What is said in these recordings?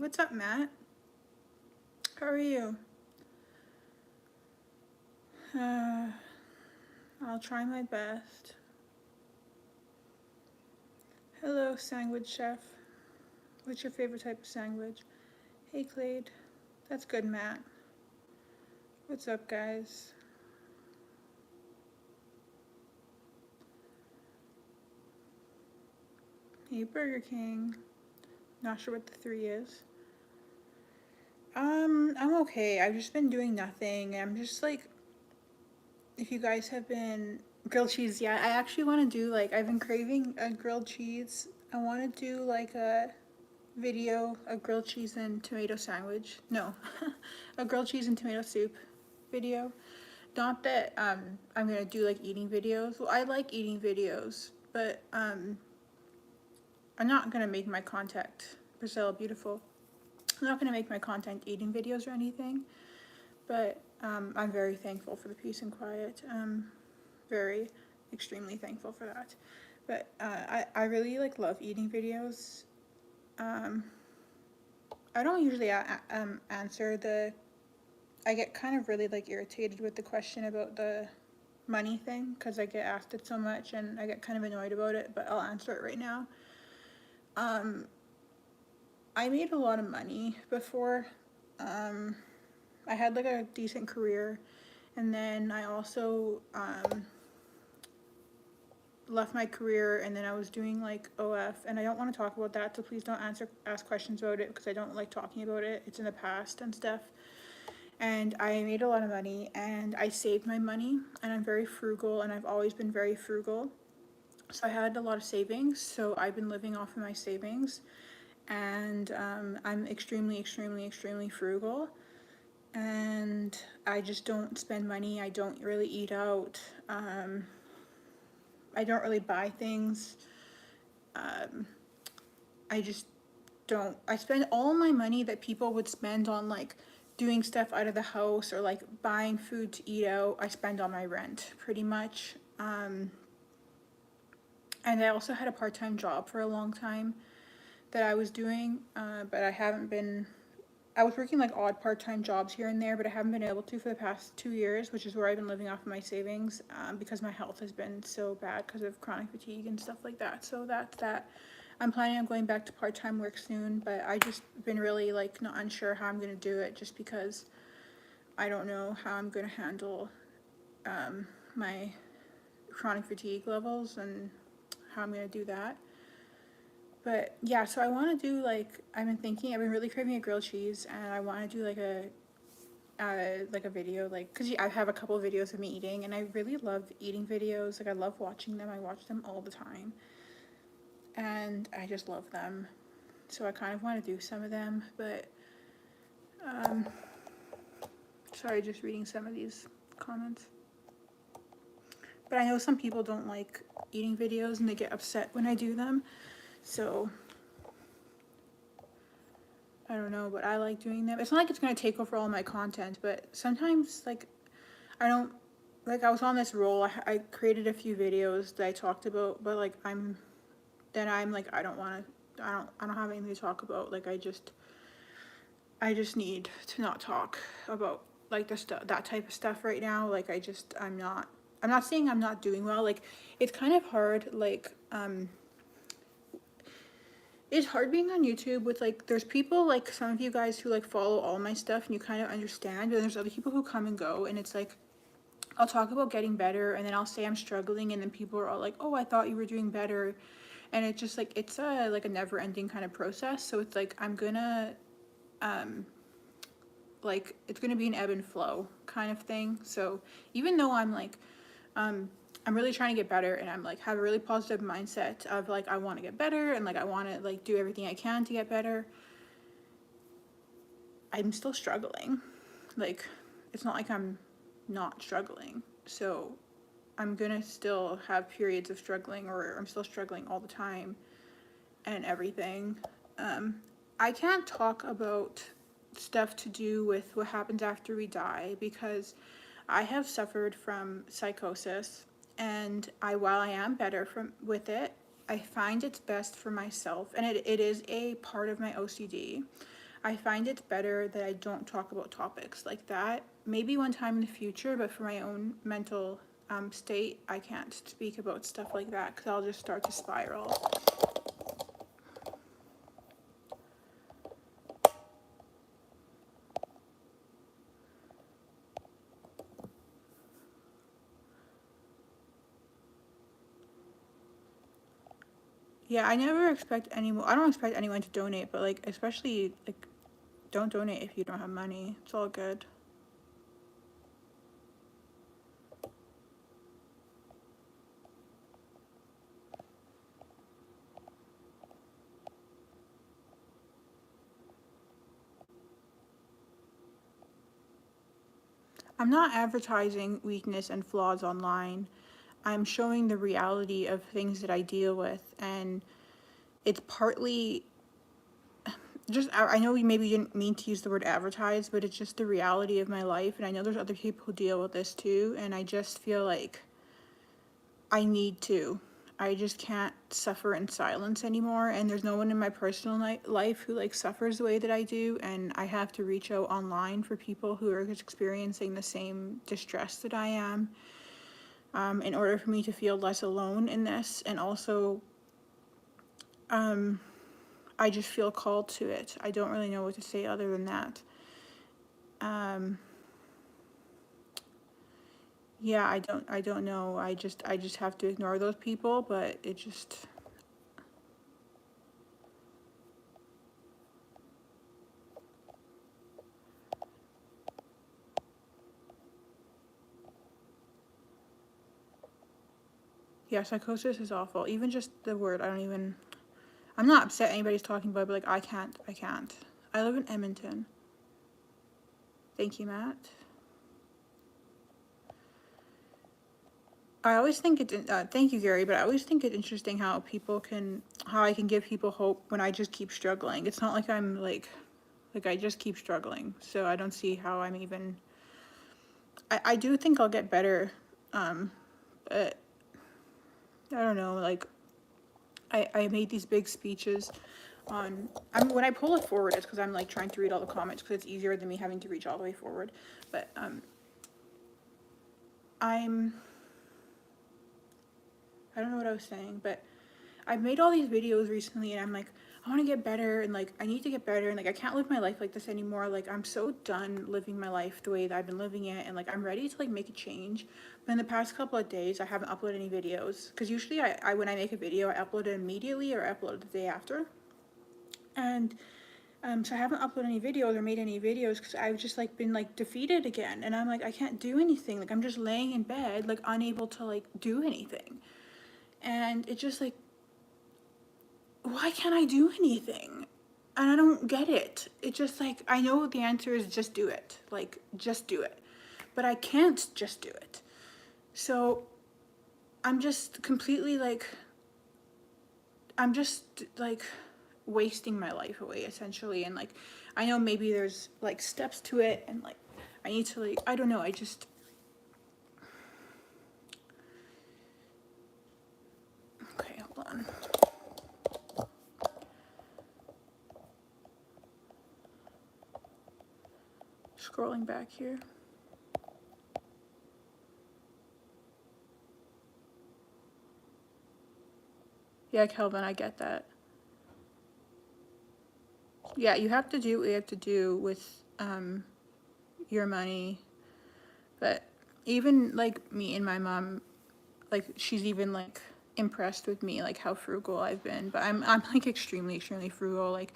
What's up, Matt? How are you? Uh, I'll try my best. Hello, sandwich chef. What's your favorite type of sandwich? Hey, Clade. That's good, Matt. What's up, guys? Hey, Burger King. Not sure what the 3 is. I'm okay. I've just been doing nothing. I'm just like, if you guys have been grilled cheese, yeah, I actually want to do like I've been craving a grilled cheese. I want to do like a video, a grilled cheese and tomato sandwich. No, a grilled cheese and tomato soup video. Not that I'm gonna do like eating videos. Well, I like eating videos, but I'm not gonna make my content Priscilla beautiful. I'm not gonna make my content eating videos or anything. But I'm very thankful for the peace and quiet. Very extremely thankful for that. But I really like love eating videos. I don't usually answer the. I get kind of really like irritated with the question about the money thing because I get asked it so much and I get kind of annoyed about it. But I'll answer it right now. I made a lot of money before. I had like a decent career, and then I also left my career, and then I was doing like OF, and I don't want to talk about that, so please don't ask questions about it because I don't like talking about it. It's in the past and stuff. And I made a lot of money, and I saved my money, and I'm very frugal, and I've always been very frugal. So I had a lot of savings, so I've been living off of my savings, and I'm extremely, extremely, extremely frugal. And I just don't spend money. I don't really eat out. I don't really buy things. I just don't. I spend all my money that people would spend on like doing stuff out of the house or like buying food to eat out. I spend on my rent pretty much. And I also had a part-time job for a long time that I was doing, but I haven't been. I was working like odd part-time jobs here and there, but I haven't been able to for the past 2 years, which is where I've been living off of my savings because my health has been so bad because of chronic fatigue and stuff like that. So that's that. I'm planning on going back to part-time work soon, but I just been really like not unsure how I'm gonna do it just because I don't know how I'm gonna handle my chronic fatigue levels and how I'm gonna do that. But yeah, so I want to do like I've been really craving a grilled cheese, and I want to do like a video because I have a couple of videos of me eating, and I really love eating videos. Like I love watching them. I watch them all the time, and I just love them. So I kind of want to do some of them, but sorry, just reading some of these comments. But I know some people don't like eating videos and they get upset when I do them. So I don't know, but I like doing them. It's not like it's gonna take over all my content, but sometimes like I don't like I was on this roll. I created a few videos that I talked about, but like I'm like I don't want to. I don't have anything to talk about. Like I just need to not talk about like the stuff that type of stuff right now. Like I'm not saying I'm not doing well. Like it's kind of hard. Like it's hard being on YouTube with like there's people like some of you guys who like follow all my stuff and you kind of understand, and there's other people who come and go, and it's like I'll talk about getting better and then I'll say I'm struggling, and then people are all like, oh, I thought you were doing better, and it's just like it's a like a never ending kind of process. So it's like I'm gonna like it's gonna be an ebb and flow kind of thing. So even though I'm like I'm really trying to get better, and I'm like have a really positive mindset of like I want to get better and like I want to like do everything I can to get better, I'm still struggling. Like it's not like I'm not struggling. So I'm gonna still have periods of struggling, or I'm still struggling all the time and everything. I can't talk about stuff to do with what happens after we die because I have suffered from psychosis, and while I am better from with it, I find it's best for myself, and it is a part of my OCD. I find it's better that I don't talk about topics like that. Maybe one time in the future, but for my own mental state, I can't speak about stuff like that because I'll just start to spiral. Yeah, I never expect anyone, I don't expect anyone to donate, but like, especially like, don't donate if you don't have money. It's all good. I'm not advertising weakness and flaws online. I'm showing the reality of things that I deal with, and it's partly just, I know we maybe didn't mean to use the word advertise, but it's just the reality of my life, and I know there's other people who deal with this too, and I just feel like I need to. I just can't suffer in silence anymore, and there's no one in my personal life who like suffers the way that I do, and I have to reach out online for people who are experiencing the same distress that I am, in order for me to feel less alone in this, and also I just feel called to it. I don't really know what to say other than that. Yeah, I don't know. I just have to ignore those people, but it just, yeah, psychosis is awful. Even just the word, I'm not upset anybody's talking about it, but like, I can't. I live in Edmonton. Thank you, Matt. I always think it's, thank you, Gary, but I always think it's interesting how I can give people hope when I just keep struggling. It's not like I'm like I just keep struggling. So I don't see how I'm even, I do think I'll get better. But I don't know, like, I made these big speeches on, when I pull it forward, it's because I'm like trying to read all the comments because it's easier than me having to reach all the way forward. But I don't know what I was saying, but I've made all these videos recently, and I'm like, I want to get better, and like, I need to get better, and like, I can't live my life like this anymore. Like, I'm so done living my life the way that I've been living it, and like, I'm ready to like make a change. But in the past couple of days, I haven't uploaded any videos, because usually I when I make a video, I upload it immediately or I upload it the day after. And so I haven't uploaded any videos or made any videos because I've just like been like defeated again, and I'm like, I can't do anything. Like, I'm just laying in bed, like unable to like do anything. And it just like, why can't I do anything? And I don't get it. It's just like, I know the answer is just do it. Like, just do it. But I can't just do it. So I'm just completely like, I'm just like wasting my life away essentially. And like, I know maybe there's like steps to it, and like, I need to like, I don't know, I just, okay, hold on. Scrolling back here. Yeah, Kelvin, I get that. Yeah, you have to do what you have to do with your money. But even like me and my mom, like, she's even like impressed with me, like how frugal I've been. But I'm like extremely frugal. Like,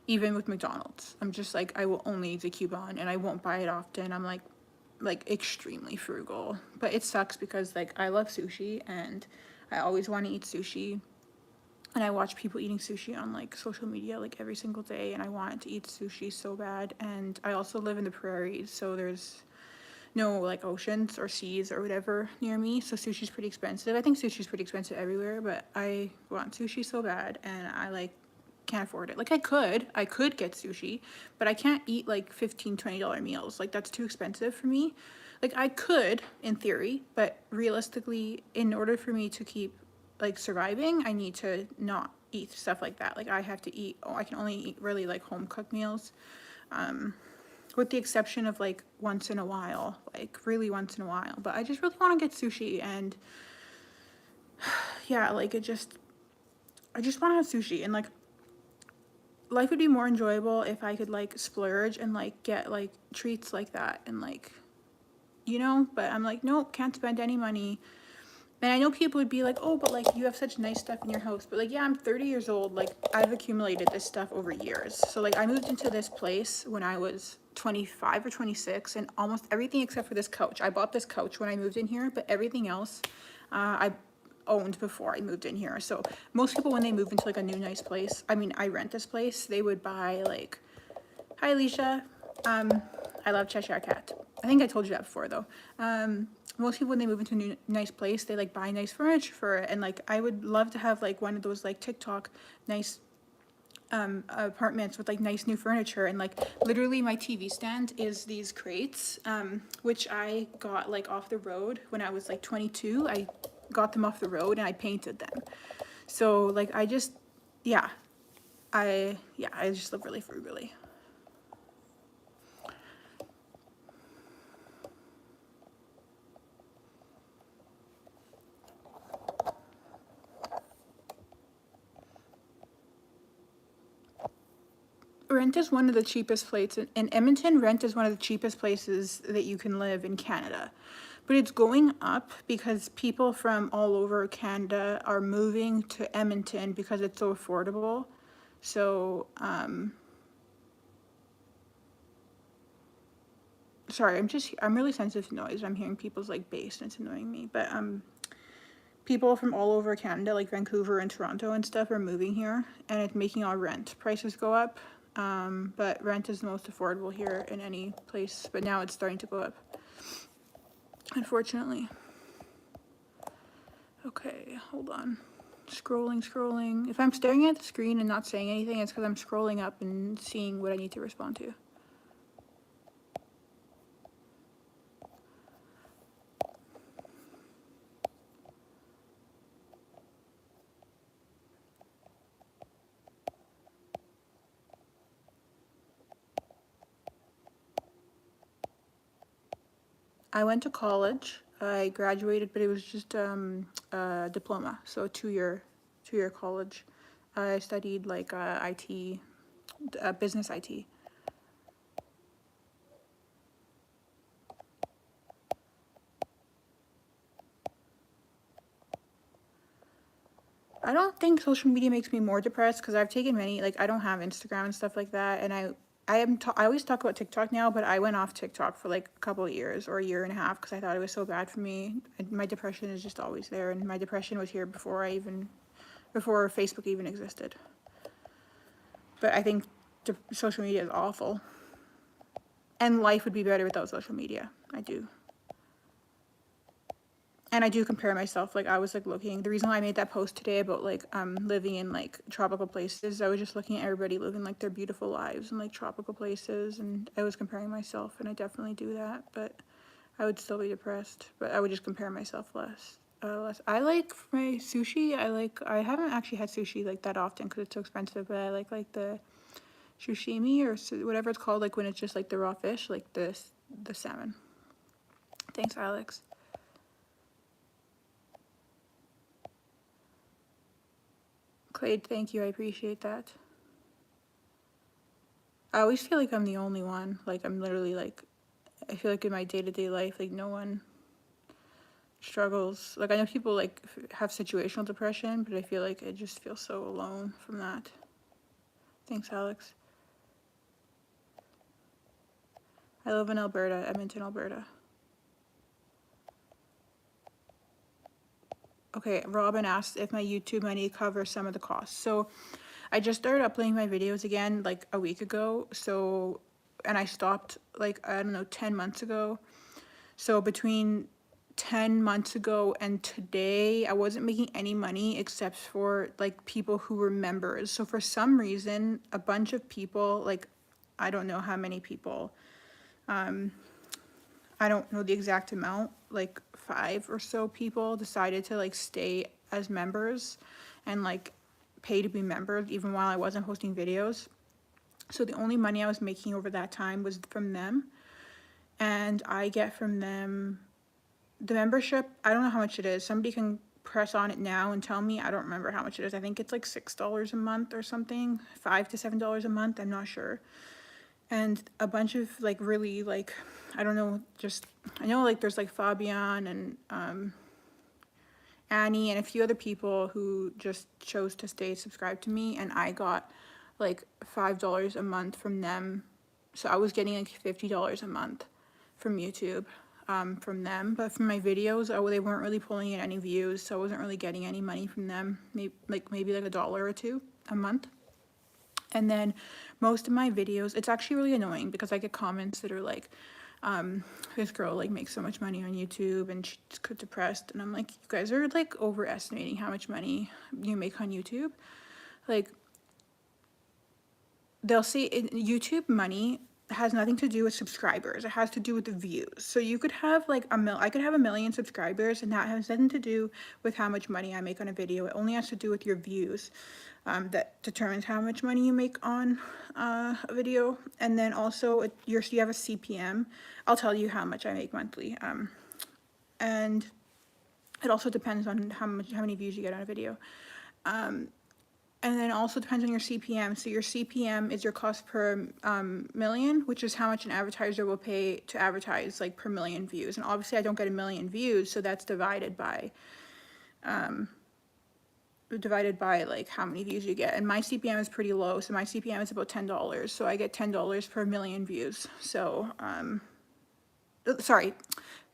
even with McDonald's, I'm just like, I will only use a coupon and I won't buy it often. I'm like extremely frugal. But it sucks because like, I love sushi and I always want to eat sushi. And I watch people eating sushi on like social media like every single day, and I want to eat sushi so bad. And I also live in the prairies, so there's no like oceans or seas or whatever near me, so sushi's pretty expensive. I think sushi's pretty expensive everywhere, but I want sushi so bad, and I like can't afford it. Like, I could get sushi, but I can't eat like $15-20 meals. Like, that's too expensive for me. Like, I could in theory, but realistically, in order for me to keep like surviving, I need to not eat stuff like that. Like I have to eat, I can only eat really like home cooked meals. With the exception of like once in a while, like really once in a while. But I just really want to get sushi, and yeah, like I just want to have sushi, and like life would be more enjoyable if I could like splurge and like get like treats like that, and like, you know, but I'm like, nope, can't spend any money. And I know people would be like, oh, but like you have such nice stuff in your house. But like, yeah, I'm 30 years old. Like I've accumulated this stuff over years. So like I moved into this place when I was 25 or 26, and almost everything except for this couch. I bought this couch when I moved in here, but everything else I owned before I moved in here. So most people, when they move into like a new nice place, I mean, I rent this place, they would buy like, hi Alicia, I love Cheshire Cat. I think I told you that before though. Most people, when they move into a new nice place, they like buy nice furniture for it, and like I would love to have like one of those like TikTok nice apartments with like nice new furniture. And like literally my TV stand is these crates, which I got like off the road when I was like 22. I got them off the road and I painted them. So like I just, yeah, I just live really frugally. Rent is one of the cheapest places in Edmonton. Rent is one of the cheapest places that you can live in Canada, but it's going up because people from all over Canada are moving to Edmonton because it's so affordable. So sorry, I'm really sensitive to noise. I'm hearing people's like bass and it's annoying me. But people from all over Canada, like Vancouver and Toronto and stuff, are moving here, and it's making our rent prices go up. But rent is the most affordable here in any place, but now it's starting to go up, unfortunately. Okay, hold on. Scrolling. If I'm staring at the screen and not saying anything, it's because I'm scrolling up and seeing what I need to respond to. I went to college. I graduated, but it was just a diploma, so a two-year college. I studied like IT, business IT. I don't think social media makes me more depressed, because I've taken many, like I don't have Instagram and stuff like that, and I always talk about TikTok now, but I went off TikTok for like a couple of years or a year and a half because I thought it was so bad for me. My depression is just always there, and my depression was here before Facebook even existed. But I think social media is awful, and life would be better without social media. I do. And I do compare myself. Like I was like looking, the reason why I made that post today about like living in like tropical places, I was just looking at everybody living like their beautiful lives in like tropical places, and I was comparing myself, and I definitely do that, but I would still be depressed, but I would just compare myself less. I like my sushi. I haven't actually had sushi like that often because it's so expensive, but I like the sashimi or whatever it's called, like when it's just like the raw fish, like the salmon. Thanks, Alex. Clade, thank you. I appreciate that. I always feel like I'm the only one. Like I'm literally like, I feel like in my day-to-day life, like no one struggles. Like I know people like have situational depression, but I feel like I just feel so alone from that. Thanks, Alex. I live in Alberta, Edmonton, Alberta. Okay, Robin asked if my YouTube money covers some of the costs. So I just started uploading my videos again like a week ago. So, and I stopped like, I don't know, 10 months ago. So between 10 months ago and today, I wasn't making any money except for like people who were members. So for some reason, a bunch of people, like, I don't know how many people, I don't know the exact amount, like 5 or so people decided to like stay as members and like pay to be members even while I wasn't posting videos. So the only money I was making over that time was from them. And I get from them the membership. I don't know how much it is. Somebody can press on it now and tell me. I don't remember how much it is. I think it's like $6 a month or something, $5 to $7 a month. I'm not sure. And a bunch of like really like, I don't know, just, I know like there's like Fabian and Annie and a few other people who just chose to stay subscribed to me, and I got like $5 a month from them. So I was getting like $50 a month from YouTube from them, but from my videos, they weren't really pulling in any views, so I wasn't really getting any money from them. Maybe like $1 or $2 a month. And then most of my videos, it's actually really annoying because I get comments that are like, this girl like makes so much money on YouTube and she's depressed, and I'm like, you guys are like overestimating how much money you make on YouTube. Like, they'll say YouTube money has nothing to do with subscribers. It has to do with the views. So you could have like I could have 1 million subscribers, and that has nothing to do with how much money I make on a video. It only has to do with your views. That determines how much money you make on a video. And then also you have a CPM. I'll tell you how much I make monthly. And it also depends on how many views you get on a video. And then also depends on your CPM. So your CPM is your cost per million, which is how much an advertiser will pay to advertise like per million views. And obviously I don't get 1 million views, so that's divided by like how many views you get. And my CPM is pretty low, so my CPM is about $10. So I get $10 per million views. So sorry,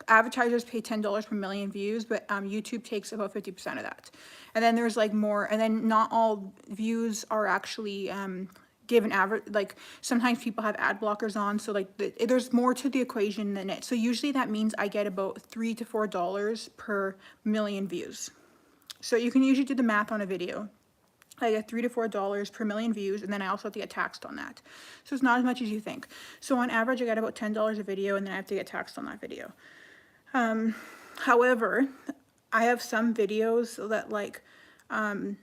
advertisers pay $10 per million views, but YouTube takes about 50% of that. And then there's like more, and then not all views are actually given like sometimes people have ad blockers on, so like there's more to the equation than it. So usually that means I get about $3 to $4 per million views. So you can usually do the math on a video. I get $3 to $4 per million views, and then I also have to get taxed on that. So it's not as much as you think. So on average, I get about $10 a video, and then I have to get taxed on that video. However, I have some videos that like, I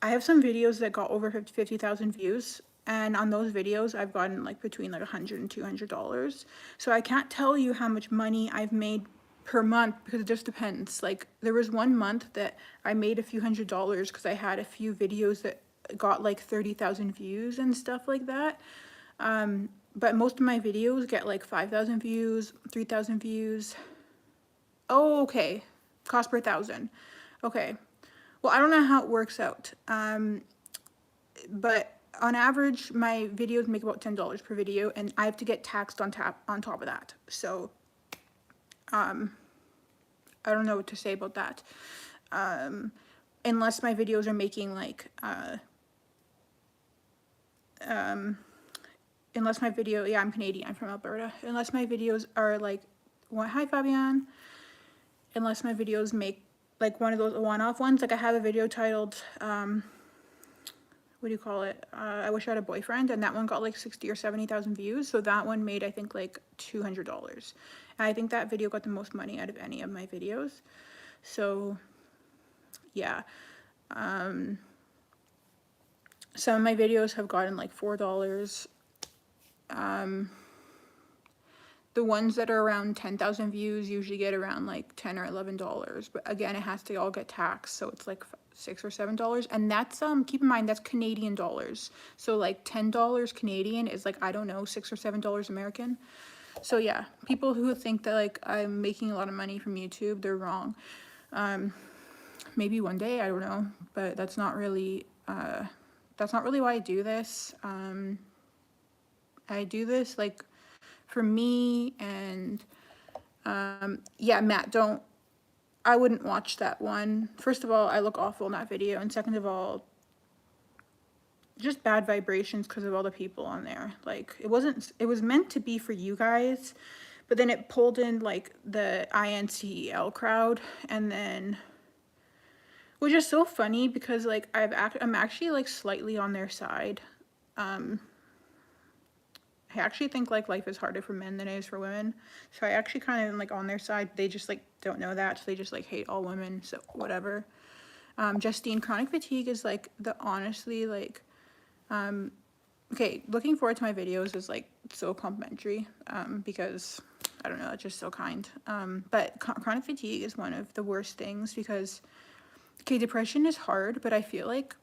have some videos that got over 50,000 views, and on those videos, I've gotten like between like $100 and $200. So I can't tell you how much money I've made per month because it just depends. Like there was one month that I made a few $100s because I had a few videos that got like 30,000 views and stuff like that. But most of my videos get like 5,000 views, 3,000 views. Oh, okay. Cost per 1,000. Okay. Well, I don't know how it works out. But on average, my videos make about $10 per video, and I have to get taxed on top of that. So I don't know what to say about that. Unless my videos are making like, unless my video, yeah, I'm Canadian, I'm from Alberta. Unless my videos are like, hi Fabian. Unless my videos make like one of those one-off ones, like I have a video titled, what do you call it? I wish I had a boyfriend, and that one got like 60 or 70,000 views. So that one made, I think, like $200. And I think that video got the most money out of any of my videos. So yeah. Some of my videos have gotten like $4. The ones that are around 10,000 views usually get around like $10 or $11. But again, it has to all get taxed. So it's like $6 or $7. And that's, keep in mind, that's Canadian dollars. So like $10 Canadian is like, I don't know, $6 or $7 American. So yeah, people who think that like I'm making a lot of money from YouTube, they're wrong. Maybe one day, I don't know, but that's not really why I do this. I do this like for me, and yeah, Matt, I wouldn't watch that one. First of all, I look awful in that video, and second of all, just bad vibrations because of all the people on there. Like it was meant to be for you guys, but then it pulled in like the INCEL crowd, and then, which is so funny because like I'm actually like slightly on their side. I actually think like life is harder for men than it is for women. So I actually kind of am like on their side. They just like don't know that. So they just like hate all women. So whatever. Justine, chronic fatigue is like the honestly like, okay, looking forward to my videos is like so complimentary, because I don't know, it's just so kind. But chronic fatigue is one of the worst things because, okay, depression is hard, but I feel like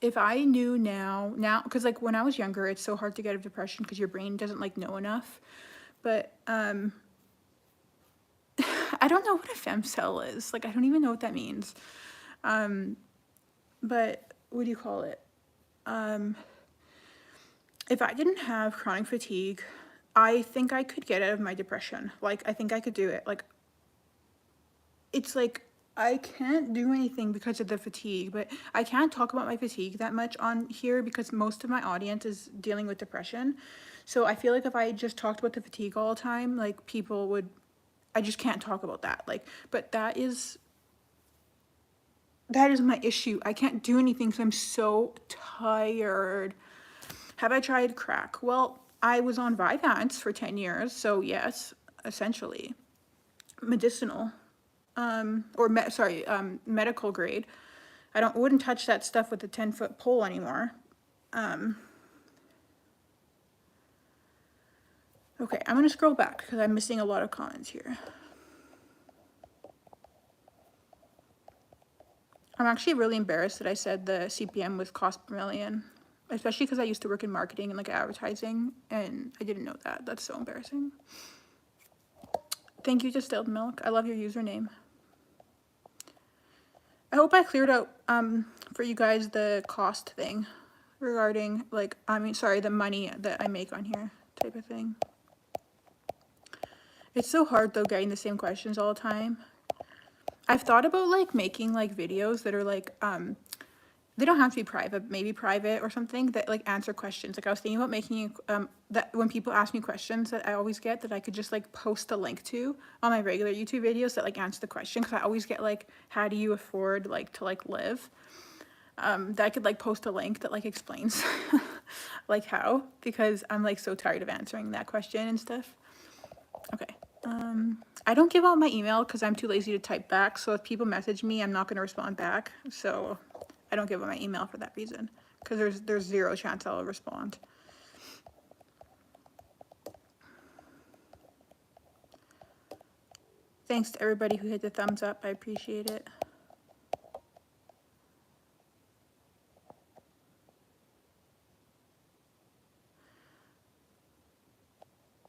if I knew now, because like when I was younger, it's so hard to get out of depression because your brain doesn't like know enough. But I don't know what a femcell is. Like I don't even know what that means. But what do you call it? If I didn't have chronic fatigue, I think I could get out of my depression. Like I think I could do it. Like it's like I can't do anything because of the fatigue, but I can't talk about my fatigue that much on here because most of my audience is dealing with depression. So I feel like if I just talked about the fatigue all the time, like people would, I just can't talk about that. Like, but that is my issue. I can't do anything because I'm so tired. Have I tried crack? Well, I was on Vyvanse for 10 years, so yes, essentially. Medicinal. Medical grade. Wouldn't touch that stuff with a 10-foot pole anymore. Okay, I'm gonna scroll back because I'm missing a lot of comments here. I'm actually really embarrassed that I said the CPM was cost per million, especially because I used to work in marketing and like advertising, and I didn't know that. That's so embarrassing. Thank you, Distilled Milk. I love your username. I hope I cleared out for you guys the cost thing regarding like, the money that I make on here type of thing. It's so hard though getting the same questions all the time. I've thought about like making like videos that are like, they don't have to be private, maybe private or something that like answer questions. Like I was thinking about making that when people ask me questions that I always get, that I could just like post a link to on my regular YouTube videos that like answer the question. Cause I always get like, how do you afford like to like live? That I could like post a link that like explains like how, because I'm like so tired of answering that question and stuff. Okay. I don't give out my email because I'm too lazy to type back. So if people message me, I'm not going to respond back. So I don't give out my email for that reason, because there's zero chance I'll respond. Thanks to everybody who hit the thumbs up. I appreciate it.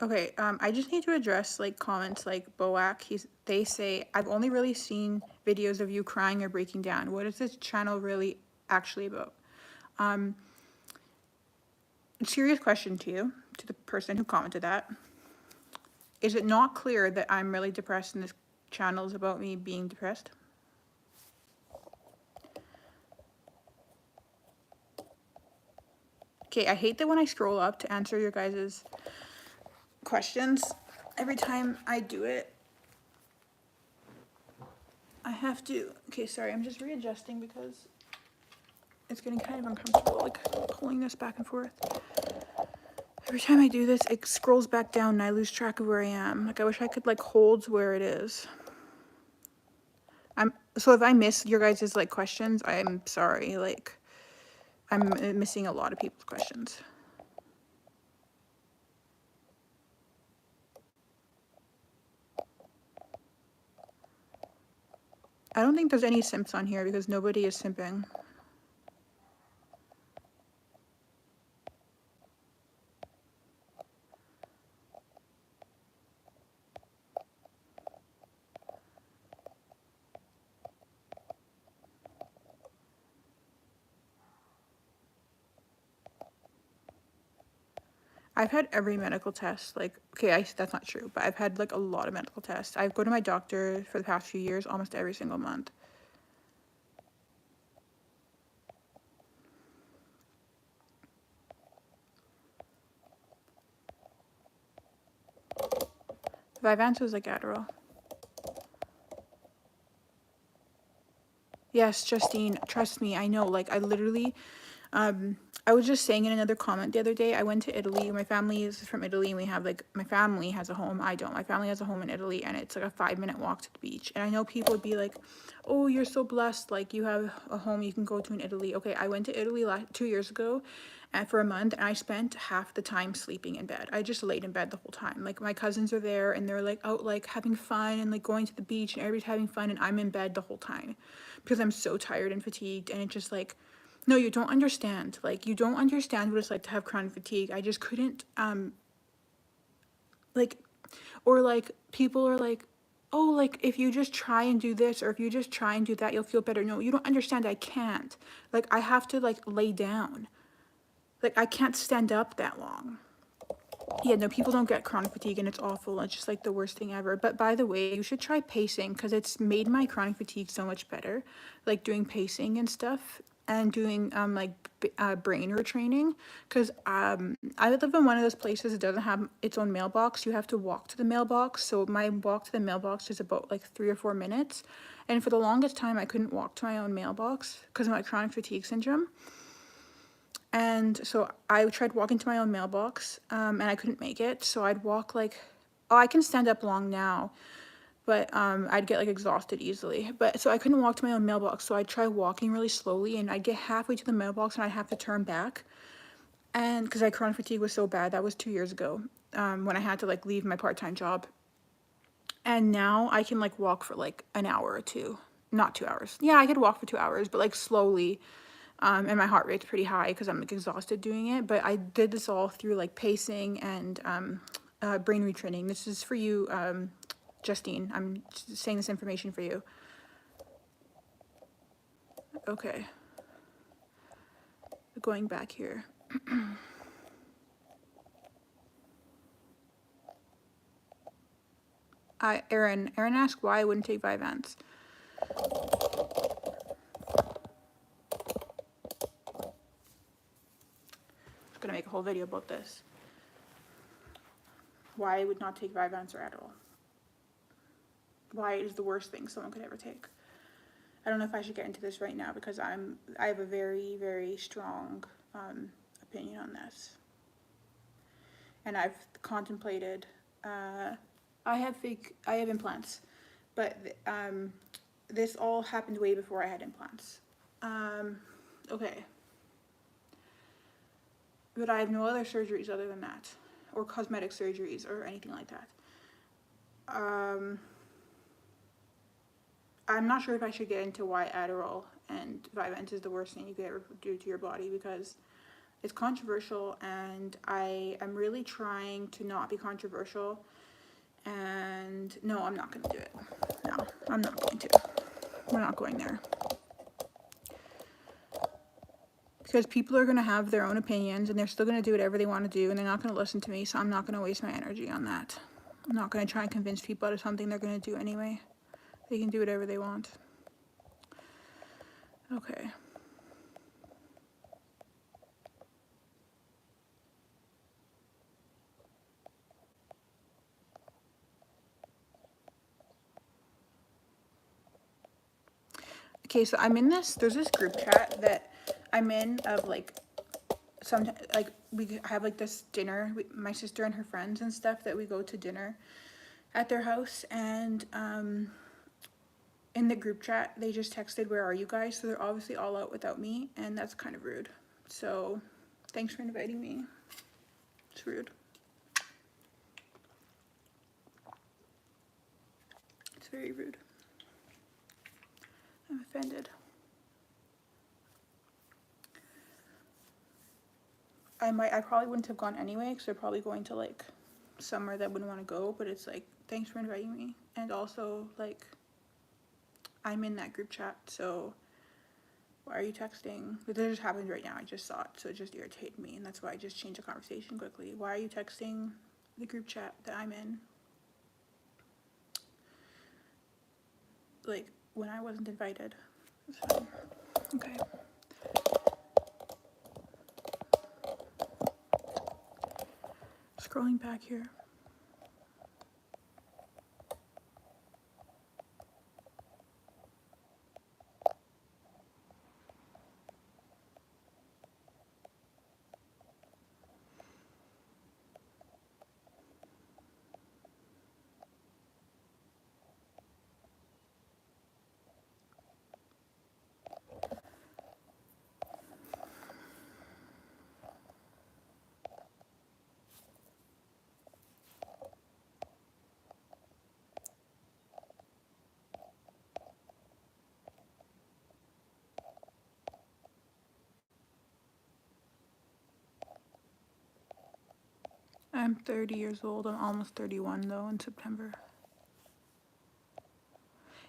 Okay, I just need to address like comments like Boak. They say, I've only really seen videos of you crying or breaking down. What is this channel really actually about? Serious question to you, to the person who commented that. Is it not clear that I'm really depressed and this channel is about me being depressed? Okay, I hate that when I scroll up to answer your guys' questions, every time I do it, I have to, okay, sorry, I'm just readjusting because it's getting kind of uncomfortable, like pulling this back and forth. Every time I do this, it scrolls back down and I lose track of where I am. Like I wish I could like hold where it is. So if I miss your guys' like questions, I'm sorry, like I'm missing a lot of people's questions. I don't think there's any simps on here because nobody is simping. I've had every medical test, like, okay, that's not true, but I've had like a lot of medical tests. I go to my doctor for the past few years, almost every single month. Vyvanse was like Adderall. Yes, Justine, trust me, I know, like I literally, I was just saying in another comment the other day, I went to Italy. My family is from Italy, and we have like, my family has a home. I don't. My family has a home in Italy, and it's like a 5-minute walk to the beach. And I know people would be like, oh, you're so blessed. Like, you have a home you can go to in Italy. Okay, I went to Italy 2 years ago, and for a month, and I spent half the time sleeping in bed. I just laid in bed the whole time. Like, my cousins are there, and they're like out like having fun and like going to the beach, and everybody's having fun, and I'm in bed the whole time because I'm so tired and fatigued. And it's just like, no, you don't understand. Like, you don't understand what it's like to have chronic fatigue. I just couldn't, like, or like, people are like, oh, like, if you just try and do this, or if you just try and do that, you'll feel better. No, you don't understand. I can't. Like, I have to, like, lay down. Like, I can't stand up that long. Yeah, no, people don't get chronic fatigue, and it's awful. It's just, like, the worst thing ever. But by the way, you should try pacing, because it's made my chronic fatigue so much better. Like, doing pacing and stuff, and doing brain retraining, because I live in one of those places that doesn't have its own mailbox. You have to walk to the mailbox, so my walk to the mailbox is about like 3 or 4 minutes, and for the longest time I couldn't walk to my own mailbox because of my chronic fatigue syndrome. And so I tried walking to my own mailbox, and I couldn't make it, so I'd walk like, oh, I can stand up long now, but I'd get like exhausted easily. But so I couldn't walk to my own mailbox, so I'd try walking really slowly, and I'd get halfway to the mailbox and I'd have to turn back. And because my chronic fatigue was so bad, that was 2 years ago, when I had to like leave my part-time job. And now I can like walk for like an hour or two, not 2 hours. Yeah, I could walk for 2 hours, but like slowly. And my heart rate's pretty high because I'm like exhausted doing it. But I did this all through like pacing and brain retraining. This is for you, Justine. I'm saying this information for you. Okay. Going back here. Aaron asked why I wouldn't take Vyvanse. I'm gonna make a whole video about this. Why I would not take Vyvanse or Adderall. Why it is the worst thing someone could ever take. I don't know if I should get into this right now because I have a very, very strong opinion on this. And I've contemplated, I have implants, but this all happened way before I had implants. Okay. But I have no other surgeries other than that, or cosmetic surgeries or anything like that. I'm not sure if I should get into why Adderall and Vyvanse is the worst thing you could ever do to your body, because it's controversial, and I am really trying to not be controversial. And no, I'm not going to do it. No, I'm not going to. We're not going there. Because people are going to have their own opinions, and they're still going to do whatever they want to do, and they're not going to listen to me, so I'm not going to waste my energy on that. I'm not going to try and convince people out of something they're going to do anyway. They can do whatever they want. Okay. Okay, so I'm in there's this group chat that I'm in of like, sometimes like we have like this dinner, my sister and her friends and stuff, that we go to dinner at their house, and in the group chat they just texted, where are you guys? So they're obviously all out without me, and that's kind of rude. So thanks for inviting me. It's rude. It's very rude. I'm offended. I probably wouldn't have gone anyway, because they're probably going to like somewhere that I wouldn't want to go, but it's like, thanks for inviting me. And also, like, I'm in that group chat, so why are you texting? But this just happened right now, I just saw it, so it just irritated me, and that's why I just changed the conversation quickly. Why are you texting the group chat that I'm in? Like, when I wasn't invited. That's fine. Okay. Scrolling back here. I'm 30 years old. I'm almost 31 though in September.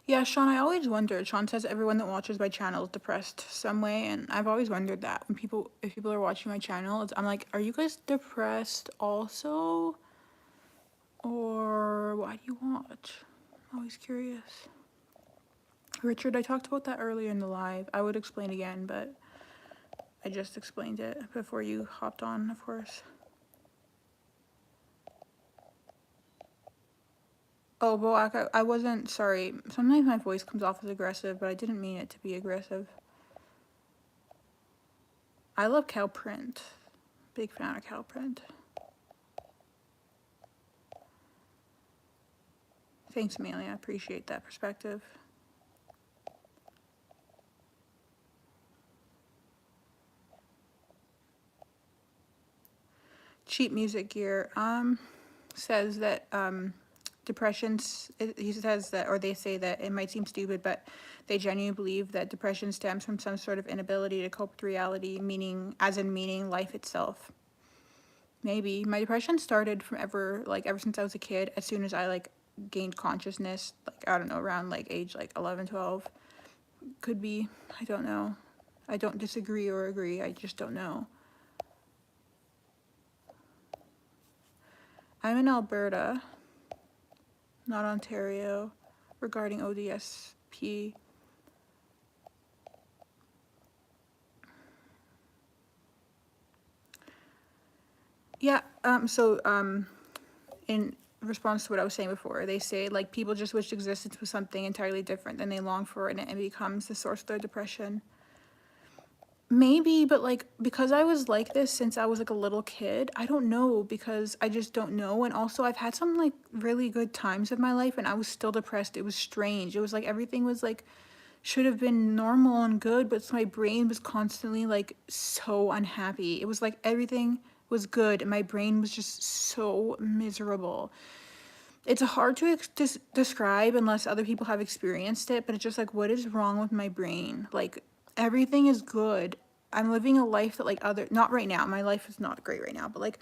Yeah, Sean, I always wondered. Sean says everyone that watches my channel is depressed some way, and I've always wondered that when if people are watching my channel, I'm like, are you guys depressed also? Or why do you watch? I'm always curious. Richard, I talked about that earlier in the live. I would explain again, but I just explained it before you hopped on, of course. Oh, Boak, I wasn't, sorry. Sometimes my voice comes off as aggressive, but I didn't mean it to be aggressive. I love cow print. Big fan of cow print. Thanks, Amelia. I appreciate that perspective. Cheap music gear. Says that depressions, he says that, or they say that it might seem stupid, but they genuinely believe that depression stems from some sort of inability to cope with reality, meaning life itself. Maybe. My depression started from ever since I was a kid, as soon as I gained consciousness, I don't know, around age 11, 12. Could be, I don't know. I don't disagree or agree, I just don't know. I'm in Alberta, not Ontario, regarding ODSP. Yeah, in response to what I was saying before, they say people just wish existence was something entirely different than they long for, and it becomes the source of their depression. Maybe, but because I was like this since I was a little kid, I don't know, because I just don't know. And also I've had some really good times of my life and I was still depressed. It was strange. It was everything was should have been normal and good, but my brain was constantly so unhappy. It was everything was good and my brain was just so miserable. It's hard to describe unless other people have experienced it, but it's just what is wrong with my brain? Everything is good. I'm living a life that not right now. My life is not great right now, but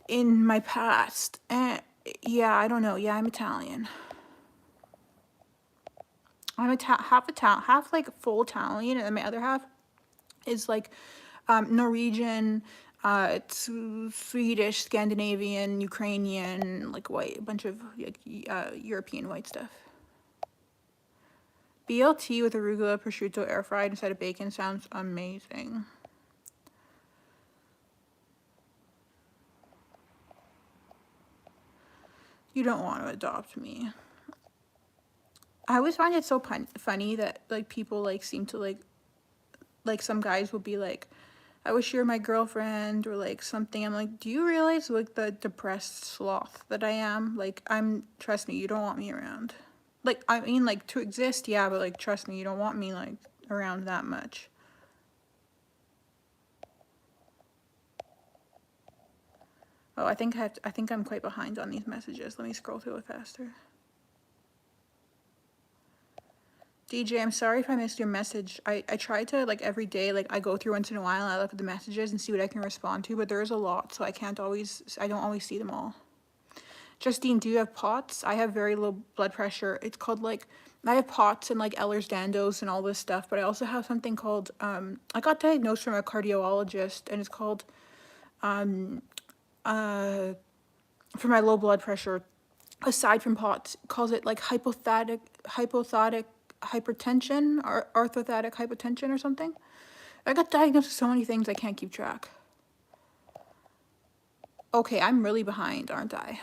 in my past. Yeah, I don't know. Yeah, I'm Italian. I'm half Italian, half full Italian, and my other half is Norwegian, it's Swedish, Scandinavian, Ukrainian, white, a bunch of European white stuff. BLT with arugula, prosciutto, air fried instead of bacon sounds amazing. You don't want to adopt me. I always find it so funny that people seem to some guys will be I wish you were my girlfriend or something. I'm do you realize the depressed sloth that I am? Trust me, you don't want me around. I mean to exist, yeah, but trust me, you don't want me around that much. Oh, I think I'm quite behind on these messages. Let me scroll through it faster. DJ, I'm sorry if I missed your message. I try to every day, I go through once in a while and I look at the messages and see what I can respond to, but there is a lot, so I don't always see them all. Justine, do you have POTS? I have very low blood pressure. It's called I have POTS and Ehlers-Danlos and all this stuff, but I also have something called, I got diagnosed from a cardiologist, and it's called, for my low blood pressure, aside from POTS, calls it hypothalamic hypertension or orthostatic hypotension or something. I got diagnosed with so many things I can't keep track. Okay, I'm really behind, aren't I?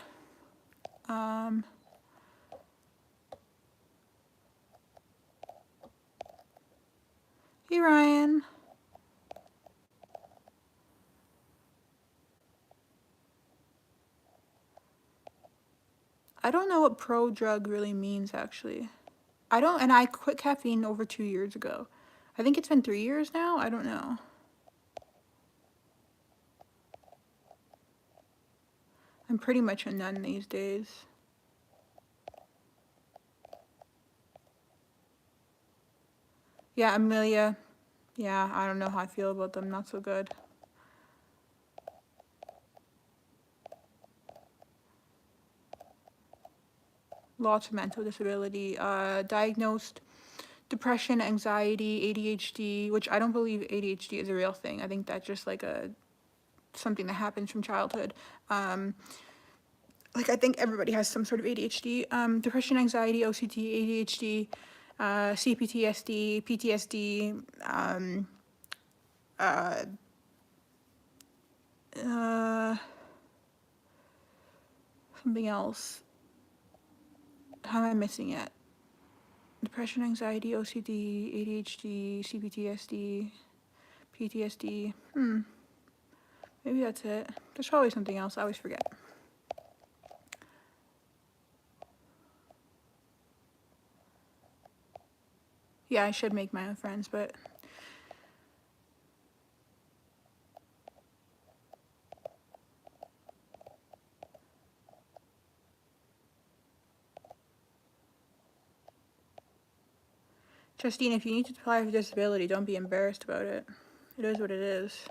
Hey, Ryan. I don't know what pro drug really means, actually. And I quit caffeine over 2 years ago. I think it's been 3 years now. I don't know. I'm pretty much a nun these days. Yeah, Amelia. Yeah, I don't know how I feel about them. Not so good. lots of mental disability, diagnosed depression, anxiety, ADHD, which I don't believe ADHD is a real thing. I think that's just like something that happens from childhood. Like I think everybody has some sort of ADHD. Depression, anxiety, OCD, ADHD, CPTSD, PTSD, something else. How am I missing it? Depression, anxiety, OCD, ADHD, CPTSD, PTSD. Maybe that's it. There's probably something else. I always forget. Yeah, I should make my own friends, but Justine, if you need to apply for disability, don't be embarrassed about it. It is what it is.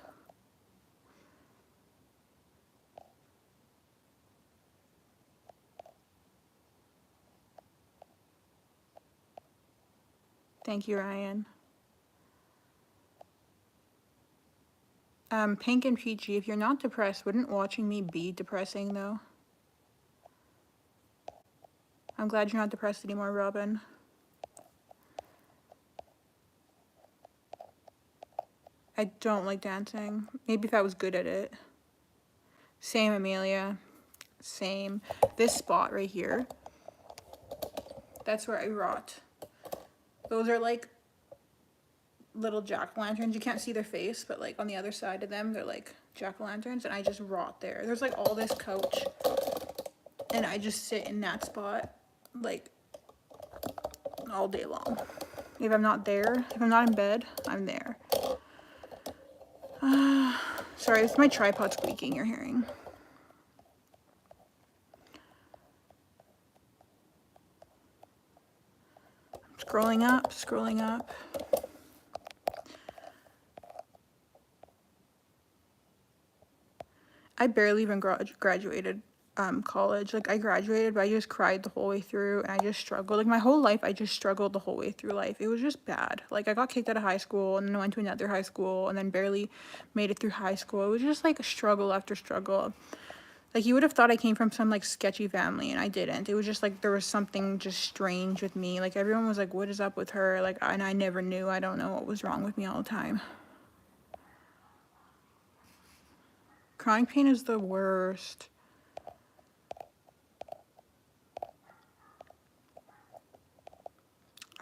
Thank you, Ryan. Pink and Peachy, if you're not depressed, wouldn't watching me be depressing, though? I'm glad you're not depressed anymore, Robin. I don't like dancing. Maybe if I was good at it. Same, Amelia. Same. This spot right here, that's where I rot. Those are like little jack-o'-lanterns. You can't see their face, but like on the other side of them, they're like jack-o'-lanterns, and I just rot there. There's like all this couch, and I just sit in that spot like all day long. If I'm not there, if I'm not in bed, I'm there. Sorry, it's my tripod squeaking you're hearing. Scrolling up, scrolling up. I barely even graduated college. Like I graduated, but I just cried the whole way through, and I just struggled. Like my whole life, I just struggled the whole way through life. It was just bad. Like I got kicked out of high school, and then I went to another high school, and then barely made it through high school. It was just like a struggle after struggle. Like you would have thought I came from some like sketchy family, and I didn't. It was just like there was something just strange with me. Like everyone was like, "What is up with her?" Like, and I never knew. I don't know what was wrong with me all the time. Chronic pain is the worst.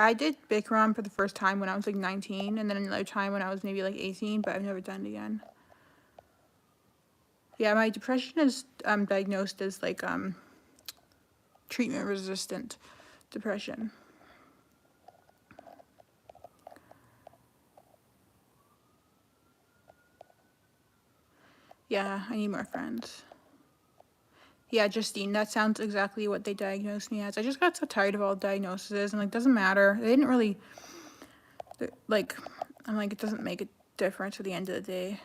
I did Bikram for the first time when I was like 19, and then another time when I was maybe like 18, but I've never done it again. Yeah, my depression is diagnosed as like treatment resistant depression. Yeah, I need more friends. Yeah, Justine, that sounds exactly what they diagnosed me as. I just got so tired of all diagnoses, and like, doesn't matter. They didn't really, like, I'm like, it doesn't make a difference at the end of the day.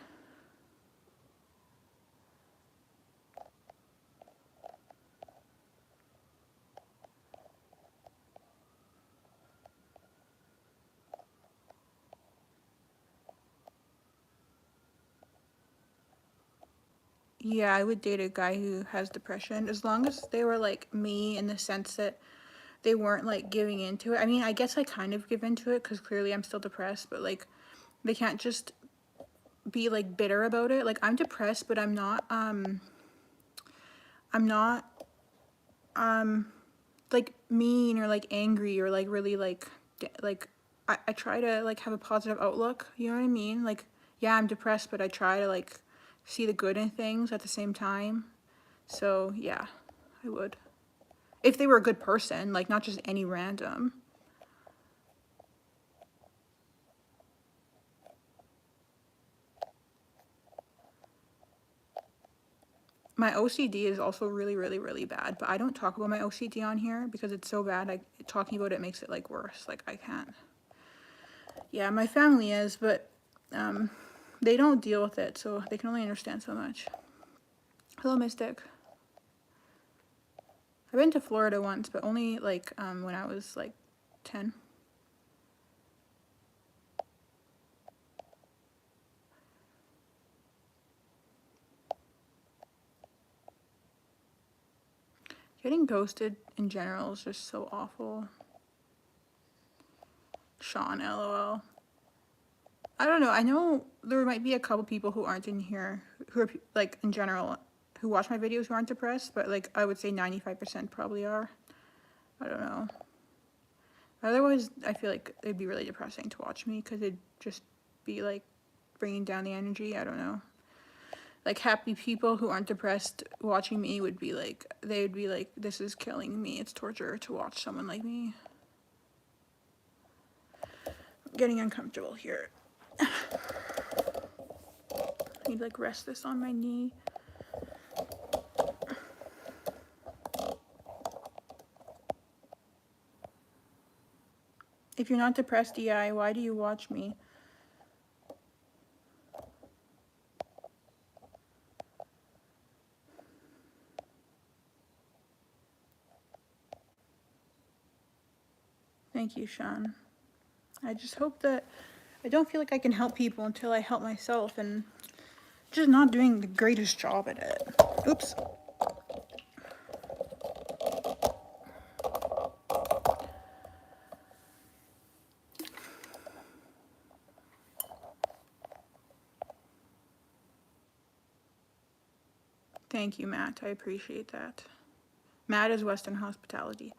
Yeah, I would date a guy who has depression, as long as they were like me in the sense that they weren't like giving into it. I mean, I guess I kind of give into it because clearly I'm still depressed, but like they can't just be like bitter about it. Like I'm depressed, but I'm not like mean or like angry or like really like I try to like have a positive outlook, you know what I mean? Like yeah, I'm depressed, but I try to like see the good in things at the same time. So yeah, I would. If they were a good person, like not just any random. My OCD is also really, really, really bad, but I don't talk about my OCD on here because it's so bad. Talking about it makes it like worse. Like I can't. Yeah, my family is, but they don't deal with it, so they can only understand so much. Hello, Mystic. I've been to Florida once, but only like when I was like 10. Getting ghosted in general is just so awful. Sean, LOL. I don't know. I know there might be a couple people who aren't in here who are like in general who watch my videos who aren't depressed, but like I would say 95% probably are. I don't know. Otherwise, I feel like it'd be really depressing to watch me because it'd just be like bringing down the energy. I don't know. Like happy people who aren't depressed watching me would be like, they would be like, this is killing me. It's torture to watch someone like me. I'm getting uncomfortable here. I need to like rest this on my knee. If you're not depressed, DI, why do you watch me? Thank you, Sean. I just hope that I don't feel like I can help people until I help myself, and just not doing the greatest job at it. Oops. Thank you, Matt. I appreciate that. Matt is Western Hospitality.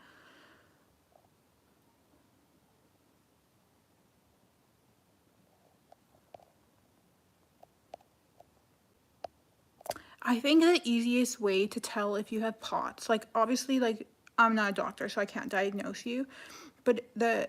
I think the easiest way to tell if you have POTS, like obviously like I'm not a doctor so I can't diagnose you, but the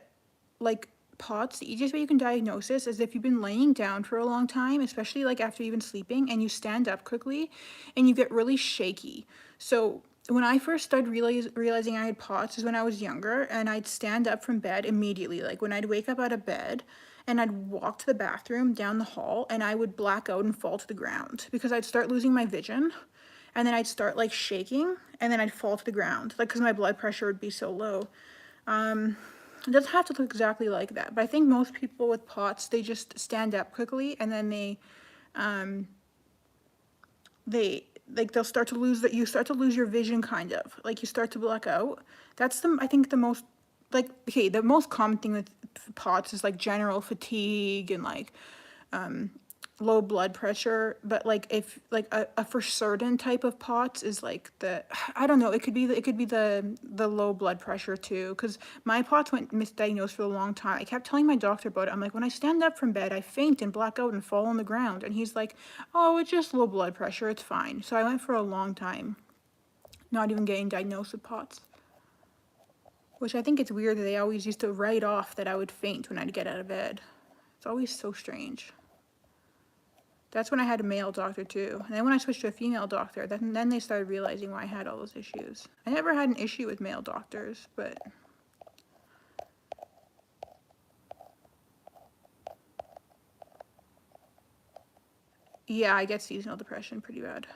like POTS, the easiest way you can diagnose this is if you've been laying down for a long time, especially like after you've been sleeping, and you stand up quickly and you get really shaky. So when I first started realizing I had POTS is when I was younger, and I'd stand up from bed immediately. Like when I'd wake up out of bed and I'd walk to the bathroom down the hall, and I would black out and fall to the ground because I'd start losing my vision, and then I'd start like shaking, and then I'd fall to the ground, like because my blood pressure would be so low. It doesn't have to look exactly like that, but I think most people with POTS, they just stand up quickly, and then they'll start to lose that. You start to lose your vision, kind of like you start to black out. That's I think the most, like, okay, the most common thing with POTS is like general fatigue and like low blood pressure, but like if like a for certain type of POTS is like I don't know, it could be the low blood pressure too, because my POTS went misdiagnosed for a long time. I kept telling my doctor about it. I'm like, when I stand up from bed I faint and black out and fall on the ground, and he's like, oh, it's just low blood pressure, it's fine. So I went for a long time not even getting diagnosed with POTS, which I think it's weird that they always used to write off that I would faint when I'd get out of bed. It's always so strange. That's when I had a male doctor too. And then when I switched to a female doctor, then they started realizing why I had all those issues. I never had an issue with male doctors, but yeah, I get seasonal depression pretty bad.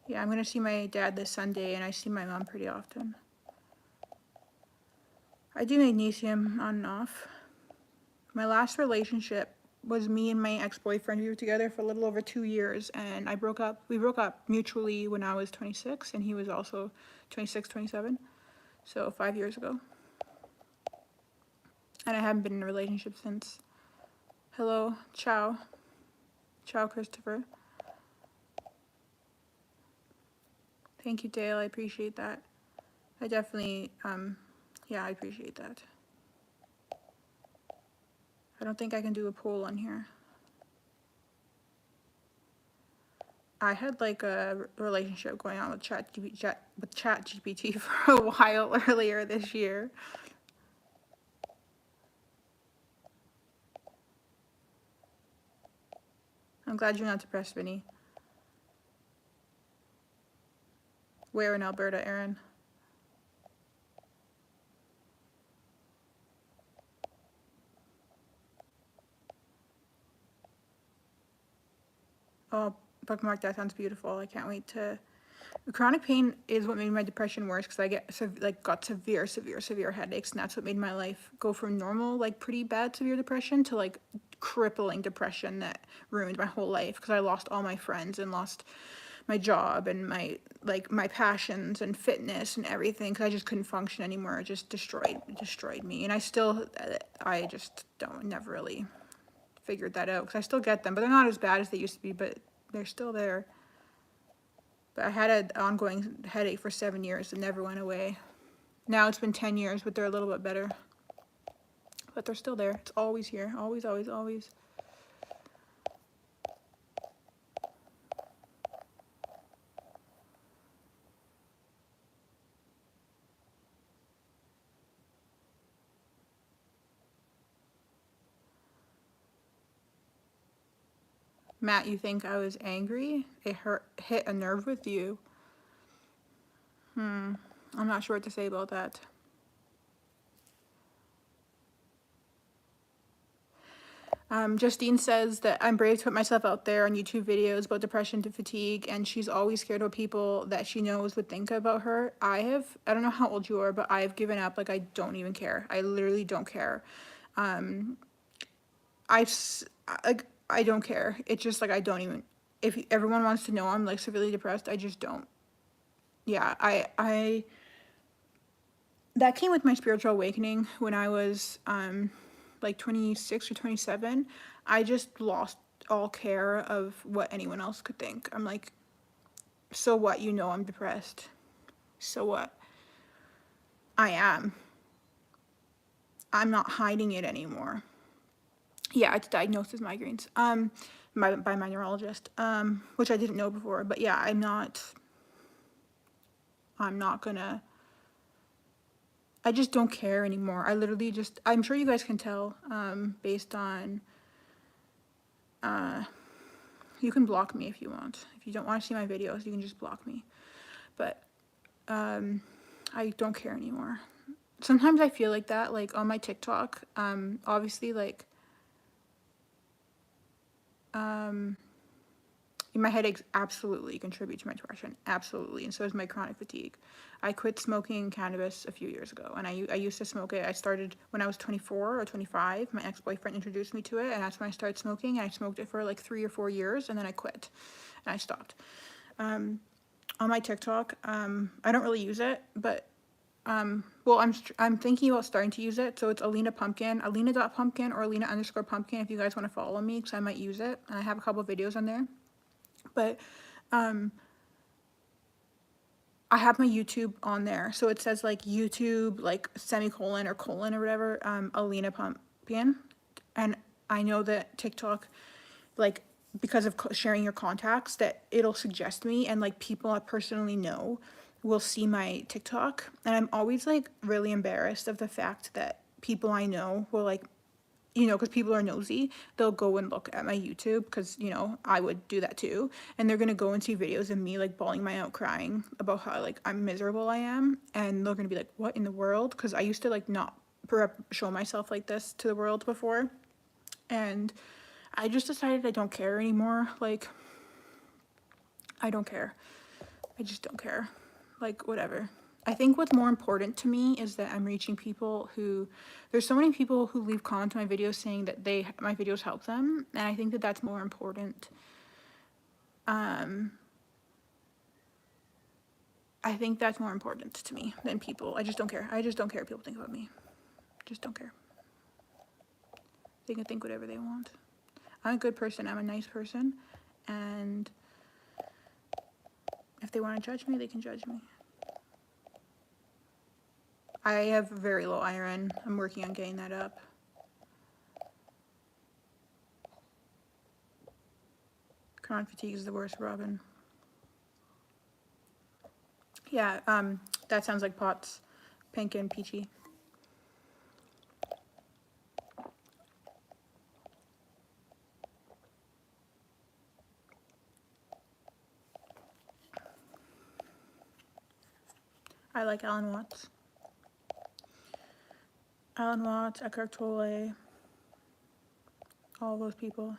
Yeah, I'm gonna see my dad this Sunday, and I see my mom pretty often. I do magnesium on and off. My last relationship was me and my ex-boyfriend. We were together for a little over 2 years, and we broke up mutually when I was 26, and he was also 26, 27. So 5 years ago. And I haven't been in a relationship since. Hello, ciao. Ciao, Christopher. Thank you, Dale. I appreciate that. I definitely, yeah, I appreciate that. I don't think I can do a poll on here. I had like a relationship going on with ChatGPT for a while earlier this year. I'm glad you're not depressed, Vinny. Where in Alberta, Aaron? Oh, bookmark, that sounds beautiful. I can't wait to. Chronic pain is what made my depression worse because I got severe headaches, and that's what made my life go from normal, like pretty bad severe depression to like crippling depression that ruined my whole life because I lost all my friends and lost my job and my passions and fitness and everything because I just couldn't function anymore. It just destroyed me, and I just don't never really figured that out because I still get them, but they're not as bad as they used to be, but they're still there. But I had an ongoing headache for 7 years and never went away. Now it's been 10 years, but they're a little bit better. But they're still there. It's always here. Always, always, always. Matt, you think I was angry? It hit a nerve with you. I'm not sure what to say about that. Justine says that I'm brave to put myself out there on YouTube videos about depression to fatigue, and she's always scared what people that she knows would think about her. I don't know how old you are, but I've given up. Like, I don't even care. I literally don't care. I don't care. It's just like I don't even. If everyone wants to know I'm like severely depressed, I just don't. Yeah, I that came with my spiritual awakening when I was like 26 or 27. I just lost all care of what anyone else could think. I'm like, so what? You know I'm depressed. So what? I am. I'm not hiding it anymore. Yeah, it's diagnosed as migraines. By my neurologist. Which I didn't know before, but yeah, I'm not gonna. I just don't care anymore. I literally just. I'm sure you guys can tell. Based on. You can block me if you want. If you don't want to see my videos, you can just block me. But I don't care anymore. Sometimes I feel like that, like on my TikTok. Obviously, like. My headaches absolutely contribute to my depression, absolutely, and so does my chronic fatigue. I quit smoking cannabis a few years ago, and I used to smoke it. I started when I was 24 or 25. My ex-boyfriend introduced me to it, and that's when I started smoking, and I smoked it for like 3 or 4 years, and then I quit, and I stopped. On my TikTok, I don't really use it, but well, I'm thinking about starting to use it. So it's Alina Pumpkin, Alina.pumpkin or Alina_pumpkin if you guys want to follow me, because I might use it. And I have a couple videos on there. But I have my YouTube on there. So it says like YouTube, like semicolon or colon or whatever, Alina Pumpkin. And I know that TikTok, like, because of sharing your contacts, that it'll suggest me, and like people I personally know will see my TikTok, and I'm always like really embarrassed of the fact that people I know will like, because people are nosy, they'll go and look at my YouTube because, I would do that too, and they're gonna go and see videos of me like bawling my out crying about how like I'm miserable I am, and they're gonna be like, what in the world? Because I used to like not show myself like this to the world before, and I just decided I don't care anymore. Like, I don't care. I just don't care. Like, whatever. I think what's more important to me is that I'm reaching people there's so many people who leave comments on my videos saying that my videos help them, and I think that that's more important. I think that's more important to me than people. I just don't care. I just don't care what people think about me. Just don't care. They can think whatever they want. I'm a good person. I'm a nice person, and if they want to judge me, they can judge me. I have very low iron. I'm working on getting that up. Chronic fatigue is the worst, Robin. Yeah, that sounds like Potts. Pink and peachy. I like Alan Watts. Alan Watts, Eckhart Tolle, all those people.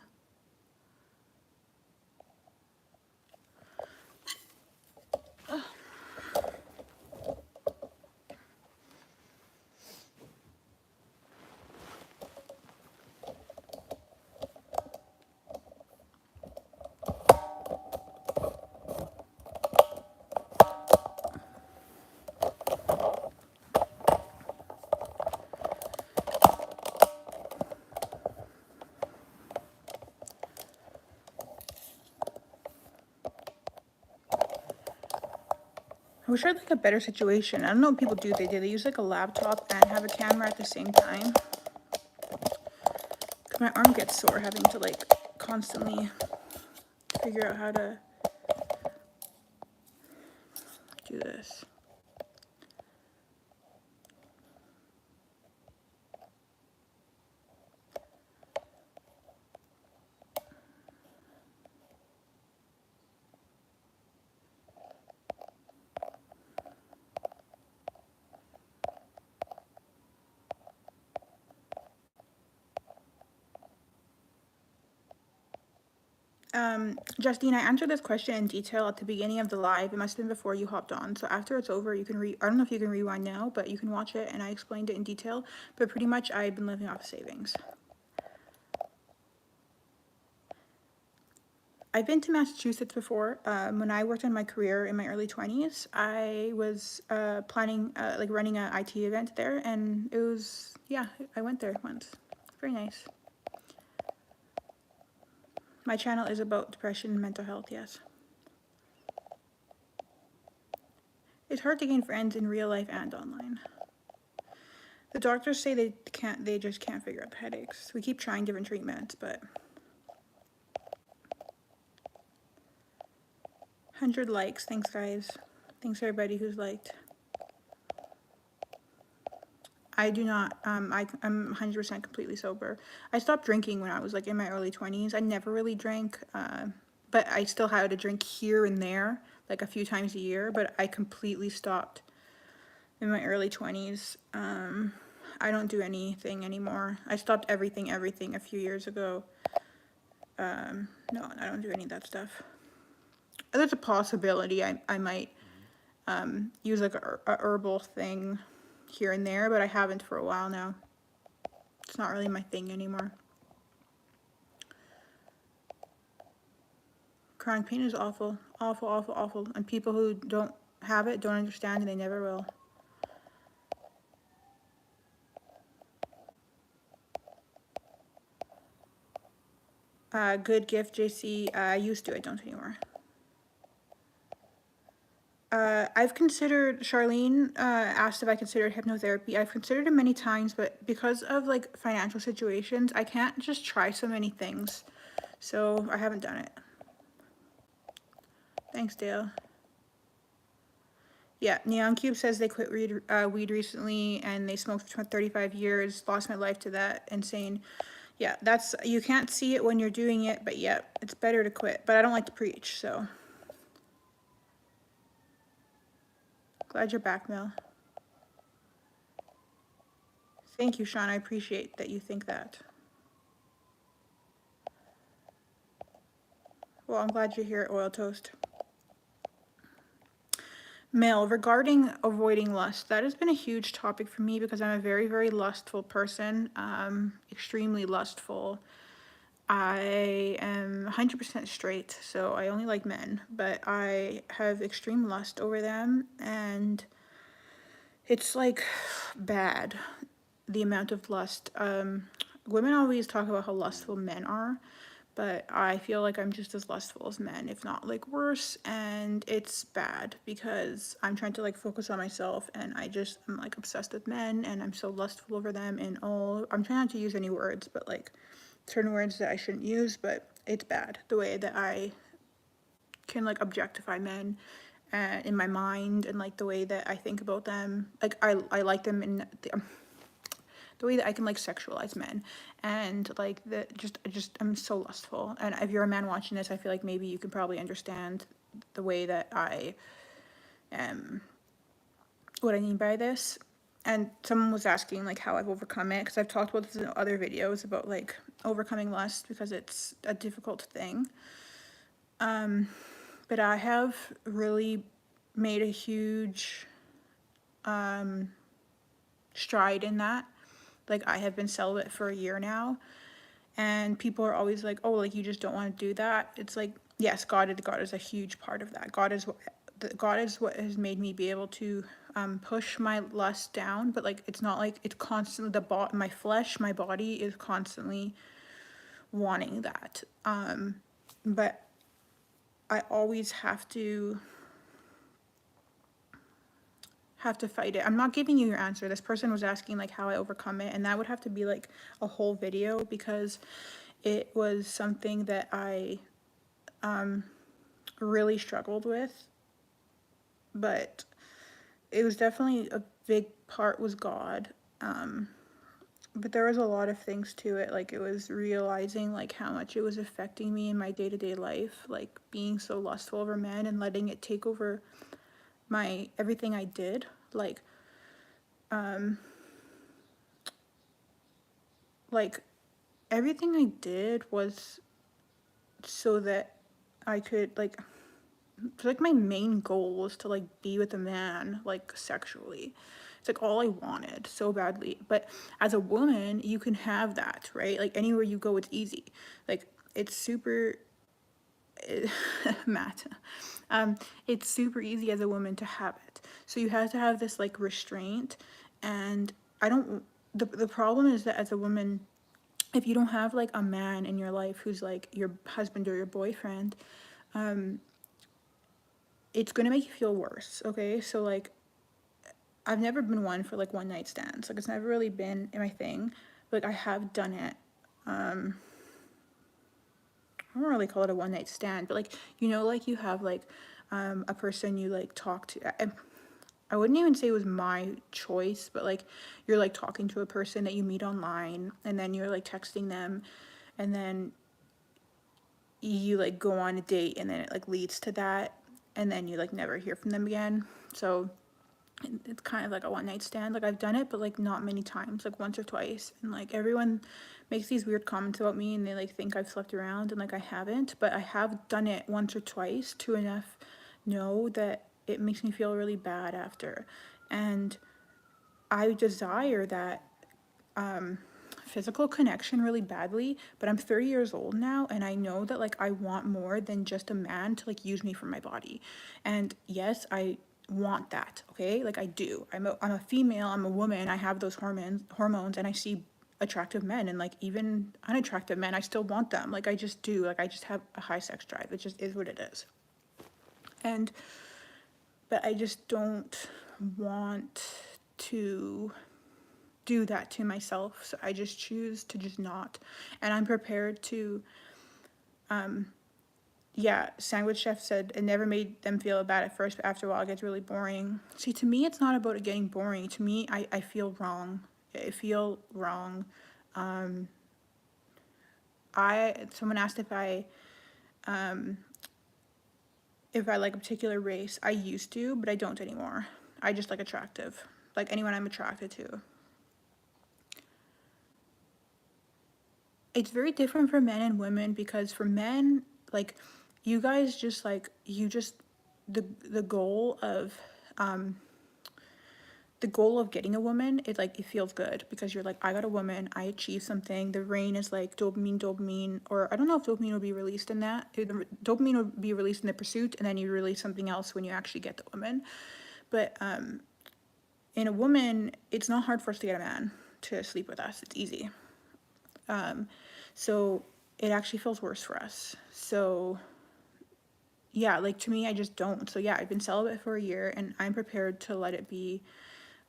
I wish I had like a better situation. I don't know what people do. They use like a laptop and have a camera at the same time. Cause my arm gets sore having to like constantly figure out how to do this. Justine, I answered this question in detail at the beginning of the live. It must have been before you hopped on. So after it's over, you can I don't know if you can rewind now, but you can watch it and I explained it in detail. But pretty much I've been living off savings. I've been to Massachusetts before. When I worked on my career in my early 20s, I was planning, like running an IT event there. And it was, yeah, I went there once. Very nice. My channel is about depression and mental health, yes. It's hard to gain friends in real life and online. The doctors say they just can't figure out the headaches. We keep trying different treatments, but 100 likes. Thanks, guys. Thanks everybody who's liked. I do not, I'm 100% completely sober. I stopped drinking when I was like in my early 20s. I never really drank, but I still had a drink here and there, like a few times a year, but I completely stopped in my early 20s. I don't do anything anymore. I stopped everything a few years ago. No, I don't do any of that stuff. There's a possibility I might use like a herbal thing here and there, but I haven't for a while now. It's not really my thing anymore. Chronic pain is awful, awful, awful, awful. And people who don't have it don't understand and they never will. Good gift, JC. I used to, I don't anymore. I've considered, Charlene asked if I considered hypnotherapy. I've considered it many times, but because of like financial situations, I can't just try so many things. So I haven't done it. Thanks, Dale. Yeah, Neon Cube says they quit weed recently and they smoked for 35 years. Lost my life to that. Insane. Yeah, that's, you can't see it when you're doing it, but yeah, it's better to quit. But I don't like to preach, so. Glad you're back, Mel. Thank you, Sean. I appreciate that you think that. Well, I'm glad you're here at Oil Toast. Mel, regarding avoiding lust, that has been a huge topic for me because I'm a very, very lustful person, extremely lustful. I am 100% straight, so I only like men, but I have extreme lust over them, and it's like bad, the amount of lust. Women always talk about how lustful men are, but I feel like I'm just as lustful as men, if not like worse, and it's bad because I'm trying to like focus on myself and I'm like obsessed with men and I'm so lustful over them and all. I'm trying not to use any words, but like certain words that I shouldn't use, but it's bad the way that I can like objectify men in my mind and like the way that I think about them. Like I like them in the way that I can like sexualize men and like I'm so lustful. And if you're a man watching this, I feel like maybe you can probably understand the way that I am, what I mean by this. And someone was asking like how I've overcome it, because I've talked about this in other videos about like overcoming lust because it's a difficult thing. But I have really made a huge stride in that. Like I have been celibate for a year now, and people are always like, oh, like you just don't want to do that. It's like, yes, God is a huge part of that. God is what has made me be able to push my lust down, but like it's not like it's constantly my flesh, my body is constantly wanting that. But I always have to have to fight it. I'm not giving you your answer. This person was asking like how I overcome it, and that would have to be like a whole video, because it was something that I really struggled with. But it was definitely a big part was God. But there was a lot of things to it. Like, it was realizing like how much it was affecting me in my day-to-day life, like being so lustful over men and letting it take over my everything I did. Like everything I did was so that I could like my main goal was to like be with a man, like sexually. It's like all I wanted so badly. But as a woman, you can have that, right? Like anywhere you go, it's easy. Like it's super Matt. It's super easy as a woman to have it. So you have to have this like restraint. And I don't, the problem is that as a woman, if you don't have like a man in your life who's like your husband or your boyfriend, it's gonna make you feel worse, okay? So like, I've never been one for like one night stands. Like it's never really been my thing. But like I have done it. I don't really call it a one night stand, but like, you know, like you have like a person you like talk to. I wouldn't even say it was my choice, but like you're like talking to a person that you meet online, and then you're like texting them, and then you like go on a date, and then it like leads to that, and then you like never hear from them again. So it's kind of like a one night stand. Like I've done it, but like not many times, like once or twice. And like everyone makes these weird comments about me, and they like think I've slept around, and like I haven't, but I have done it once or twice to enough know that it makes me feel really bad after. And I desire that physical connection really badly, but I'm 30 years old now, and I know that like I want more than just a man to like use me for my body. And yes, I want that, okay? Like I do. I'm a female, I'm a woman, I have those hormones, and I see attractive men, and like even unattractive men, I still want them. Like I just do. Like I just have a high sex drive. It just is what it is. And but I just don't want to do that to myself. So I just choose to just not. And I'm prepared to, yeah, Sandwich Chef said it never made them feel bad at first, but after a while it gets really boring. See, to me, it's not about it getting boring. To me, I feel wrong. I feel wrong. Someone asked if I like a particular race. I used to, but I don't anymore. I just like attractive. Like anyone I'm attracted to. It's very different for men and women, because for men, like you guys just like the goal of getting a woman, it like it feels good because you're like, I got a woman, I achieved something. The brain is like dopamine, or I don't know if dopamine will be released in that. Dopamine will be released in the pursuit, and then you release something else when you actually get the woman. But in a woman, it's not hard for us to get a man to sleep with us. It's easy. So it actually feels worse for us. So yeah, like to me, I just don't. So yeah, I've been celibate for a year, and I'm prepared to let it be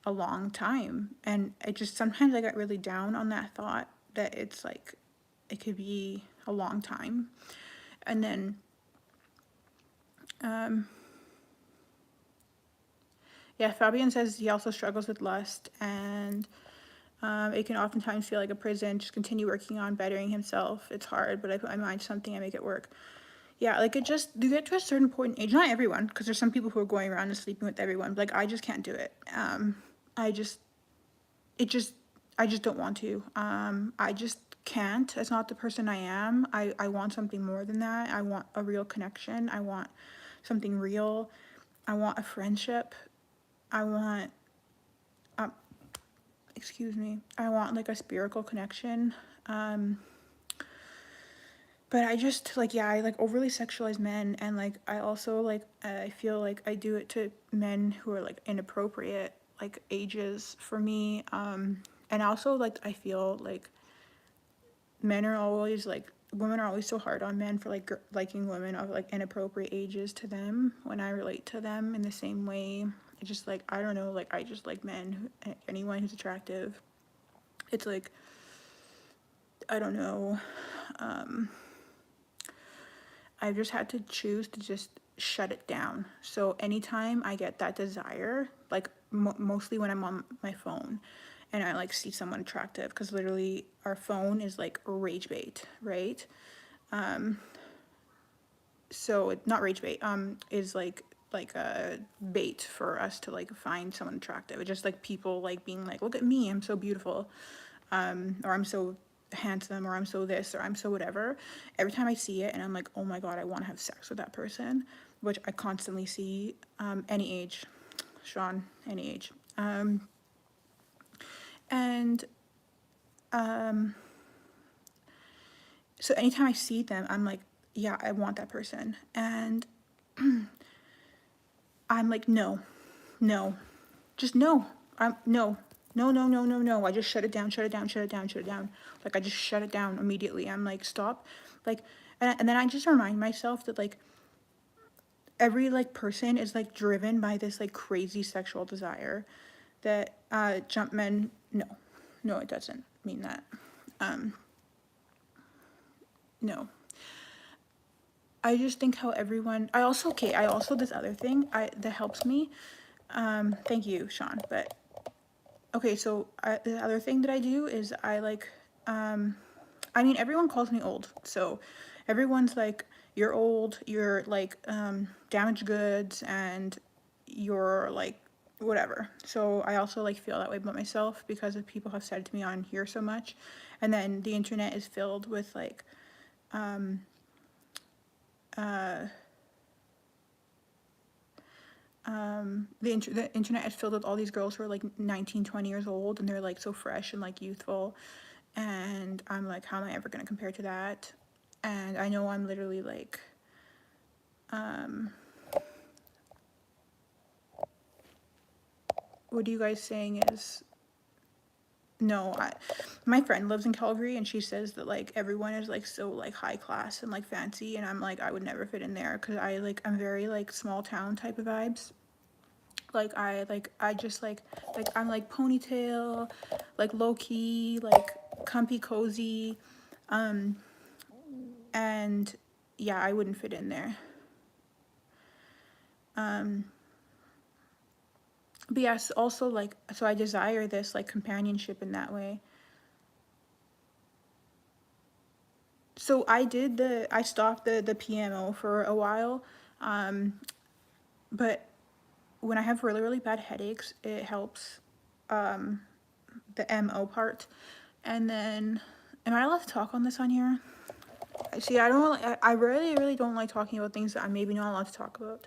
a long time. And I just sometimes I get really down on that thought that it's like it could be a long time. And then yeah, Fabian says he also struggles with lust, and it can oftentimes feel like a prison. Just continue working on bettering himself. It's hard, but I put my mind to something, I make it work. Yeah, like it just, you get to a certain point in age, not everyone, because there's some people who are going around and sleeping with everyone, but like I just can't do it. I just, it just, I just don't want to. I just can't. It's not the person I am. I want something more than that. I want a real connection. I want something real. I want a friendship. I want, excuse me, I want like a spiritual connection. But I just like, yeah, I like overly sexualize men, and like I also like I feel like I do it to men who are like inappropriate like ages for me. And also like I feel like men are always like, women are always so hard on men for like liking women of like inappropriate ages to them, when I relate to them in the same way. just like, I don't know, like I just like men, anyone who's attractive. It's like, I don't know. I've just had to choose to just shut it down. So anytime I get that desire, like mostly when I'm on my phone and I like see someone attractive, because literally our phone is like rage bait, right? So not rage bait, is like a bait for us to like find someone attractive. It's just like people like being like, look at me, I'm so beautiful, or I'm so handsome, or I'm so this, or I'm so whatever. Every time I see it and I'm like, oh my god, I want to have sex with that person, which I constantly see, any age, Sean, any age. And so anytime I see them, I'm like, yeah, I want that person. And I'm like, no, no, just no. No, no, no, no, no, no. I just shut it down, shut it down, shut it down, shut it down. Like I just shut it down immediately. I'm like, stop. Like, and then I just remind myself that like every like person is like driven by this like crazy sexual desire that jump men, no, no, it doesn't mean that. No. I just think how everyone, I also, okay, I also, this other thing that helps me, thank you, Sean, but okay, so the other thing that I do is I like, I mean, everyone calls me old, so everyone's like, you're old, you're like, damaged goods, and you're like, whatever. So I also like feel that way about myself because of people have said to me on here so much, and then the internet is filled with like, the internet is filled with all these girls who are like 19, 20 years old, and they're like so fresh and like youthful, and I'm like, how am I ever gonna compare to that? And I know I'm literally like, what are you guys saying is, no, my friend lives in Calgary and she says that like everyone is like so like high class and like fancy, and I'm like, I would never fit in there because I'm very like small town type of vibes. I just like I'm like ponytail, like low key, like comfy cozy, and yeah, I wouldn't fit in there. But yes, also like, so I desire this like companionship in that way. So I stopped the PMO for a while, but when I have really, really bad headaches, it helps, the MO part. And then, am I allowed to talk on this on here? See, I really, really don't like talking about things that I'm maybe not allowed to talk about.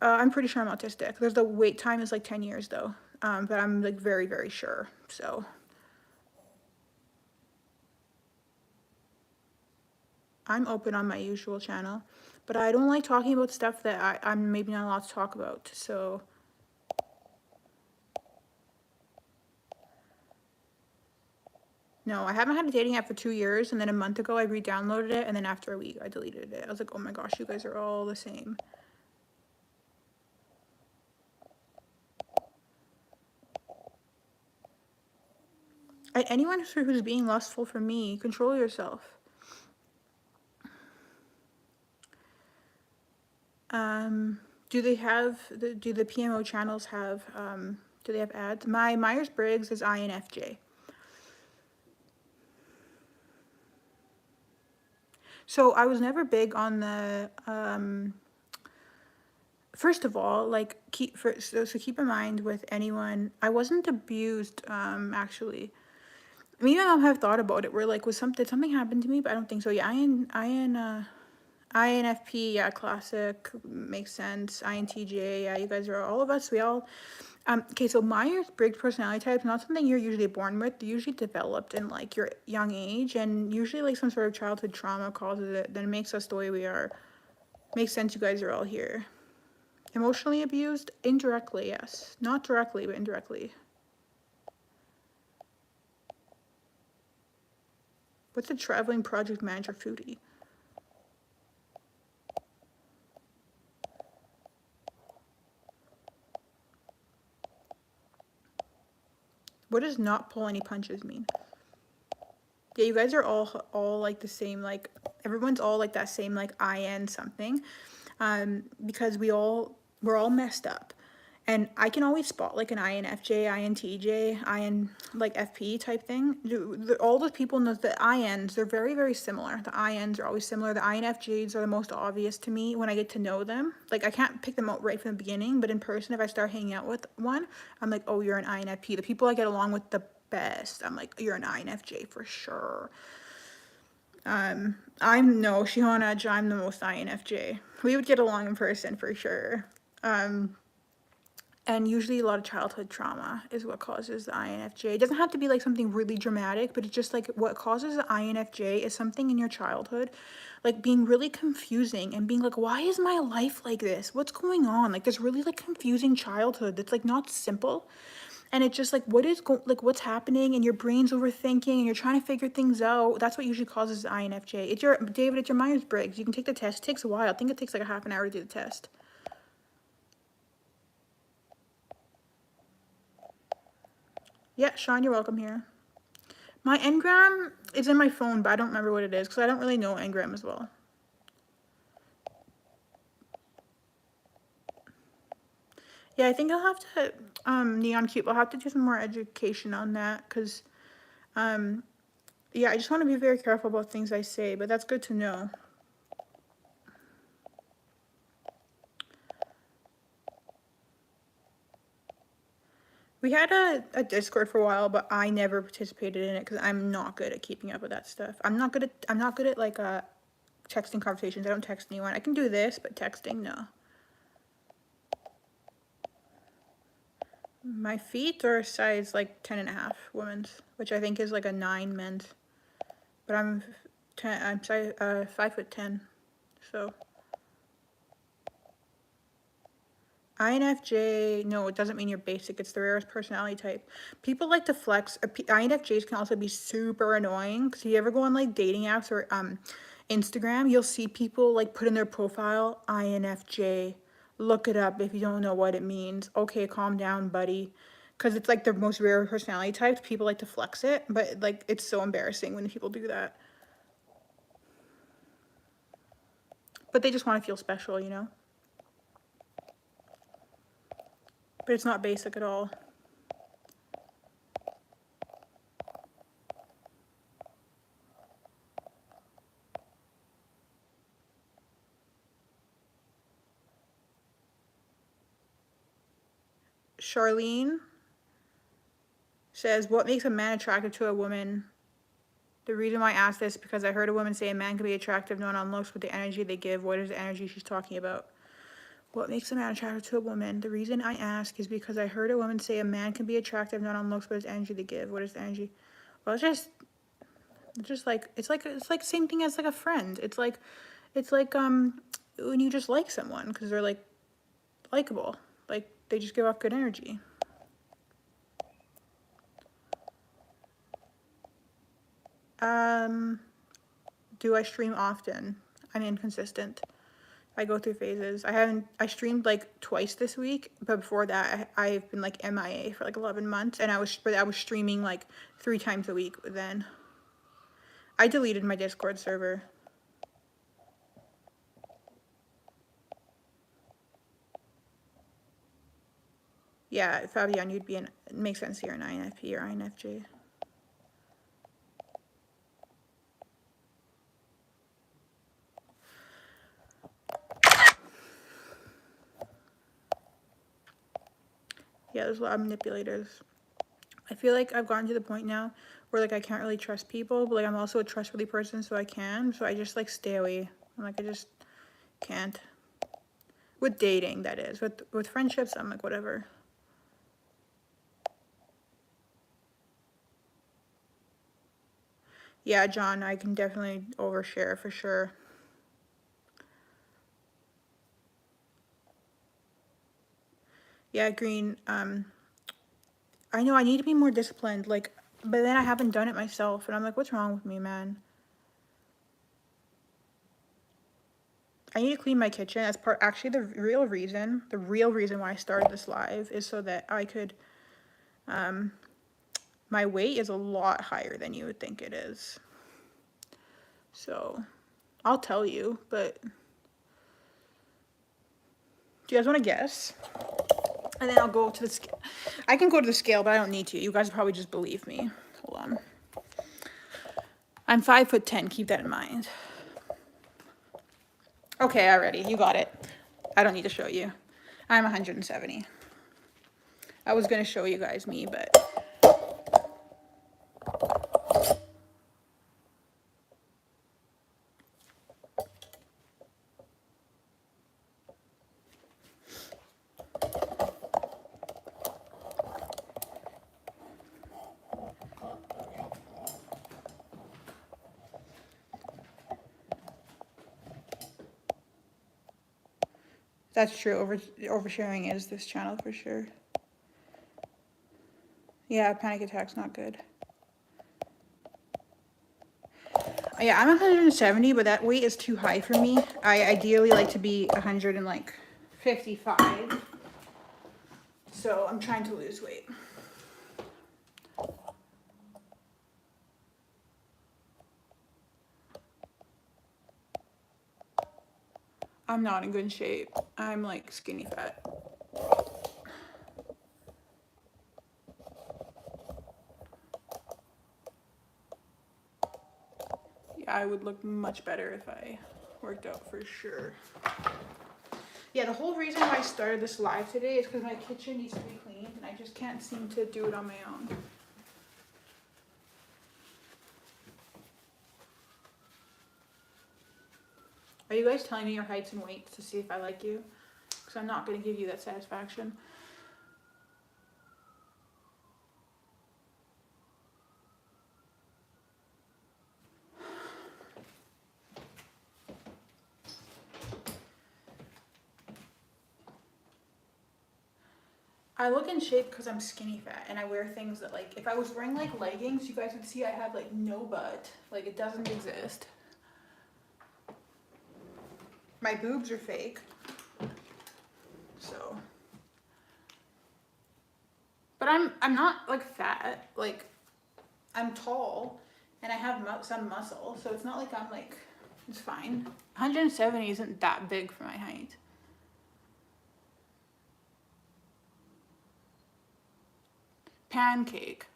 I'm pretty sure I'm autistic. There's the wait time is like 10 years though, but I'm like very, very sure, so. I'm open on my usual channel, but I don't like talking about stuff that I'm maybe not allowed to talk about, so. No, I haven't had a dating app for 2 years, and then a month ago I re-downloaded it, and then after a week I deleted it. I was like, oh my gosh, you guys are all the same. Anyone who's being lustful for me, control yourself. Do they have, do the PMO channels have, do they have ads? My Myers-Briggs is INFJ. So I was never big on the, first of all, like so keep in mind with anyone, I wasn't abused, actually. Me and my mom have thought about it. We're like, did something happen to me? But I don't think so. Yeah, INFP, yeah, classic, makes sense. INTJ, yeah, you guys are all of us. We all, okay, so Myers-Briggs personality type is not something you're usually born with. They're usually developed in like your young age, and usually like some sort of childhood trauma causes it. Then it makes us the way we are. Makes sense. You guys are all here. Emotionally abused, indirectly, yes, not directly, but indirectly. What's a traveling project manager foodie? What does not pull any punches mean? Yeah, you guys are all like the same, like everyone's all like that same like IN something. Because we're all messed up. And I can always spot like an INFJ, INTJ, IN like FP type thing. All those people know the INs, they're very, very similar. The INs are always similar. The INFJs are the most obvious to me when I get to know them. Like I can't pick them out right from the beginning, but in person, if I start hanging out with one, I'm like, oh, you're an INFP. The people I get along with the best, I'm like, you're an INFJ for sure. I'm no Shihana, I'm the most INFJ. We would get along in person for sure. And usually a lot of childhood trauma is what causes the INFJ. It doesn't have to be like something really dramatic, but it's just like what causes the INFJ is something in your childhood, like being really confusing and being like, why is my life like this? What's going on? Like this really like confusing childhood that's like not simple. And it's just like, what's happening? And your brain's overthinking and you're trying to figure things out. That's what usually causes the INFJ. It's your, David, it's your Myers-Briggs. You can take the test. It takes a while. I think it takes like a half an hour to do the test. Yeah, Sean, you're welcome here. My Engram is in my phone, but I don't remember what it is because I don't really know Engram as well. Yeah, I think I'll have to, Neon Cube, I'll have to do some more education on that because, yeah, I just want to be very careful about things I say, but that's good to know. We had a Discord for a while, but I never participated in it because I'm not good at keeping up with that stuff. I'm not good at like texting conversations. I don't text anyone. I can do this, but texting, no. My feet are size like 10.5 women's, which I think is like a 9 men's. But I'm size 5'10", so. INFJ, no, it doesn't mean you're basic. It's the rarest personality type. People like to flex. INFJs can also be super annoying. Because if you ever go on like dating apps or Instagram, you'll see people like put in their profile, INFJ. Look it up if you don't know what it means. Okay, calm down, buddy. Because it's like the most rare personality types. People like to flex it, but like it's so embarrassing when people do that. But they just want to feel special, you know? But it's not basic at all. Charlene says, what makes a man attracted to a woman? The reason why I asked this is because I heard a woman say a man can be attractive not on looks, but the energy they give. What is the energy she's talking about? What makes a man attracted to a woman? The reason I ask is because I heard a woman say a man can be attractive not on looks, but it's energy they give. What is the energy? Well, it's like it's like same thing as like a friend. It's like when you just like someone because they're like likable, like they just give off good energy. Do I stream often? I'm inconsistent. I go through phases. I streamed like twice this week, but before that, I've been like MIA for like 11 months, and I was streaming like 3 times a week then. I deleted my Discord server. Yeah, Fabian, you'd be it makes sense you're an INFP or INFJ. Yeah, there's a lot of manipulators. I feel like I've gotten to the point now where like I can't really trust people, but like I'm also a trustworthy person, so I can. So I just like stay away. I'm like I just can't. With dating, that is. With friendships, I'm like whatever. Yeah, John, I can definitely overshare for sure. Yeah, Green, I know I need to be more disciplined, like, but then I haven't done it myself, and I'm like, what's wrong with me, man? I need to clean my kitchen. That's actually the real reason why I started this live is so that I could, my weight is a lot higher than you would think it is. So I'll tell you, but do you guys want to guess? And then I'll go to the scale. I can go to the scale, but I don't need to. You guys probably just believe me. Hold on. I'm 5'10". Keep that in mind. Okay, already. You got it. I don't need to show you. I'm 170. I was going to show you guys me, but... That's true. Oversharing is this channel for sure. Yeah, panic attack's not good. Yeah, I'm 170, but that weight is too high for me. I ideally like to be 155. So I'm trying to lose weight. I'm not in good shape. I'm like skinny fat. Yeah, I would look much better if I worked out for sure. Yeah, the whole reason why I started this live today is because my kitchen needs to be cleaned and I just can't seem to do it on my own. Are you guys telling me your heights and weights to see if I like you? Because I'm not going to give you that satisfaction. I look in shape because I'm skinny fat and I wear things that, like, if I was wearing like leggings, you guys would see I have like no butt. Like, it doesn't exist. My boobs are fake. So. But I'm not like fat. Like, I'm tall and I have some muscle. So it's not like I'm like, it's fine. 170 isn't that big for my height. Pancake.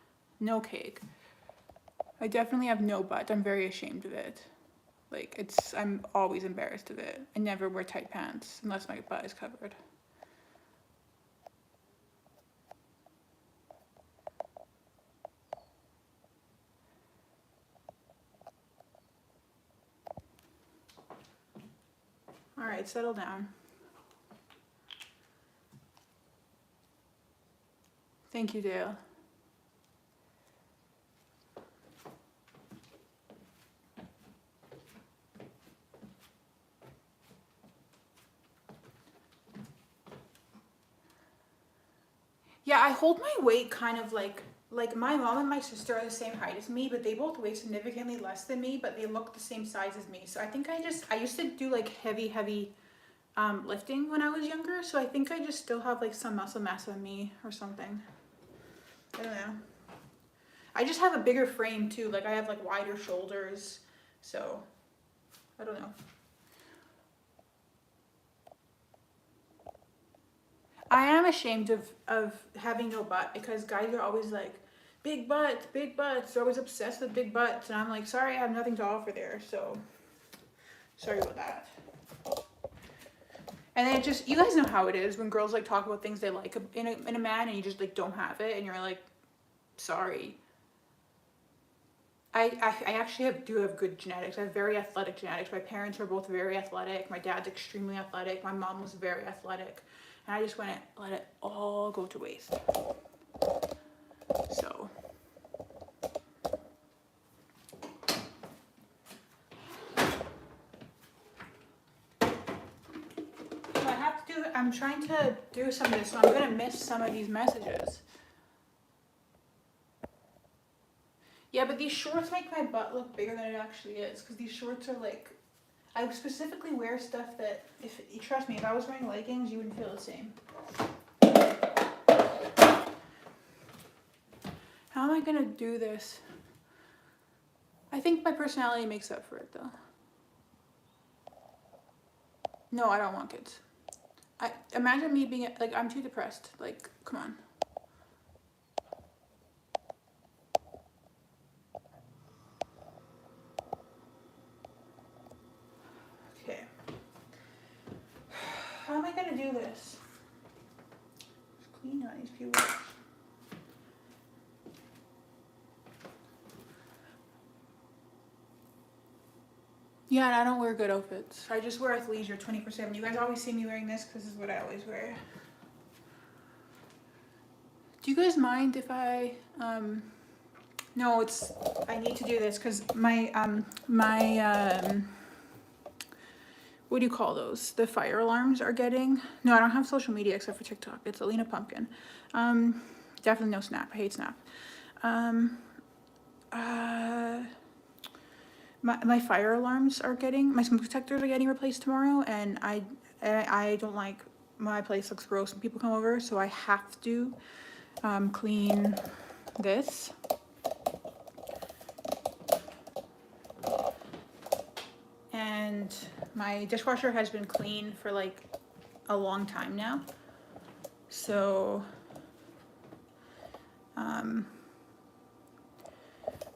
No cake. I definitely have no butt. I'm very ashamed of it. Like, I'm always embarrassed of it. I never wear tight pants unless my butt is covered. All right, settle down. Thank you, Dale. Yeah, I hold my weight kind of like my mom and my sister are the same height as me, but they both weigh significantly less than me, but they look the same size as me. So I think I used to do like heavy lifting when I was younger. So I think I just still have like some muscle mass on me or something. I don't know. I just have a bigger frame too. Like, I have like wider shoulders. So I don't know. I am ashamed of having no butt because guys are always like, big butts, big butts. They're always obsessed with big butts. And I'm like, sorry, I have nothing to offer there. So sorry about that. And then it just, you guys know how it is when girls like talk about things they like in a man and you just like don't have it. And you're like, sorry. I actually do have good genetics. I have very athletic genetics. My parents were both very athletic. My dad's extremely athletic. My mom was very athletic. And I just let it all go to waste. So. I'm trying to do some of this, so I'm going to miss some of these messages. Yeah, but these shorts make my butt look bigger than it actually is, because these shorts are like, I specifically wear stuff that, if you trust me, if I was wearing leggings, you wouldn't feel the same. How am I gonna do this? I think my personality makes up for it though. No, I don't want kids. I imagine me being like, I'm too depressed. Like, come on. Okay. How am I gonna do this? Just clean out these few words. Yeah, and I don't wear good outfits. I just wear athleisure 24/7. You guys always see me wearing this because this is what I always wear. Do you guys mind if I, no, it's, I need to do this because my, what do you call those? The fire alarms are getting, no, I don't have social media except for TikTok. It's Alina Pumpkin. Definitely no Snap. I hate Snap. My fire alarms are getting, my smoke detectors are getting replaced tomorrow, and I don't like, my place looks gross when people come over, so I have to clean this. And my dishwasher has been clean for like a long time now, so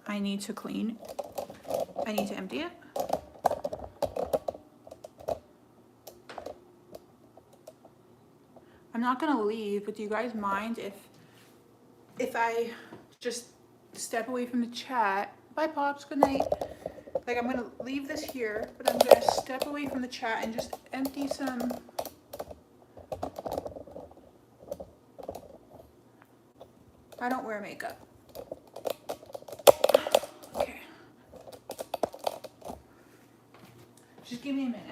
I need to clean. I need to empty it. I'm not gonna leave, but do you guys mind if I just step away from the chat? Bye, Pops, good night. Like, I'm gonna leave this here, but I'm gonna step away from the chat and just empty some. I don't wear makeup. Okay. Just give me a minute.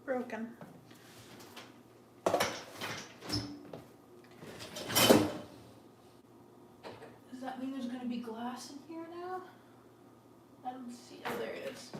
Broken. Does that mean there's gonna be glass in here now? I don't see. Oh, there it is.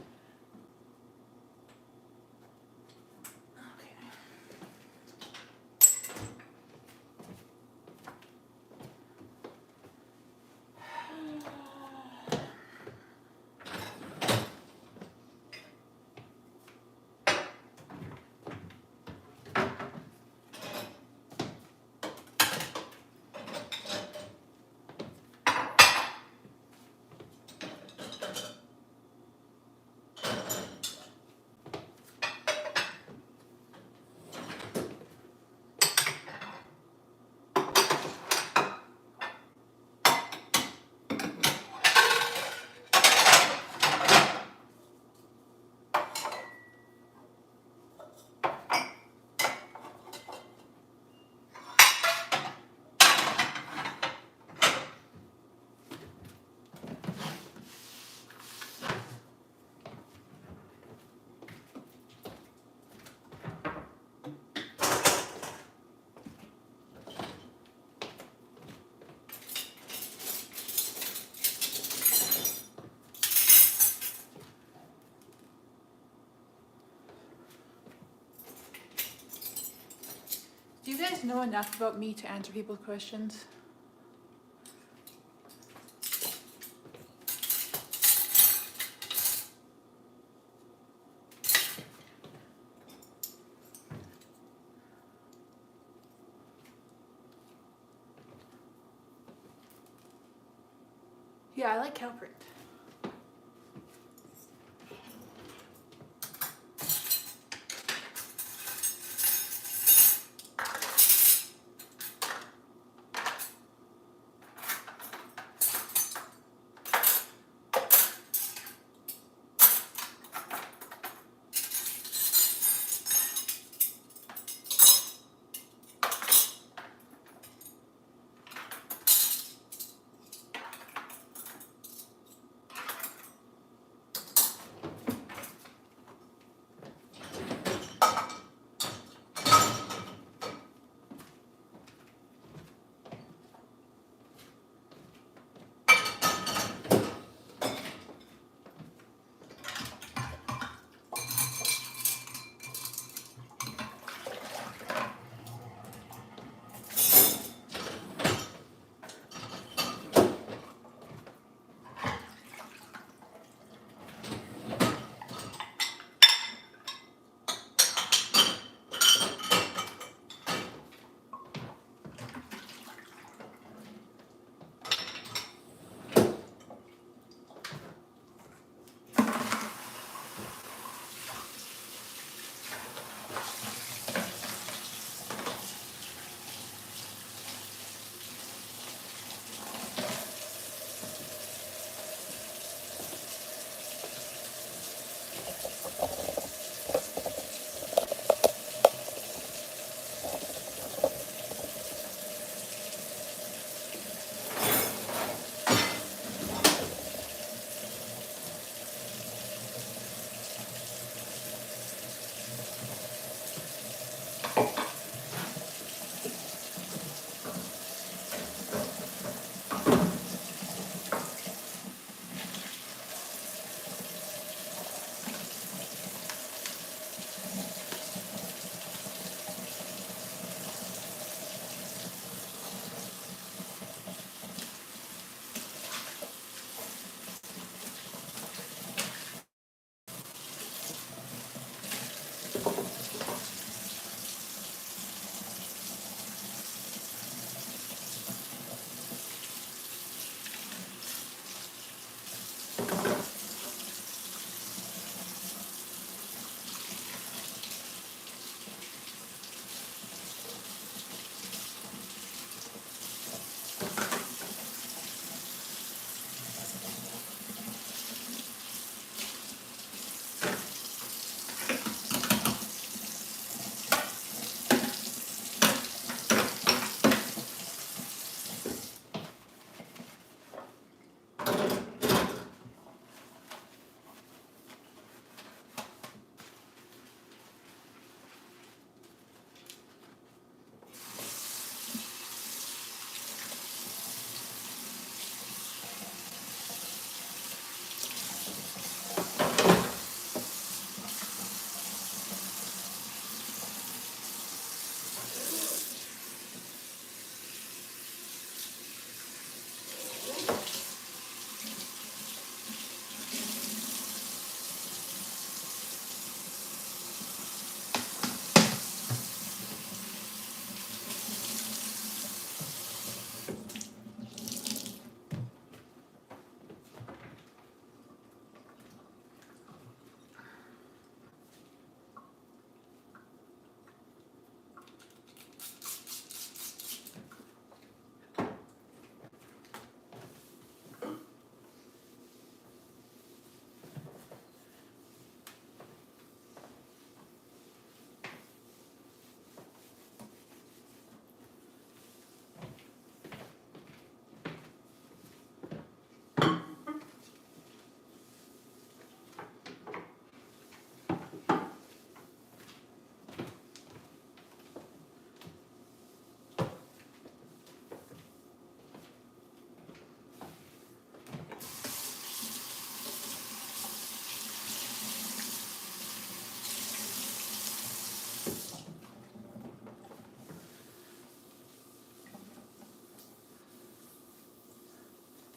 Do you guys know enough about me to answer people's questions? Yeah, I like cow print.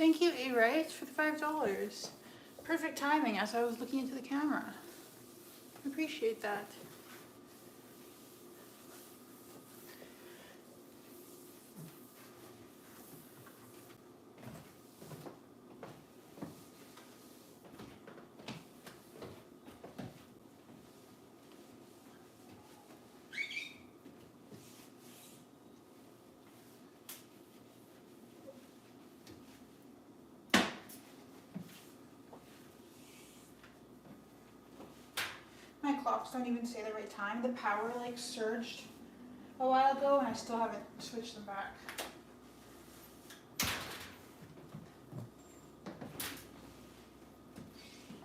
Thank you, A. Rice, for the $5. Perfect timing as I was looking into the camera. Appreciate that. My clocks don't even say the right time. The power like surged a while ago and I still haven't switched them back.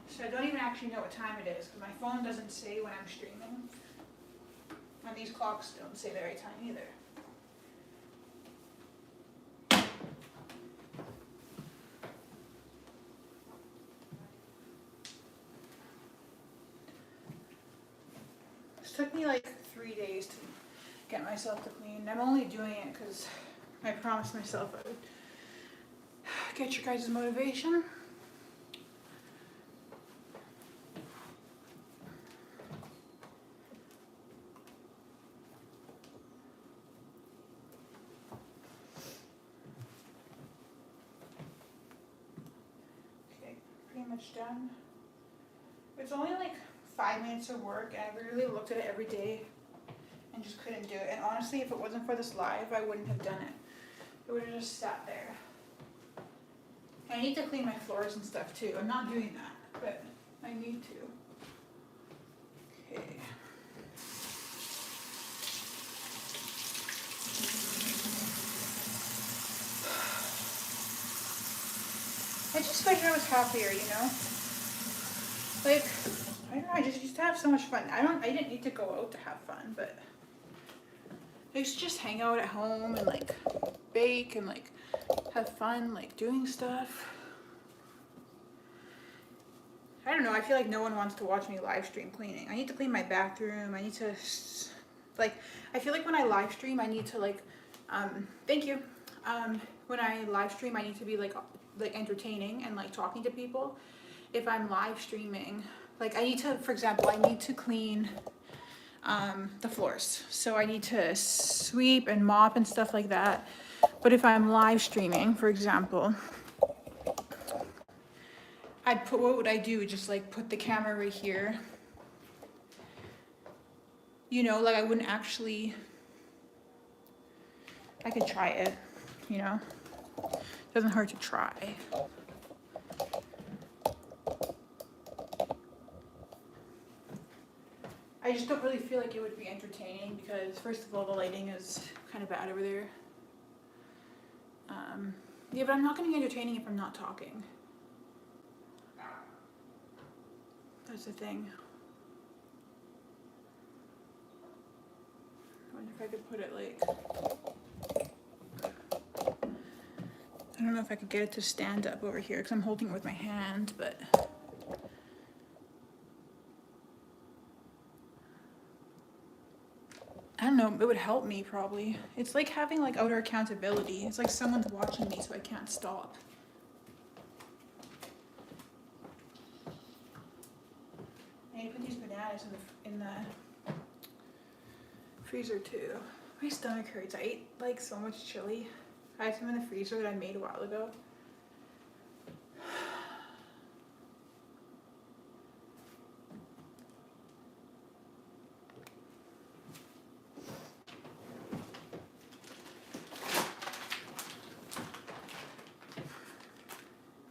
So I don't even actually know what time it is because my phone doesn't say when I'm streaming. And these clocks don't say the right time either. This took me like 3 days to get myself to clean. I'm only doing it because I promised myself I would get your guys' motivation. Okay, pretty much done. It's only like 5 minutes of work and I really looked at it every day and just couldn't do it. And honestly, if it wasn't for this live, I wouldn't have done it. It would have just sat there. I need to clean my floors and stuff too. I'm not doing that, but I need to. Okay. I just wish I was happier, you know? Like, I don't know, I just used to have so much fun. I didn't need to go out to have fun, but I used to just hang out at home and like bake and like have fun like doing stuff. I don't know, I feel like no one wants to watch me live stream cleaning. I need to clean my bathroom. I need to like, I feel like when I live stream I need to like thank you. When I live stream I need to be like entertaining and like talking to people. If I'm live streaming, like I need to, for example, I need to clean the floors. So I need to sweep and mop and stuff like that. But if I'm live streaming, for example, what would I do? Just like put the camera right here. You know, like I wouldn't actually, I could try it, you know? Doesn't hurt to try. I just don't really feel like it would be entertaining because first of all, the lighting is kind of bad over there. Yeah, but I'm not going to be entertaining if I'm not talking. That's the thing. I wonder if I could put it like, I don't know if I could get it to stand up over here because I'm holding it with my hand, but I don't know, it would help me probably. It's like having like outer accountability. It's like someone's watching me so I can't stop. I need to put these bananas in the freezer too. My stomach hurts. I ate like so much chili. I had some in the freezer that I made a while ago.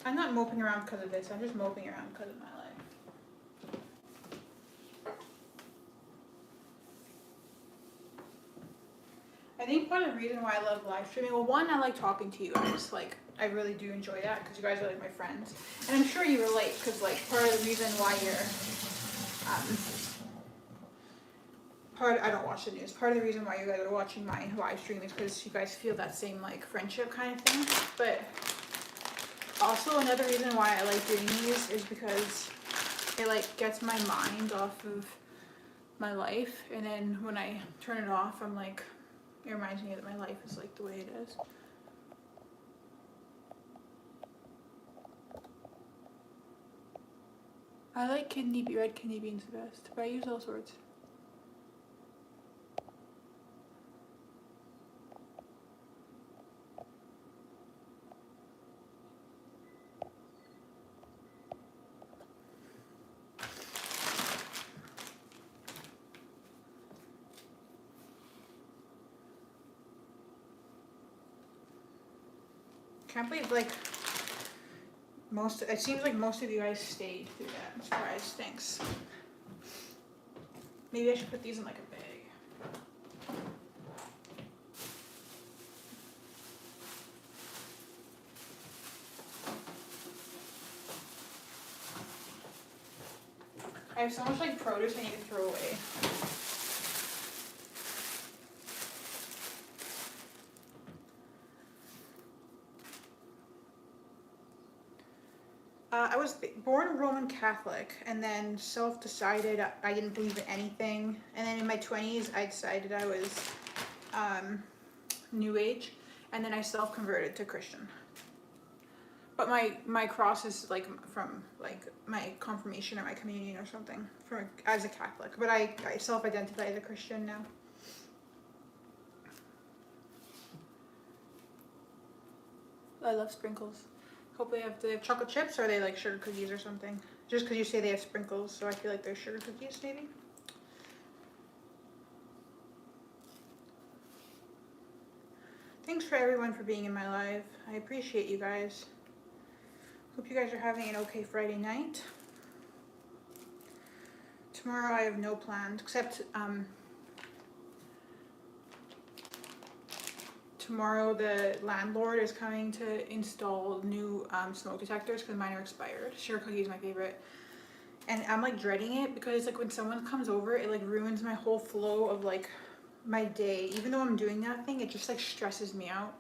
I'm not moping around because of this. I'm just moping around because of my life. I think part of the reason why I love live streaming, well, one, I like talking to you guys. Like, I really do enjoy that because you guys are like my friends. And I'm sure you relate because like part of the reason why you're, I don't watch the news. Part of the reason why you guys are watching my live stream is because you guys feel that same like friendship kind of thing. But also another reason why I like doing these is because it like gets my mind off of my life, and then when I turn it off, I'm like, it reminds me that my life is like the way it is. I like red kidney beans the best, but I use all sorts. Can't believe like it seems like most of you guys stayed through that. I'm surprised. Thanks. Maybe I should put these in like a bag. I have so much like produce I need to throw away. I was born Roman Catholic and then self-decided I didn't believe in anything. And then in my 20s, I decided I was New Age, and then I self-converted to Christian. But my cross is like from like my confirmation or my communion or something as a Catholic. But I self-identify as a Christian now. I love sprinkles. Hope do they have chocolate chips or are they like sugar cookies or something? Just because you say they have sprinkles, so I feel like they're sugar cookies maybe. Thanks for everyone for being in my live. I appreciate you guys. Hope you guys are having an okay Friday night. Tomorrow I have no plans except tomorrow the landlord is coming to install new smoke detectors because mine are expired. Sugar cookie is my favorite. And I'm like dreading it because like when someone comes over, it like ruins my whole flow of like my day. Even though I'm doing nothing, it just like stresses me out.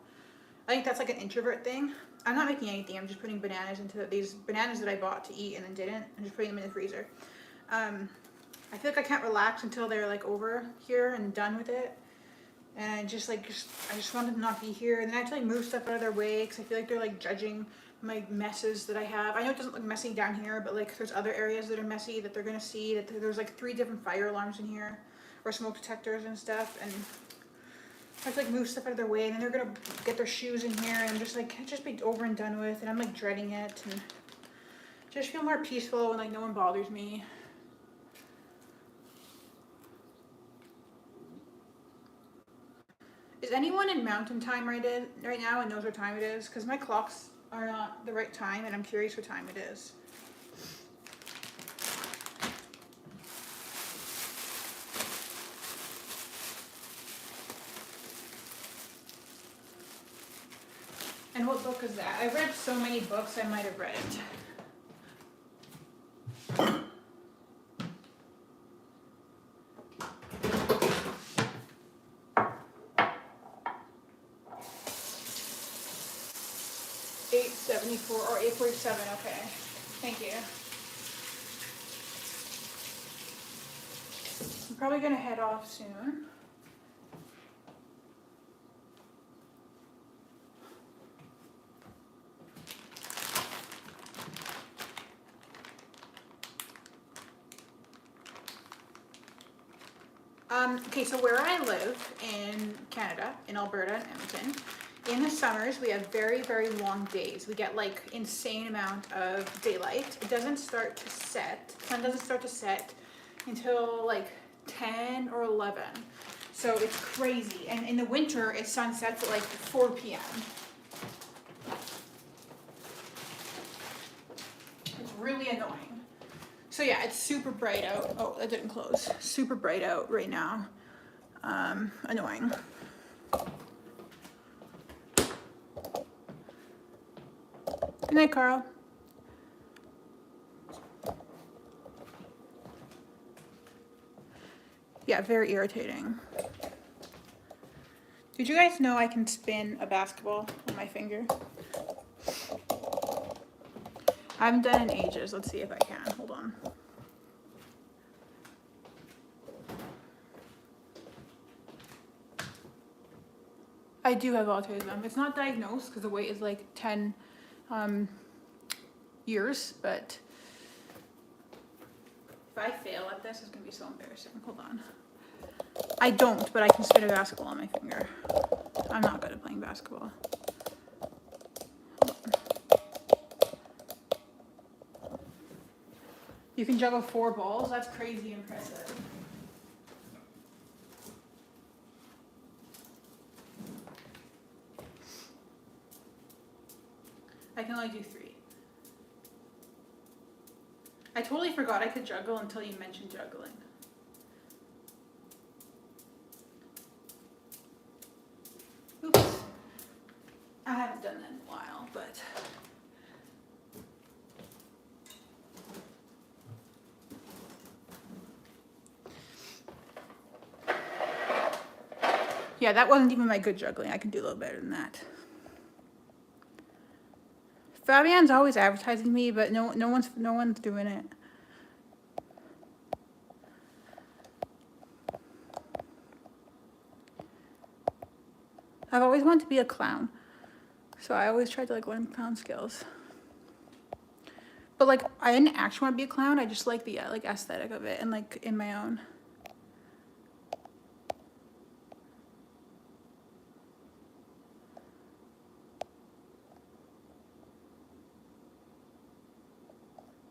I think that's like an introvert thing. I'm not making anything. I'm just putting bananas into these bananas that I bought to eat and then didn't. I'm just putting them in the freezer. I feel like I can't relax until they're like over here and done with it. And I just want them to not be here. And then I have to like move stuff out of their way because I feel like they're like judging my messes that I have. I know it doesn't look messy down here, but like there's other areas that are messy that they're gonna see. That there's like 3 different fire alarms in here or smoke detectors and stuff. And I have to like move stuff out of their way. And then they're gonna get their shoes in here and just like just be over and done with. And I'm like dreading it and just feel more peaceful when like no one bothers me. Is anyone in mountain time right now and knows what time it is? Because my clocks are not the right time and I'm curious what time it is. And what book is that? I've read so many books I might have read it. 874 or 847, okay. Thank you. I'm probably gonna head off soon. Okay, so where I live in Canada, in Alberta and Edmonton, in the summers we have very, very long days. We get like insane amount of daylight. It doesn't start to set, the sun doesn't start to set until like 10 or 11. So it's crazy. And in the winter, it sunsets at like 4 p.m. It's really annoying. So yeah, it's super bright out. Oh, that didn't close. Super bright out right now. Annoying. Good night, Carl. Yeah, very irritating. Did you guys know I can spin a basketball on my finger? I haven't done it in ages. Let's see if I can. Hold on. I do have autism. It's not diagnosed because the wait is like 10 years, but If I fail at this, it's gonna be so embarrassing. Hold on. I don't, but I can spin a basketball on my finger. I'm not good at playing basketball. You can juggle 4 balls? That's crazy impressive. I can only do 3. I totally forgot I could juggle until you mentioned juggling. Oops. I haven't done that in a while, but... Yeah, that wasn't even my good juggling. I can do a little better than that. Fabian's always advertising me, but no one's doing it. I've always wanted to be a clown, so I always tried to like learn clown skills. But like, I didn't actually want to be a clown. I just like the like aesthetic of it and like in my own.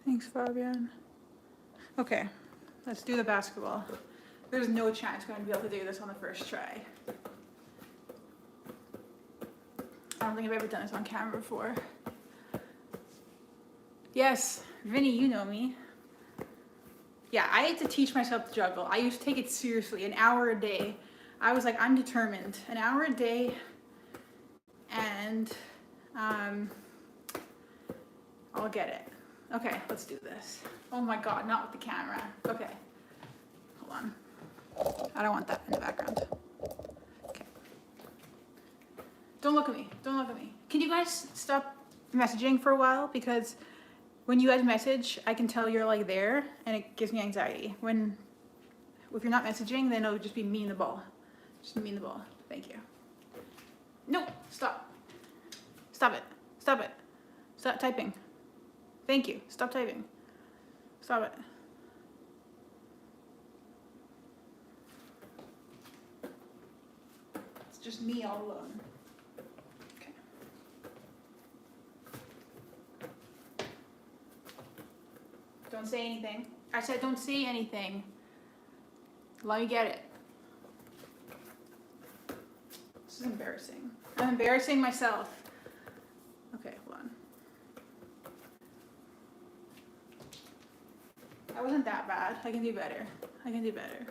Thanks, Fabian. Okay, let's do the basketball. There's no chance I'm going to be able to do this on the first try. I don't think I've ever done this on camera before. Yes, Vinny, you know me. Yeah, I had to teach myself to juggle. I used to take it seriously, an hour a day. I was like, I'm determined. An hour a day, and I'll get it. Okay, let's do this. Oh my God, not with the camera. Okay, hold on. I don't want that in the background. Okay. Don't look at me, don't look at me. Can you guys stop messaging for a while? Because when you guys message, I can tell you're like there and it gives me anxiety. If you're not messaging, then it'll just be me and the ball. Just me and the ball, thank you. No, stop. Stop it, stop it. Stop typing. Thank you. Stop typing. Stop it. It's just me all alone. Okay. Don't say anything. I said don't say anything. Let me get it. This is embarrassing. I'm embarrassing myself. Okay, hold on. That wasn't that bad. I can do better. I can do better.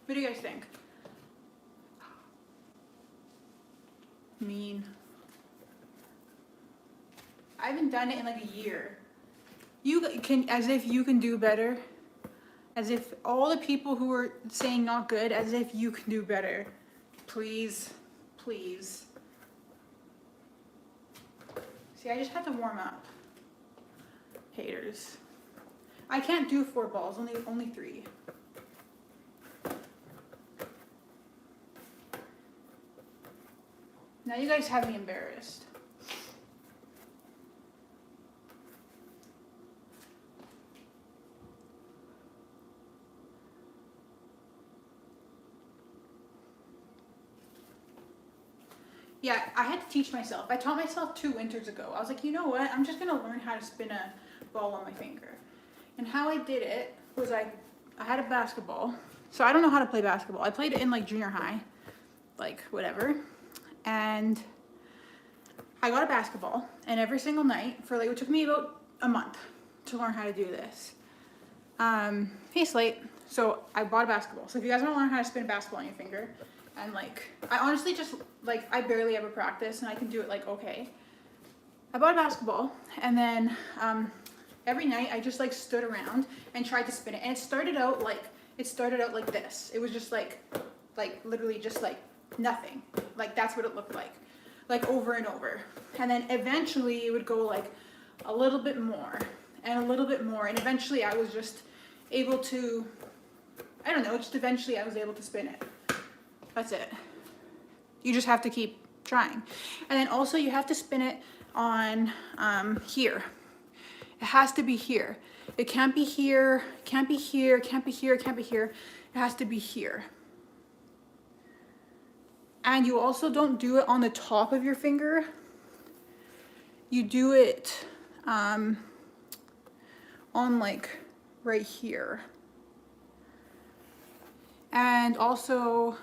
What do you guys think? Mean. I haven't done it in like a year. You can, as if you can do better. As if all the people who are saying not good, as if you can do better. Please, please. See, I just have to warm up. Haters. I can't do 4 balls, only 3. Now you guys have me embarrassed. Yeah, I had to teach myself. I taught myself 2 winters ago. I was like, you know what? I'm just going to learn how to spin a ball on my finger. And how I did it was I had a basketball. So I don't know how to play basketball. I played it in like junior high, like whatever. And I got a basketball. And every single night for like, it took me about a month to learn how to do this. Hey Slate. So I bought a basketball. So if you guys want to learn how to spin a basketball on your finger, and like, I honestly just, like, I barely ever practice and I can do it like, okay. I bought a basketball and then every night I just like stood around and tried to spin it. And it started out like this. It was just like literally just like nothing. Like that's what it looked like over and over. And then eventually it would go like a little bit more and a little bit more. And eventually I was just able to, I don't know, just eventually I was able to spin it. That's it. You just have to keep trying. And then also you have to spin it on here. It has to be here. It can't be here, can't be here, can't be here, can't be here. It has to be here. And you also don't do it on the top of your finger. You do it on like right here. And also,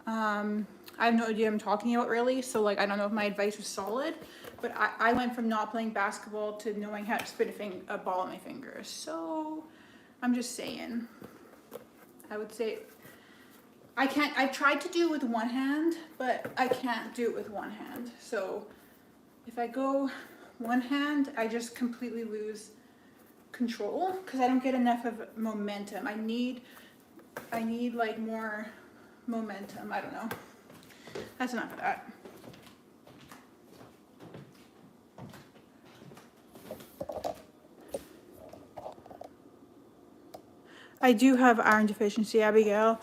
I have no idea what I'm talking about really, so like I don't know if my advice was solid, but I went from not playing basketball to knowing how to spin a ball on my fingers. So I'm just saying, I would say, I've tried to do it with one hand, but I can't do it with one hand. So if I go one hand, I just completely lose control because I don't get enough of momentum. I need like more momentum. I don't know. That's enough of that. I do have iron deficiency, Abigail.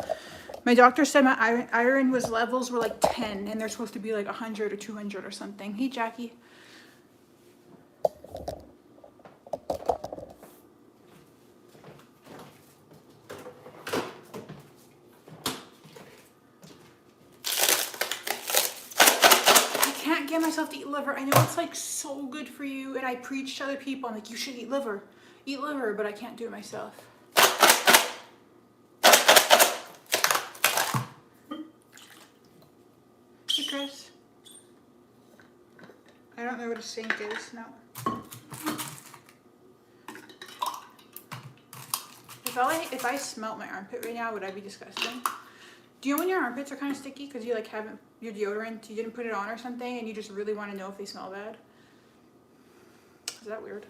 My doctor said my iron levels were like 10 and they're supposed to be like 100 or 200 or something. Hey, Jackie. Get myself to eat liver. I know it's like so good for you, and I preach to other people. I'm like, you should eat liver, but I can't do it myself. Hey, Chris. I don't know what a sink is. No. If I smelt my armpit right now, would I be disgusting? Do you know when your armpits are kind of sticky because you like haven't your deodorant, you didn't put it on or something, and you just really want to know if they smell bad? Is that weird?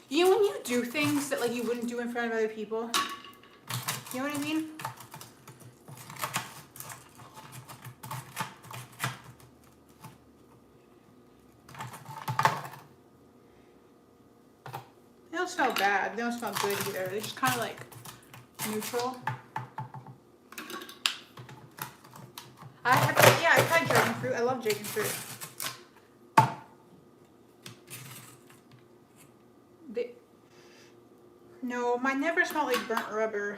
You know when you do things that like you wouldn't do in front of other people? You know what I mean? They don't smell bad. They don't smell good either. They're just kind of like neutral. I tried dragon fruit. I love dragon fruit. No, mine never smelled like burnt rubber.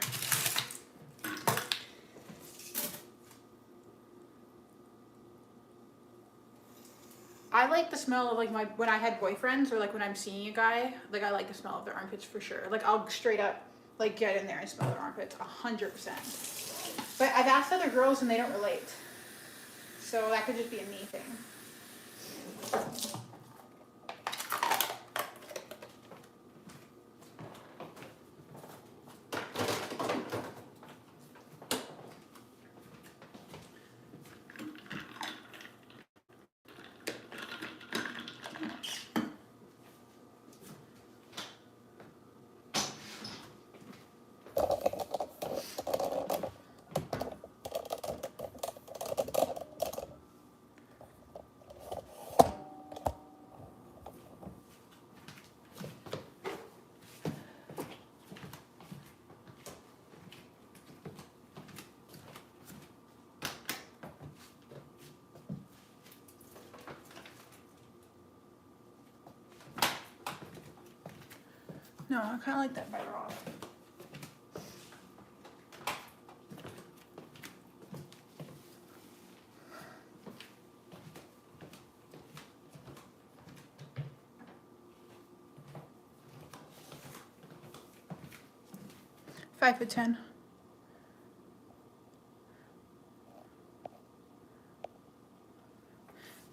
I like the smell of like when I had boyfriends or like when I'm seeing a guy, like I like the smell of their armpits for sure. Like I'll straight up like get in there and smell their armpits 100%. But I've asked other girls and they don't relate. So that could just be a me thing. No, I kind of like that better off. Five foot 10.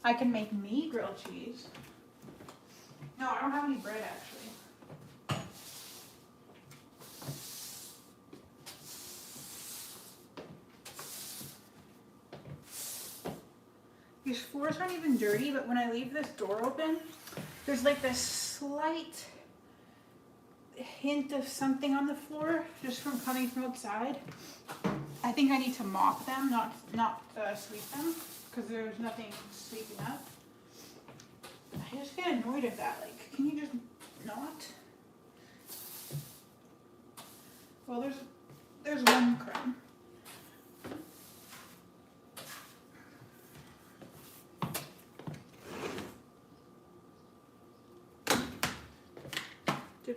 I can make me grilled cheese. No, I don't have any bread actually. These floors aren't even dirty, but when I leave this door open, there's like this slight hint of something on the floor just from coming from outside. I think I need to mop them, not sweep them, because there's nothing sweeping up. I just get annoyed at that. Like, can you just not? Well, there's one crumb.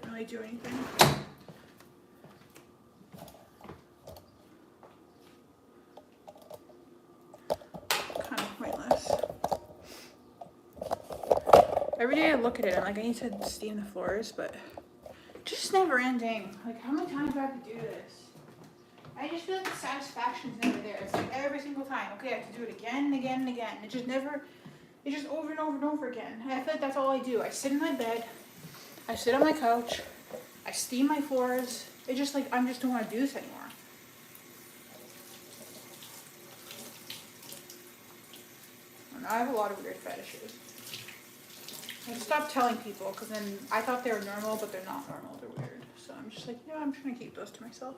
didn't really do anything. Kind of pointless. Every day I look at it, I'm like, I need to steam the floors, but just never ending. Like, how many times do I have to do this? I just feel like the satisfaction's never there. It's like every single time, okay, I have to do it again and again and again. It just never, it's just over and over and over again. And I feel like that's all I do. I sit in my bed, I sit on my couch, I steam my floors. It's just like, I just don't want to do this anymore. And I have a lot of weird fetishes. I stopped telling people because then I thought they were normal, but they're not normal, they're weird. So I'm just like, yeah, I'm trying to keep those to myself.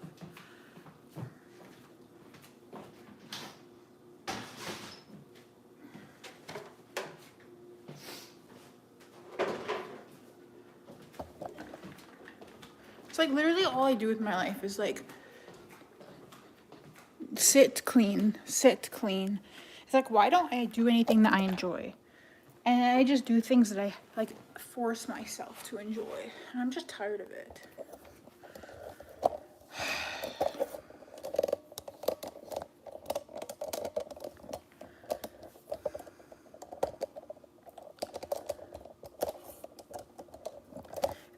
It's like literally all I do with my life is like sit clean, sit clean. It's like, why don't I do anything that I enjoy? And I just do things that I like force myself to enjoy. And I'm just tired of it.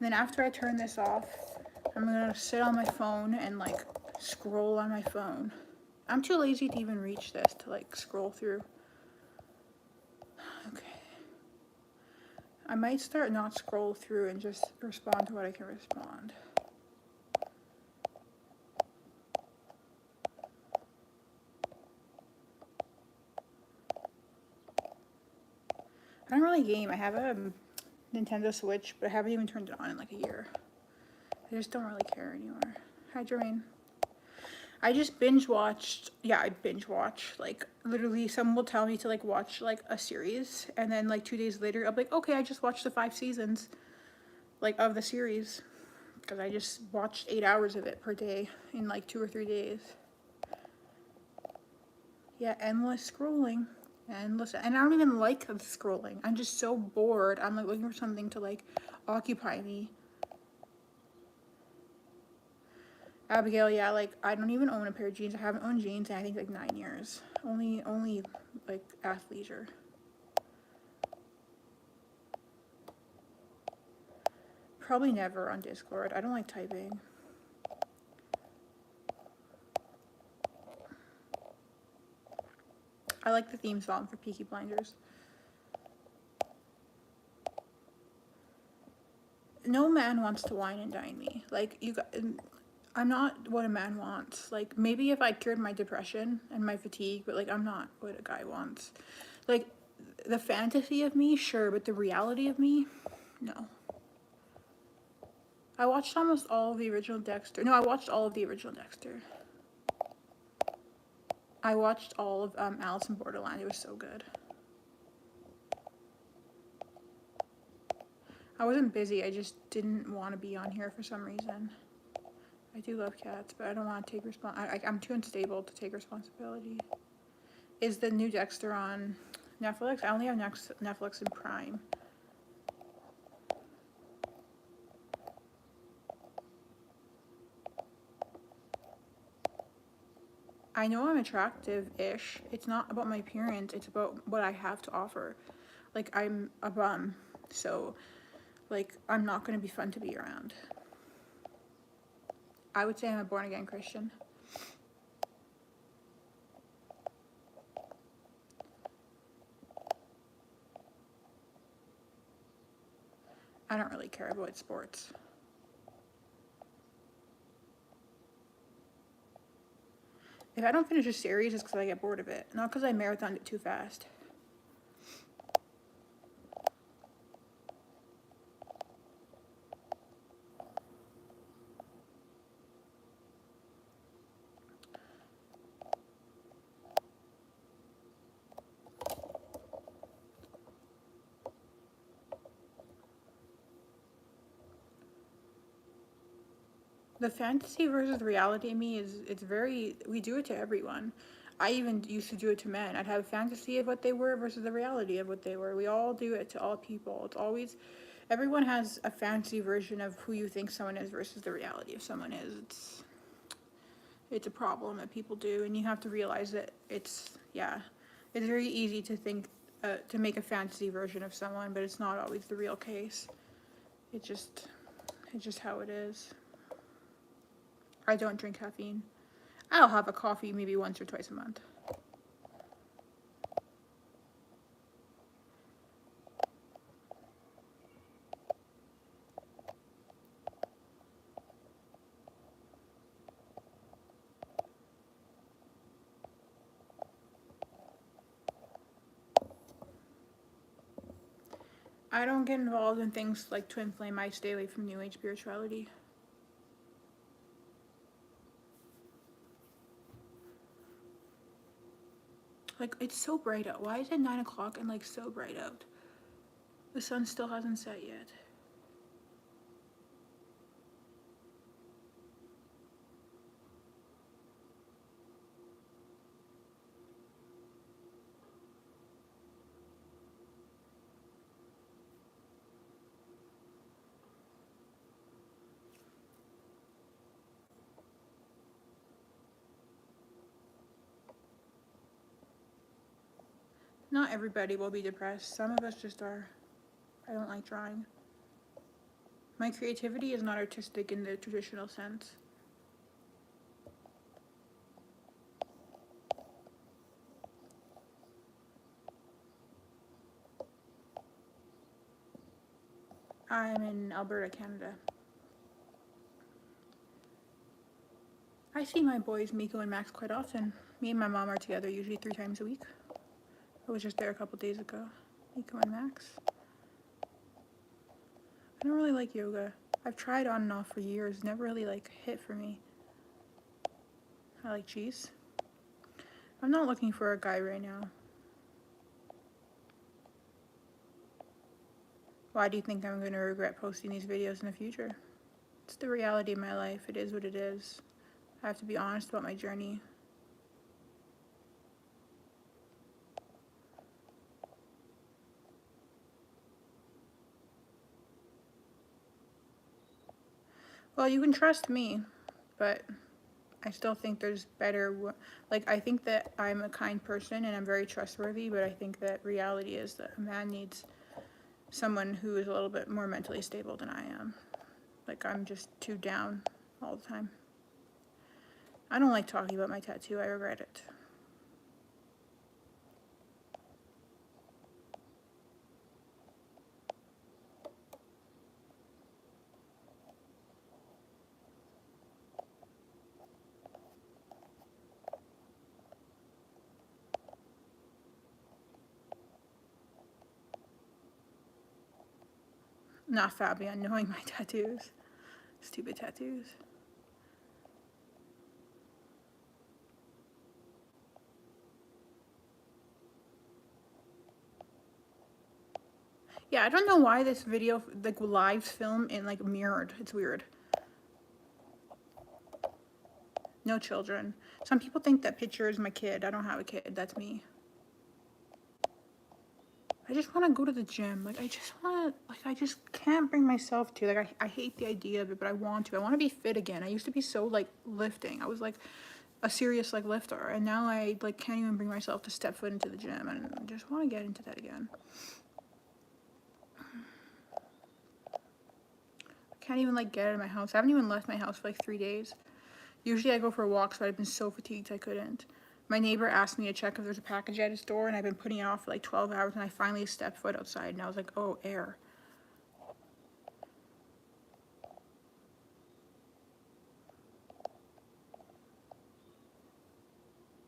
And then after I turn this off, I'm gonna sit on my phone and like scroll on my phone. I'm too lazy to even reach this to like scroll through. Okay. I might start not scroll through and just respond to what I can respond. I don't really game. I have a Nintendo Switch, but I haven't even turned it on in like a year. I just don't really care anymore. Hi, Jermaine. I just binge watched, yeah, I binge watch, like, literally, someone will tell me to, like, watch, like, a series, and then, like, 2 days later, I'll be like, okay, I just watched the 5 seasons, like, of the series, because I just watched 8 hours of it per day in, like, 2 or 3 days. Yeah, endless scrolling, endless, and I don't even like the scrolling. I'm just so bored. I'm, like, looking for something to, like, occupy me. Abigail, yeah, like, I don't even own a pair of jeans. I haven't owned jeans in, I think, like, 9 years. Only, like, athleisure. Probably never on Discord. I don't like typing. I like the theme song for Peaky Blinders. No man wants to wine and dine me. Like, you got... I'm not what a man wants. Like, maybe if I cured my depression and my fatigue, but, like, I'm not what a guy wants. Like, the fantasy of me, sure, but the reality of me, no. I watched almost all of the original Dexter. No, I watched all of the original Dexter. I watched all of Alice in Borderland. It was so good. I wasn't busy. I just didn't want to be on here for some reason. I do love cats, but I don't want to take I'm too unstable to take responsibility. Is the new Dexter on Netflix? I only have Netflix and Prime. I know I'm attractive-ish. It's not about my appearance. It's about what I have to offer. Like, I'm a bum, so, like, I'm not going to be fun to be around. I would say I'm a born-again Christian. I don't really care about sports. If I don't finish a series, it's because I get bored of it. Not because I marathoned it too fast. The fantasy versus reality in me it's very, we do it to everyone. I even used to do it to men. I'd have a fantasy of what they were versus the reality of what they were. We all do it to all people. Everyone has a fantasy version of who you think someone is versus the reality of someone is. It's a problem that people do, and you have to realize that it's very easy to think to make a fantasy version of someone, but it's not always the real case. It's just how it is. I don't drink caffeine. I'll have a coffee maybe once or twice a month. I don't get involved in things like twin flame. I stay away from New Age spirituality. Like, it's so bright out. Why is it 9 o'clock and like so bright out? The sun still hasn't set yet. Not everybody will be depressed. Some of us just are. I don't like drawing. My creativity is not artistic in the traditional sense. I'm in Alberta, Canada. I see my boys, Miko and Max, quite often. Me and my mom are together usually 3 times a week. I was just there a couple days ago. Miko and Max. I don't really like yoga. I've tried on and off for years. Never really like hit for me. I like cheese. I'm not looking for a guy right now. Why do you think I'm going to regret posting these videos in the future? It's the reality of my life. It is what it is. I have to be honest about my journey. Well, you can trust me, but I still think there's better, like, I think that I'm a kind person and I'm very trustworthy, but I think that reality is that a man needs someone who is a little bit more mentally stable than I am. Like, I'm just too down all the time. I don't like talking about my tattoo. I regret it. Not Fabian knowing my tattoos. Stupid tattoos. Yeah, I don't know why this video, like, live film and, like, mirrored. It's weird. No children. Some people think that picture is my kid. I don't have a kid. That's me. I just want to go to the gym. Like, I just can't bring myself to. Like, I hate the idea of it, but I want to. I want to be fit again. I used to be so, like, lifting. I was, like, a serious, like, lifter. And now I, like, can't even bring myself to step foot into the gym. And I just want to get into that again. I can't even, like, get out of my house. I haven't even left my house for, like, 3 days. Usually I go for walks, but I've been so fatigued I couldn't. My neighbor asked me to check if there's a package at his door, and I've been putting it off for like 12 hours, and I finally stepped foot outside, and I was like, oh, air.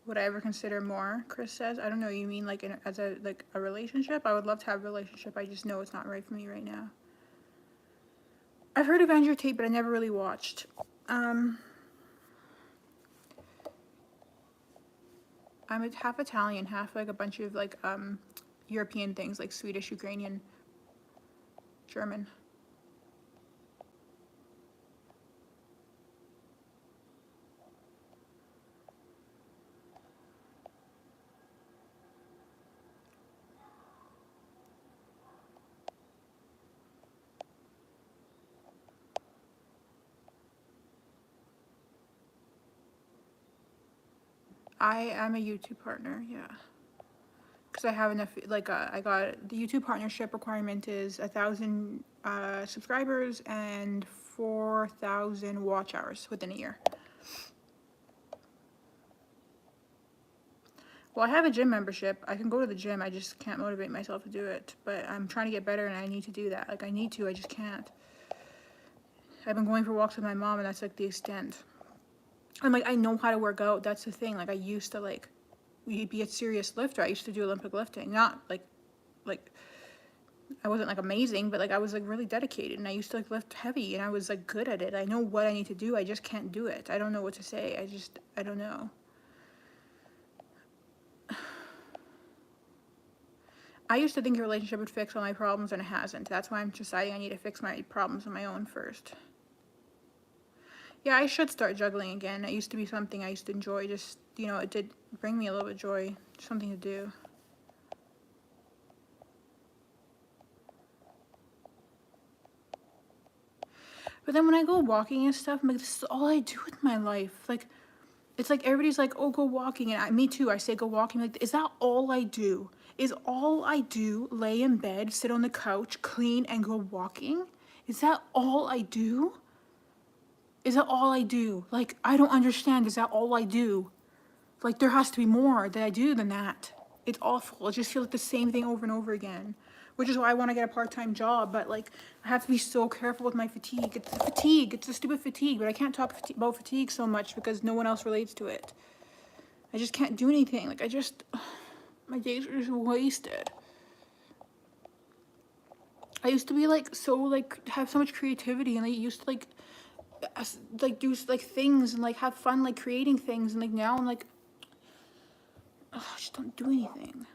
Would I ever consider more? Chris says. I don't know. You mean like as a relationship? I would love to have a relationship. I just know it's not right for me right now. I've heard of Andrew Tate, but I never really watched. I'm half Italian, half like a bunch of like European things, like Swedish, Ukrainian, German. I am a YouTube partner, yeah. Because I have enough, like, I got, the YouTube partnership requirement is 1,000 subscribers and 4,000 watch hours within a year. Well, I have a gym membership. I can go to the gym. I just can't motivate myself to do it. But I'm trying to get better and I need to do that. Like, I need to, I just can't. I've been going for walks with my mom and that's like the extent. I'm like, I know how to work out. That's the thing. Like, I used to like be a serious lifter. I used to do Olympic lifting. Not like I wasn't like amazing, but like I was like really dedicated and I used to like lift heavy and I was like good at it. I know what I need to do. I just can't do it. I don't know what to say. I don't know. I used to think a relationship would fix all my problems and it hasn't. That's why I'm deciding I need to fix my problems on my own first. Yeah, I should start juggling again. It used to be something I used to enjoy. Just, you know, it did bring me a little bit of joy. Something to do. But then when I go walking and stuff, I'm like, this is all I do with my life. Like, it's like everybody's like, oh, go walking. And me too, I say go walking. Like, is that all I do? Is all I do lay in bed, sit on the couch, clean, and go walking? Is that all I do? Is that all I do? Like, I don't understand. Is that all I do? Like, there has to be more that I do than that. It's awful. I just feel like the same thing over and over again, which is why I want to get a part-time job. But like, I have to be so careful with my fatigue. It's the fatigue. It's the stupid fatigue. But I can't talk about fatigue so much because no one else relates to it. I just can't do anything. Like, my days are just wasted. I used to be like so like have so much creativity and I used to like do like things and like have fun like creating things and like now I'm like, ugh, I just don't do anything.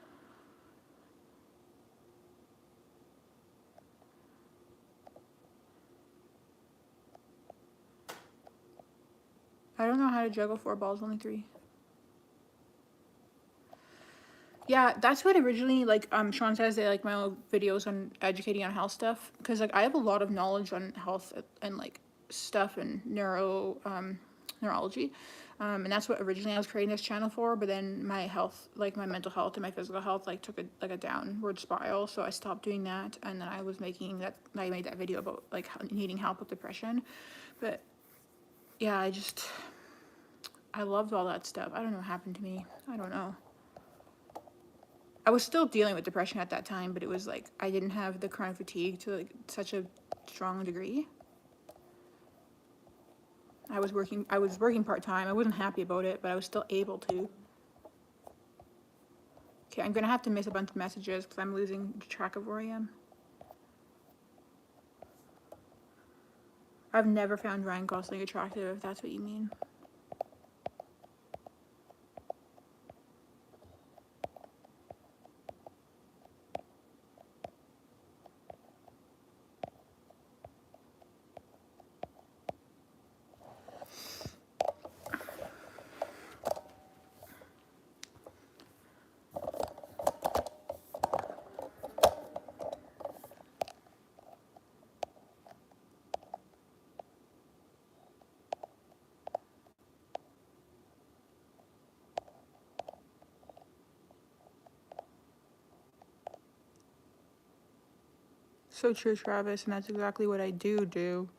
I don't know how to juggle 4 balls, only 3. Yeah, that's what originally, like, Sean says they like my old videos on educating on health stuff. Because, like, I have a lot of knowledge on health and, like, stuff and neurology. And that's what originally I was creating this channel for. But then my health, like, my mental health and my physical health, like, took a downward spiral. So I stopped doing that. And then I made that video about, like, needing help with depression. But, yeah, I loved all that stuff. I don't know what happened to me. I don't know. I was still dealing with depression at that time, but it was like I didn't have the chronic fatigue to like such a strong degree. I was working part-time. I wasn't happy about it, but I was still able to. Okay, I'm gonna have to miss a bunch of messages because I'm losing track of where I am. I've never found Ryan Gosling attractive, if that's what you mean. So true, Travis, and that's exactly what I do.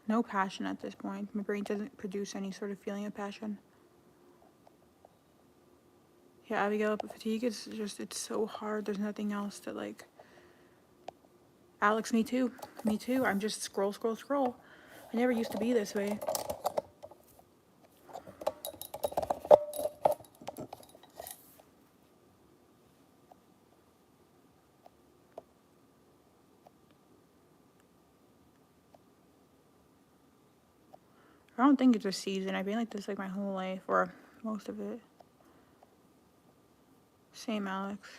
No passion at this point. My brain doesn't produce any sort of feeling of passion. Yeah, Abigail, but fatigue is just, it's so hard. There's nothing else to like. Alex, me too. Me too. I'm just scroll. I never used to be this way. I don't think it's a season. I've been like this like my whole life, or most of it. Same, Alex.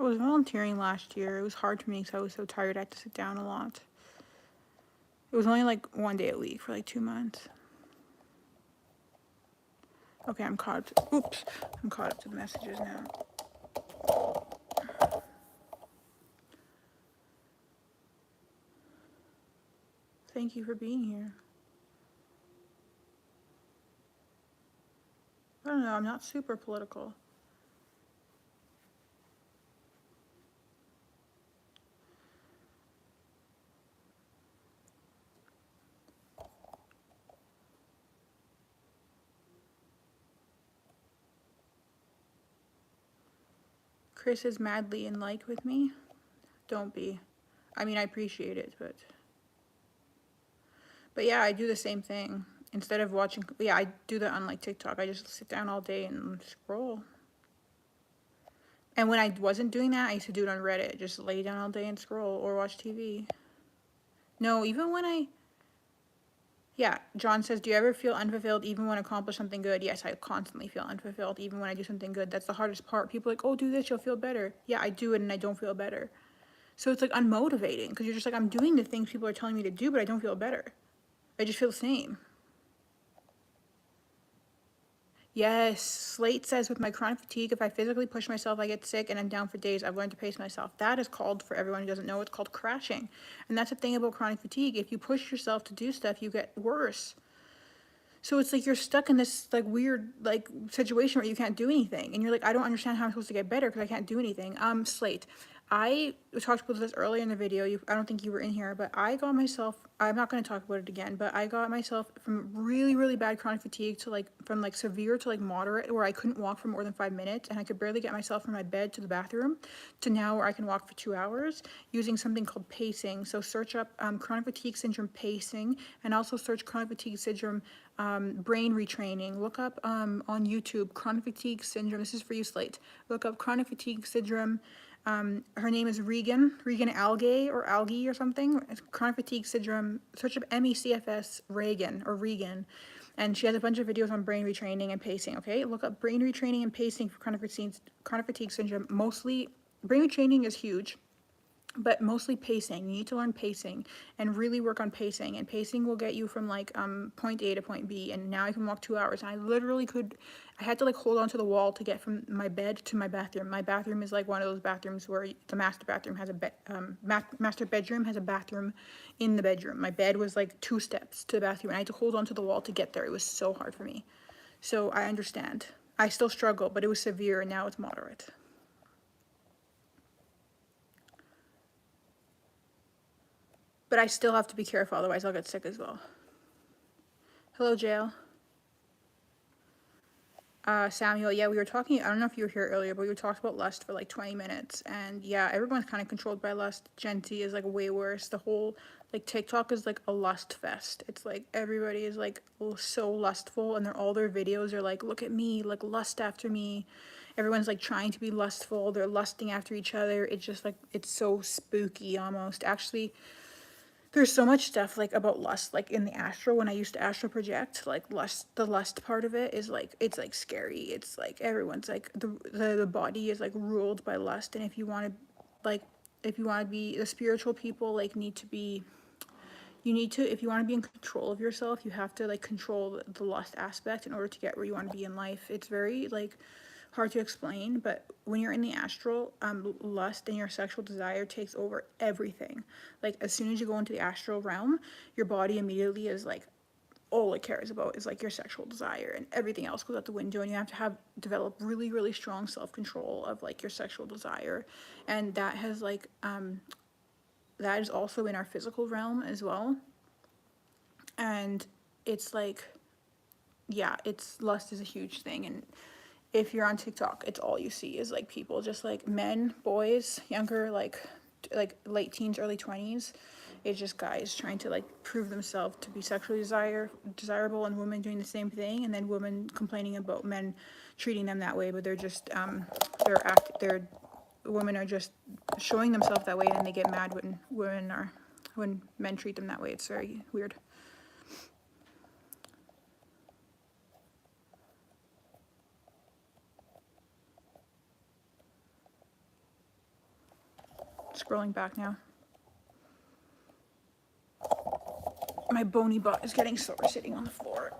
I was volunteering last year. It was hard for me because I was so tired. I had to sit down a lot. It was only like 1 day a week for like 2 months. Okay, I'm caught up to, oops, I'm caught up to the messages now. Thank you for being here. I don't know, I'm not super political. Chris is madly in like with me. Don't be. I mean, I appreciate it, but yeah, I do the same thing. Instead of watching, yeah, I do that on like TikTok. I just sit down all day and scroll. And when I wasn't doing that, I used to do it on Reddit. Just lay down all day and scroll or watch TV. No, even when yeah, John says, do you ever feel unfulfilled even when I accomplish something good? Yes, I constantly feel unfulfilled even when I do something good. That's the hardest part. People are like, oh, do this, you'll feel better. Yeah, I do it and I don't feel better. So it's like unmotivating because you're just like, I'm doing the things people are telling me to do, but I don't feel better. I just feel the same. Yes, Slate says with my chronic fatigue, if I physically push myself, I get sick and I'm down for days. I've learned to pace myself. That is called, for everyone who doesn't know, it's called crashing. And that's the thing about chronic fatigue. If you push yourself to do stuff, you get worse. So it's like you're stuck in this like weird like situation where you can't do anything, and you're like, I don't understand how I'm supposed to get better because I can't do anything. Slate, I talked about this earlier in the video. I don't think you were in here, but I got myself. I'm not going to talk about it again, but I got myself from really really bad chronic fatigue to like from like severe to like moderate, where I couldn't walk for more than 5 minutes, and I could barely get myself from my bed to the bathroom, to now where I can walk for 2 hours using something called pacing. So search up chronic fatigue syndrome pacing, and also search chronic fatigue syndrome brain retraining. Look up on YouTube chronic fatigue syndrome. This is for you, Slate. Look up chronic fatigue syndrome. Her name is Regan Algae or Algae or something. It's chronic fatigue syndrome. Search up MECFS Regan. And she has a bunch of videos on brain retraining and pacing. Okay, look up brain retraining and pacing for chronic fatigue syndrome. Mostly, brain retraining is huge, but mostly pacing. You need to learn pacing and really work on pacing, and pacing will get you from like point A to point B. And now I can walk 2 hours, and I literally could, I had to like hold onto the wall to get from my bed to my bathroom. My bathroom is like one of those bathrooms where the master bathroom has master bedroom has a bathroom in the bedroom. My bed was like 2 steps to the bathroom, and I had to hold onto the wall to get there. It was so hard for me. So I understand. I still struggle, but it was severe, and now it's moderate. But I still have to be careful, otherwise I'll get sick as well. Hello, Jail. Samuel, yeah, we were talking, I don't know if you were here earlier, but we talked about lust for like 20 minutes. And yeah, everyone's kind of controlled by lust. Gen Z is like way worse. The whole, like TikTok is like a lust fest. It's like everybody is like so lustful, and all their videos are like, look at me, like lust after me. Everyone's like trying to be lustful. They're lusting after each other. It's just like, it's so spooky almost. Actually, there's so much stuff like about lust, like in the astral, when I used to astral project, like the lust part of it is like, it's like scary. It's like everyone's like the body is like ruled by lust, and if you want to like, if you want to be the spiritual people, like need to be, you need to, if you want to be in control of yourself, you have to like control the lust aspect in order to get where you want to be in life. It's very like hard to explain, but when you're in the astral, lust and your sexual desire takes over everything. Like as soon as you go into the astral realm, your body immediately is like, all it cares about is like your sexual desire, and everything else goes out the window, and you have to develop really really strong self-control of like your sexual desire. And that has like that is also in our physical realm as well. And it's like, yeah, it's lust is a huge thing. And if you're on TikTok, it's all you see is like people, just like men, boys, younger, like late teens, early 20s. It's just guys trying to like prove themselves to be sexually desirable, and women doing the same thing, and then women complaining about men treating them that way, but they're just women are just showing themselves that way, and they get mad when men treat them that way. It's very weird. Scrolling back now. My bony butt is getting sore sitting on the floor.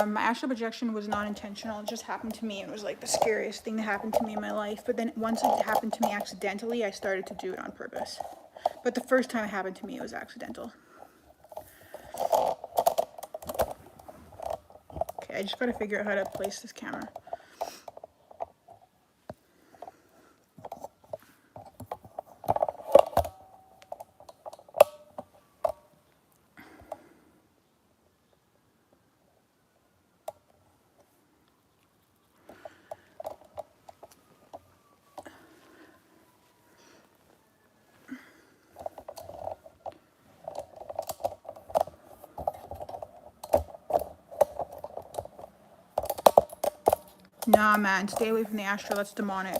My astral projection was not intentional. It just happened to me. It was like the scariest thing that happened to me in my life. But then once it happened to me accidentally, I started to do it on purpose. But the first time it happened to me, it was accidental. Okay, I just gotta figure out how to place this camera. Nah, man, stay away from the astral. That's demonic.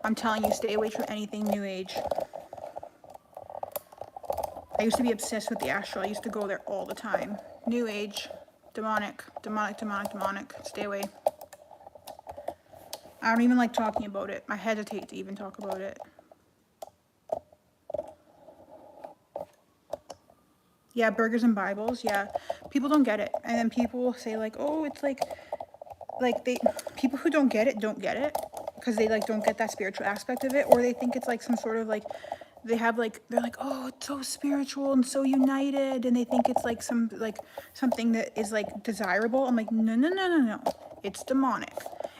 I'm telling you, stay away from anything new age. I used to be obsessed with the astral. I used to go there all the time. New age, demonic, demonic, demonic, demonic. Stay away. I don't even like talking about it. I hesitate to even talk about it. Yeah, burgers and Bibles. Yeah, people don't get it. And then people say like, oh, it's like people who don't get it because they like don't get that spiritual aspect of it, or they think it's like some sort of like they're like, oh, it's so spiritual and so united, and they think it's like something that is like desirable. I'm like, no, no, no, no, no, it's demonic.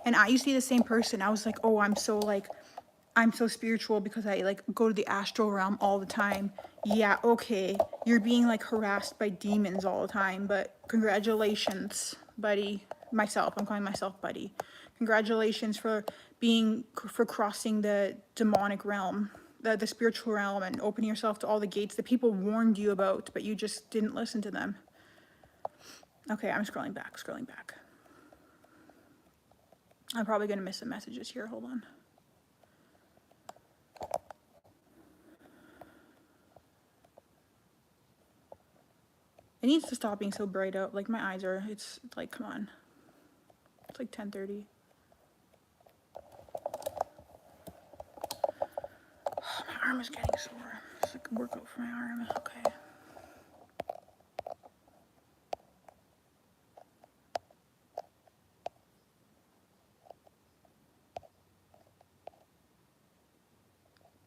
And I used to be the same person. I was like, oh, I'm so spiritual because I like go to the astral realm all the time. Yeah, okay, you're being like harassed by demons all the time, but congratulations, buddy. I'm calling myself buddy. Congratulations for crossing the demonic realm, the spiritual realm, and opening yourself to all the gates that people warned you about, but you just didn't listen to them. Okay, I'm scrolling back. I'm probably gonna miss some messages here. Hold on. It needs to stop being so bright out. Like my eyes are, it's like, come on. It's like 10:30. Oh, my arm is getting sore. It's like a workout for my arm. Okay.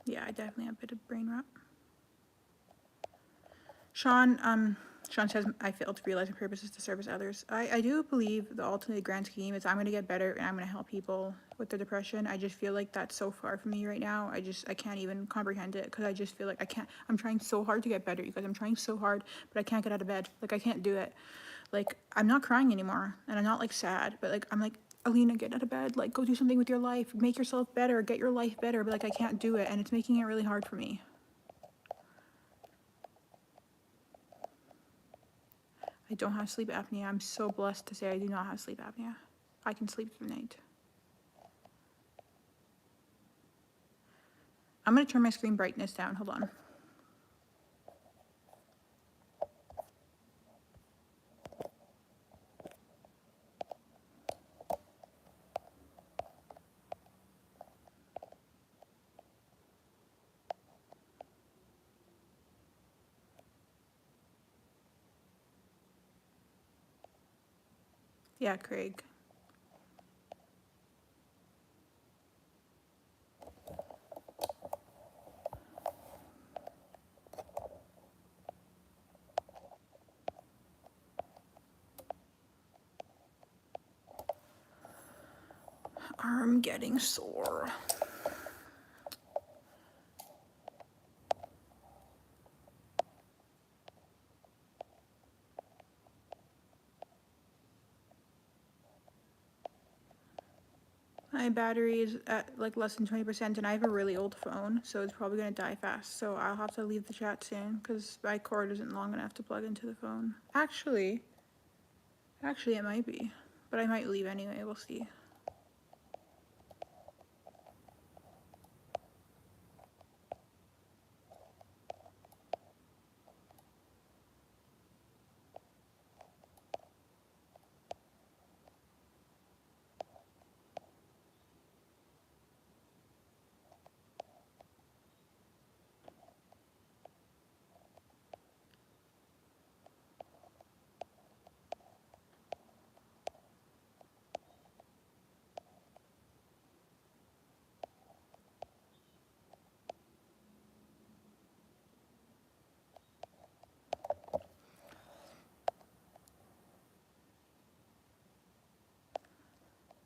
Yeah, I definitely have a bit of brain rot. Sean says, I failed to realize my purpose is to service others. I do believe the ultimate grand scheme is I'm going to get better and I'm going to help people with their depression. I just feel like that's so far from me right now. I can't even comprehend it because I just feel like I'm trying so hard to get better, you guys. I'm trying so hard, but I can't get out of bed. Like, I can't do it. Like, I'm not crying anymore and I'm not like sad, but like, I'm like, Alina, get out of bed. Like, go do something with your life. Make yourself better. Get your life better. But like, I can't do it and it's making it really hard for me. I don't have sleep apnea. I'm so blessed to say I do not have sleep apnea. I can sleep through the night. I'm going to turn my screen brightness down. Hold on. Yeah, Craig. Arm getting sore. My battery is at like less than 20% and I have a really old phone, so it's probably going to die fast. So I'll have to leave the chat soon because my cord isn't long enough to plug into the phone. Actually it might be, but I might leave anyway. We'll see.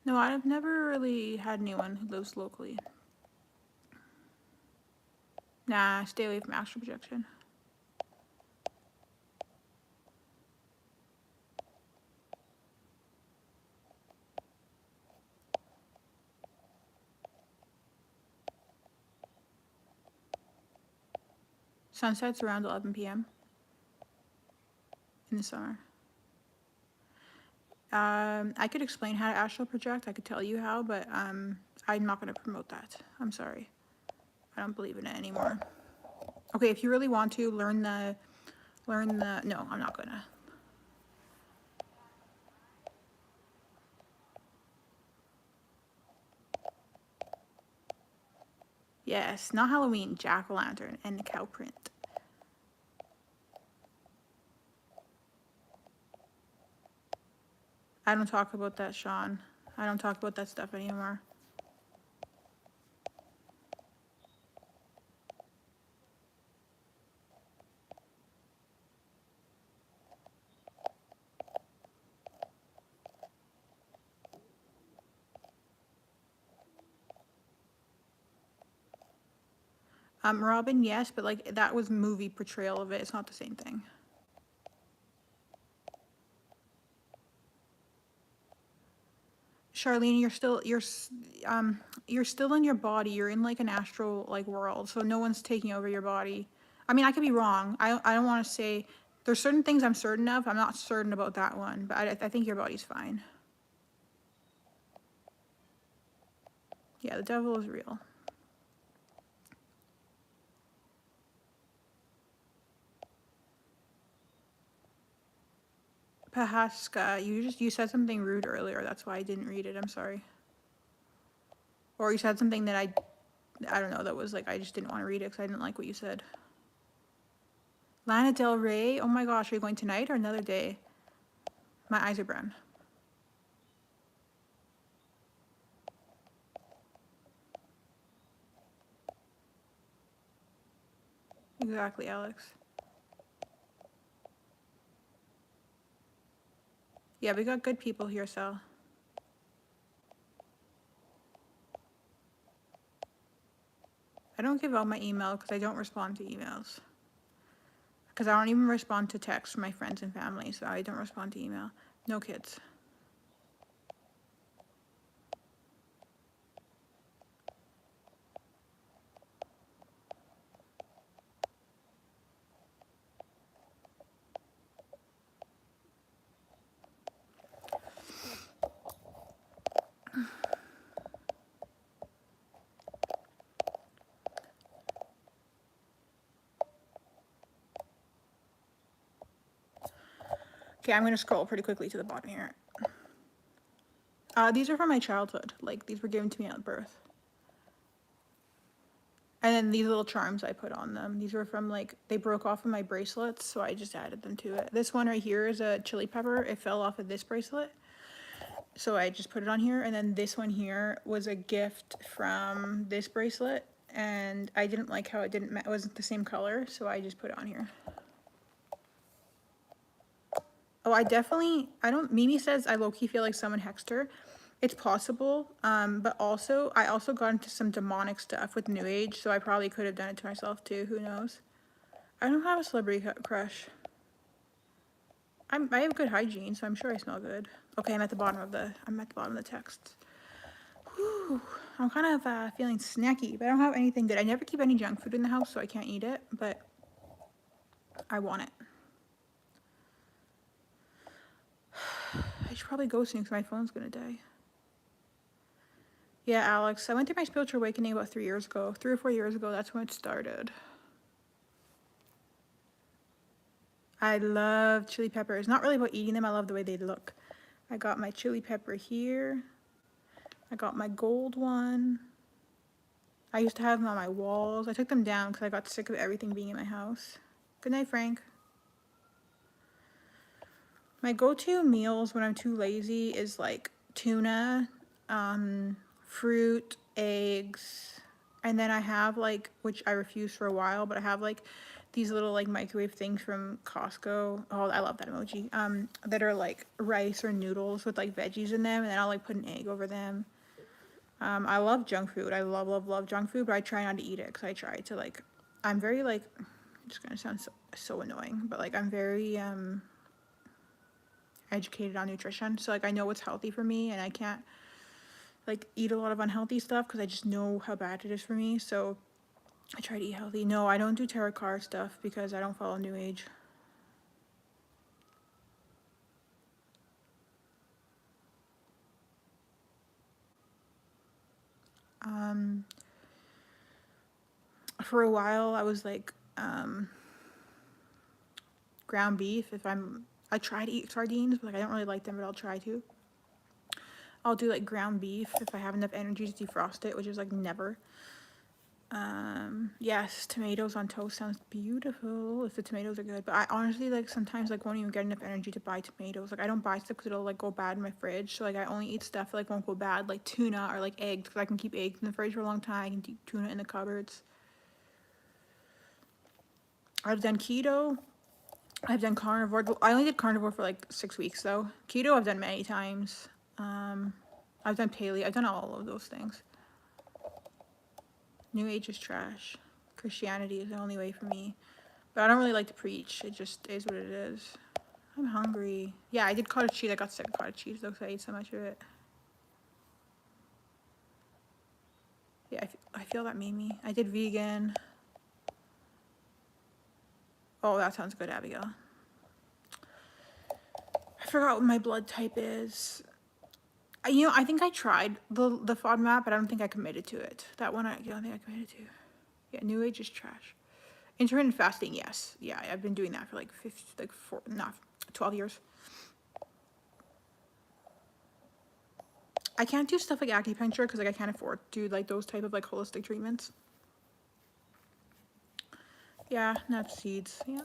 No, I've never really had anyone who lives locally. Nah, stay away from astral projection. Sunset's around 11 p.m. in the summer. I could explain how to astral project. I could tell you how, but I'm not going to promote that. I'm sorry. I don't believe in it anymore. Okay, if you really want to learn the, no, I'm not gonna. Yes, not Halloween, jack-o'-lantern and the cow print. I don't talk about that, Sean. I don't talk about that stuff anymore. Robin, yes, but like that was movie portrayal of it. It's not the same thing. Charlene, you're still in your body. You're in like an astral like world, so no one's taking over your body. I mean, I could be wrong. I don't want to say. There's certain things I'm certain of. I'm not certain about that one, but I think your body's fine. Yeah, the devil is real. Pahaska, you said something rude earlier. That's why I didn't read it. I'm sorry. Or you said something that I don't know. That was like I just didn't want to read it because I didn't like what you said. Lana Del Rey. Oh my gosh, are you going tonight or another day? My eyes are brown. Exactly, Alex. Yeah, we got good people here, so. I don't give out my email because I don't respond to emails. Because I don't even respond to texts from my friends and family, so I don't respond to email. No kids. Okay, I'm gonna scroll pretty quickly to the bottom here. These are from my childhood. Like, these were given to me at birth. And then these little charms I put on them. These were from like, they broke off of my bracelets, so I just added them to it. This one right here is a chili pepper. It fell off of this bracelet, so I just put it on here. And then this one here was a gift from this bracelet, and I didn't like how it wasn't the same color, so I just put it on here. Oh, Mimi says I low-key feel like someone hexed her. It's possible, but also, I also got into some demonic stuff with New Age, so I probably could have done it to myself too, who knows. I don't have a celebrity crush. I have good hygiene, so I'm sure I smell good. Okay, I'm at the bottom of the text. Whew, I'm kind of feeling snacky, but I don't have anything good. I never keep any junk food in the house, so I can't eat it, but I want it. I should probably go soon because my phone's gonna die. Yeah, Alex, I went through my spiritual awakening about 3 years ago. 3 or 4 years ago, that's when it started. I love chili peppers. Not really about eating them, I love the way they look. I got my chili pepper here. I got my gold one. I used to have them on my walls. I took them down because I got sick of everything being in my house. Good night, Frank. My go-to meals when I'm too lazy is like tuna, fruit, eggs, and then I have like, which I refused for a while, but I have like these little like microwave things from Costco. Oh, I love that emoji. That are like rice or noodles with like veggies in them, and then I'll like put an egg over them. I love junk food. I love junk food, but I try not to eat it because I try to like. I'm very like. It's gonna sound so annoying, but like I'm very educated on nutrition, so like I know what's healthy for me, and I can't like eat a lot of unhealthy stuff because I just know how bad it is for me. So I try to eat healthy. No, I don't do tarot card stuff because I don't follow New Age. For a while I was like ground beef. I try to eat sardines, but like I don't really like them, but I'll try to. I'll do like ground beef if I have enough energy to defrost it, which is like never. Yes, tomatoes on toast sounds beautiful if the tomatoes are good. But I honestly like sometimes like won't even get enough energy to buy tomatoes. Like I don't buy stuff because it'll like go bad in my fridge. So like I only eat stuff that like won't go bad, like tuna or like eggs, because I can keep eggs in the fridge for a long time. I can keep tuna in the cupboards. I've done keto. I've done carnivore. I only did carnivore for like 6 weeks though. Keto I've done many times. I've done paleo. I've done all of those things. New Age is trash. Christianity is the only way for me. But I don't really like to preach. It just is what it is. I'm hungry. Yeah, I did cottage cheese. I got sick of cottage cheese though because I ate so much of it. Yeah, I feel that made me. I did vegan. Oh, that sounds good, Abigail. I forgot what my blood type is. You know, I think I tried the FODMAP, but I don't think I committed to it. That one I don't think I committed to. Yeah, New Age is trash. Intermittent fasting, yes. Yeah, I've been doing that for like 12 years. I can't do stuff like acupuncture because like I can't afford to do like those type of like holistic treatments. Yeah, nuts, seeds. Yeah.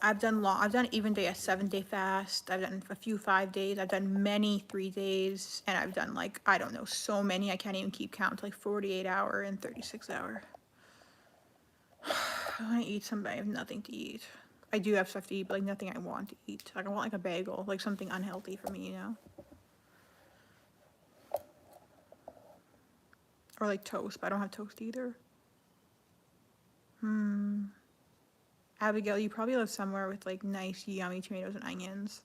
I've done even day a 7-day fast. I've done a few 5 days. I've done many 3 days, and I've done like I don't know so many I can't even keep count. Like 48 hour and 36 hour. I want to eat something. I have nothing to eat. I do have stuff to eat, but like nothing I want to eat. Like I want like a bagel, like something unhealthy for me, you know. Or like toast, but I don't have toast either. Abigail, you probably live somewhere with like nice, yummy tomatoes and onions.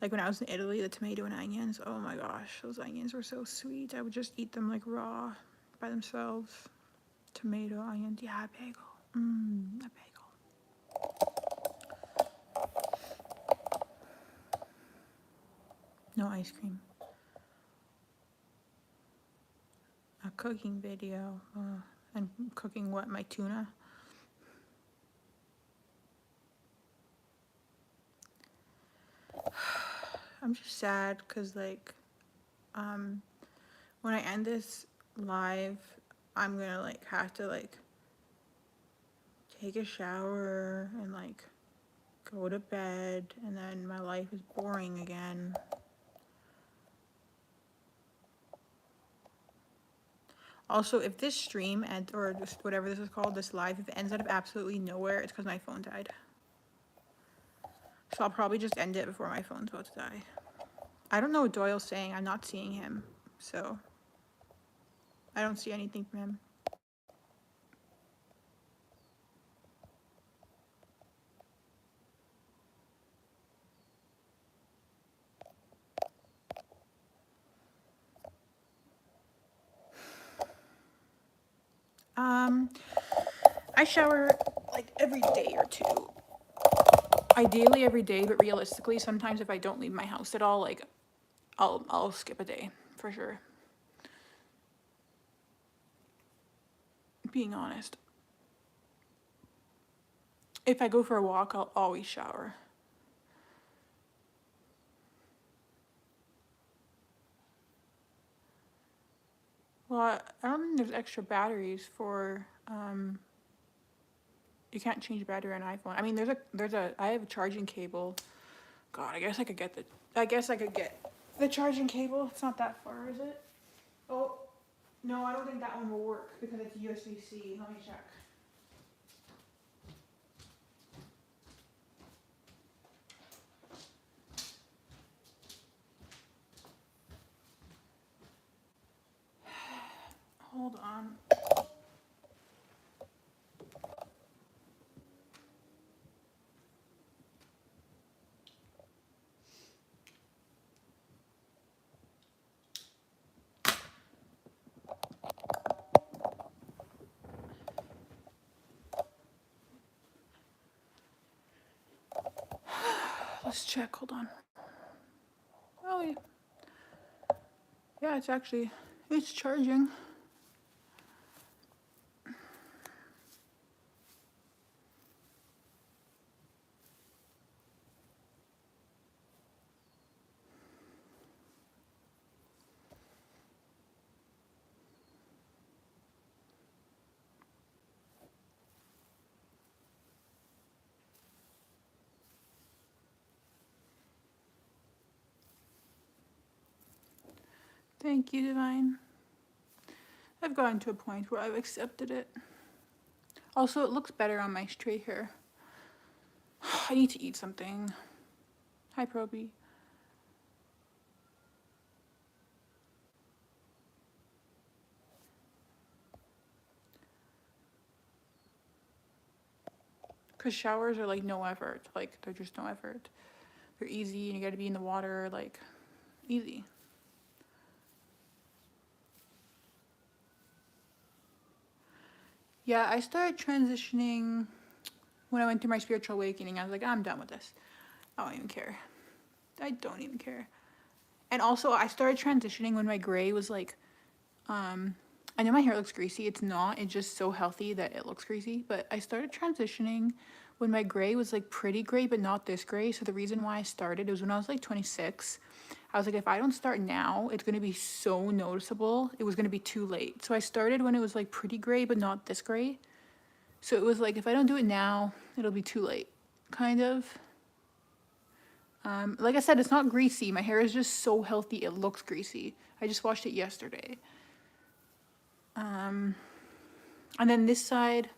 Like when I was in Italy, the tomato and onions, oh my gosh, those onions were so sweet. I would just eat them like raw by themselves. Tomato, onions, yeah, a bagel. A bagel. No ice cream. A cooking video. And cooking what? My tuna? I'm just sad because like when I end this live, I'm gonna like have to like take a shower and like go to bed, and then my life is boring again. Also, if this stream or just whatever this is called, this live, if it ends out of absolutely nowhere, it's because my phone died. So I'll probably just end it before my phone's about to die. I don't know what Doyle's saying. I'm not seeing him, so I don't see anything from him. I shower like every day or two. Ideally every day, but realistically, sometimes if I don't leave my house at all, like I'll skip a day for sure. Being honest. If I go for a walk, I'll always shower. Well, I don't think there's extra batteries for you can't change battery on iPhone. I mean, I have a charging cable. God, I guess I could get the charging cable. It's not that far, is it? Oh, no, I don't think that one will work because it's USB-C. Let me check. Hold on. Let's check. Hold on. Oh, yeah. Yeah, it's charging. Thank you, Divine. I've gotten to a point where I've accepted it. Also, it looks better on my straight hair. I need to eat something. Hi, Proby. Because showers are like no effort. Like, they're just no effort. They're easy and you gotta be in the water, like, easy. Yeah, I started transitioning when I went through my spiritual awakening. I was like, I'm done with this. I don't even care. I don't even care. And also, I started transitioning when my gray was like, I know my hair looks greasy. It's not. It's just so healthy that it looks greasy. But I started transitioning when my gray was like pretty gray, but not this gray. So the reason why I started was when I was like 26. I was like, if I don't start now, it's going to be so noticeable. It was going to be too late. So I started when it was like pretty gray, but not this gray. So it was like, if I don't do it now, it'll be too late, kind of. Like I said, it's not greasy. My hair is just so healthy. It looks greasy. I just washed it yesterday. And then this side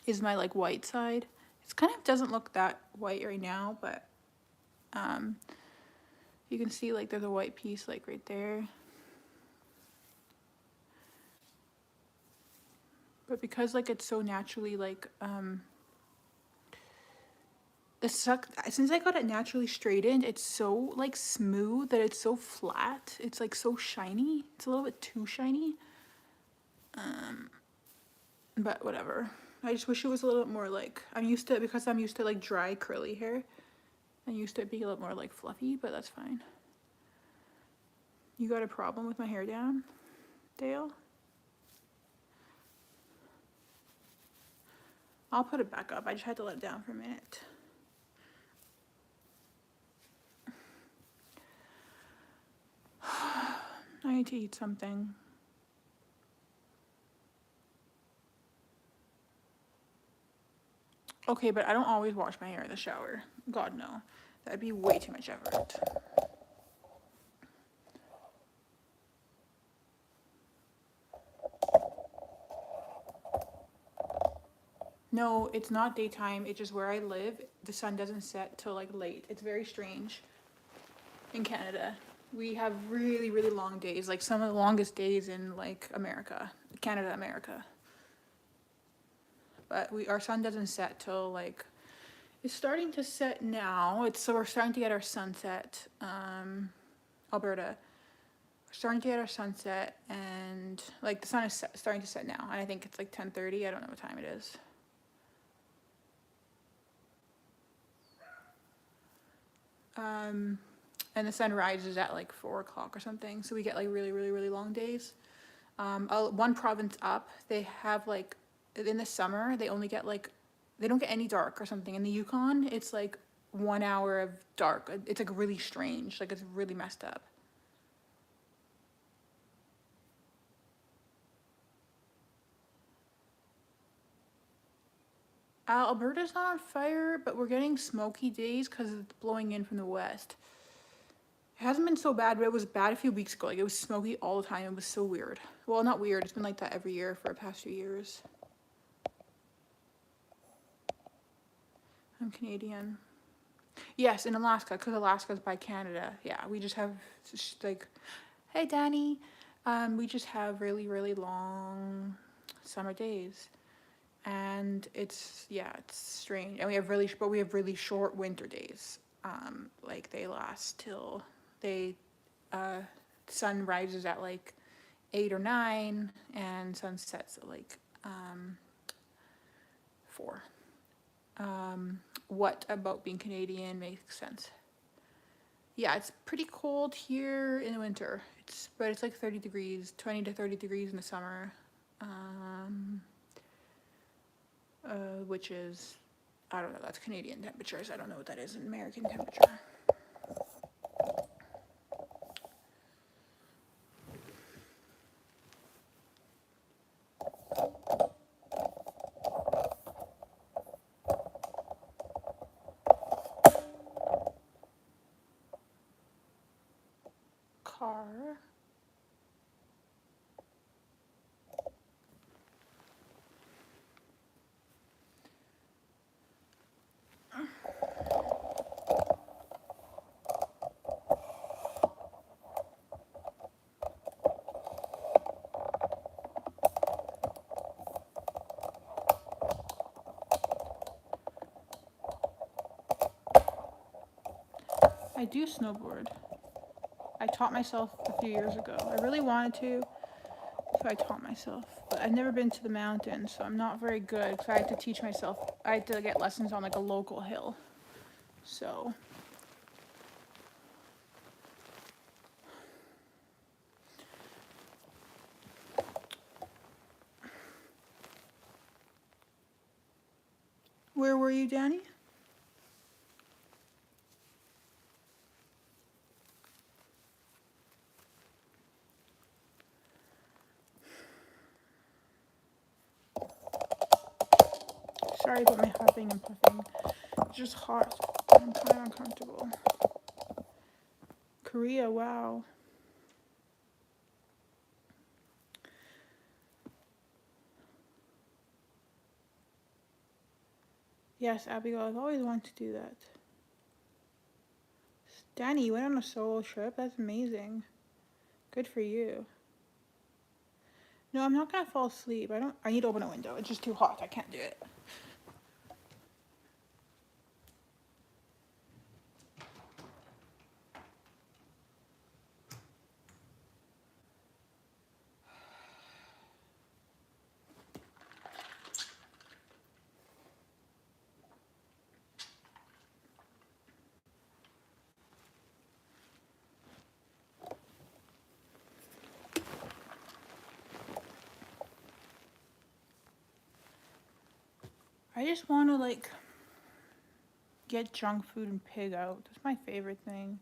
is my like white side. It kind of doesn't look that white right now, but you can see like there's a white piece like right there. But because like it's so naturally like since I got it naturally straightened, it's so like smooth that it's so flat. It's like so shiny. It's a little bit too shiny. But whatever. I just wish it was a little bit more like, because I'm used to like dry curly hair. I'm used to it being a little more like fluffy, but that's fine. You got a problem with my hair down, Dale? I'll put it back up. I just had to let it down for a minute. I need to eat something. Okay, but I don't always wash my hair in the shower. God, no. That'd be way too much effort. No, it's not daytime. It's just where I live. The sun doesn't set till like late. It's very strange. In Canada, we have really, really long days. Like some of the longest days in like America, Canada, America. But our sun doesn't set till like, it's starting to set now. So we're starting to get our sunset. Alberta. We're starting to get our sunset, and like the sun is starting to set now. And I think it's like 10:30. I don't know what time it is. And the sun rises at like 4 o'clock or something. So we get like really, really, really long days. One province up, they have like, in the summer, they only get like, they don't get any dark or something. In the Yukon, it's like 1 hour of dark. It's like really strange. Like it's really messed up. Alberta's not on fire, but we're getting smoky days because it's blowing in from the west. It hasn't been so bad, but it was bad a few weeks ago. Like it was smoky all the time. It was so weird. Well, not weird. It's been like that every year for the past few years. I'm Canadian. Yes, in Alaska, because Alaska's by Canada. Yeah, we just have like, hey, Danny. We just have really, really long summer days. And it's strange. And we have really short winter days. Like they last till they, uh, sun rises at like 8 or 9 and sun sets at like, 4. What about being Canadian makes sense? Yeah, it's pretty cold here in the winter. But it's like 30 degrees, 20 to 30 degrees in the summer, um, which is, I don't know, that's Canadian temperatures. I don't know what that is in American temperature. Car. I do snowboard. I taught myself a few years ago. I really wanted to, so I taught myself. But I've never been to the mountains, so I'm not very good because I had to teach myself. I had to get lessons on like a local hill. So, where were you, Danny? Sorry about my huffing and puffing. It's just hot. I'm kind of uncomfortable. Korea, wow. Yes, Abigail, I've always wanted to do that. Danny, you went on a solo trip? That's amazing. Good for you. No, I'm not gonna fall asleep. I need to open a window. It's just too hot. I can't do it. I just want to like get junk food and pig out. That's my favorite thing.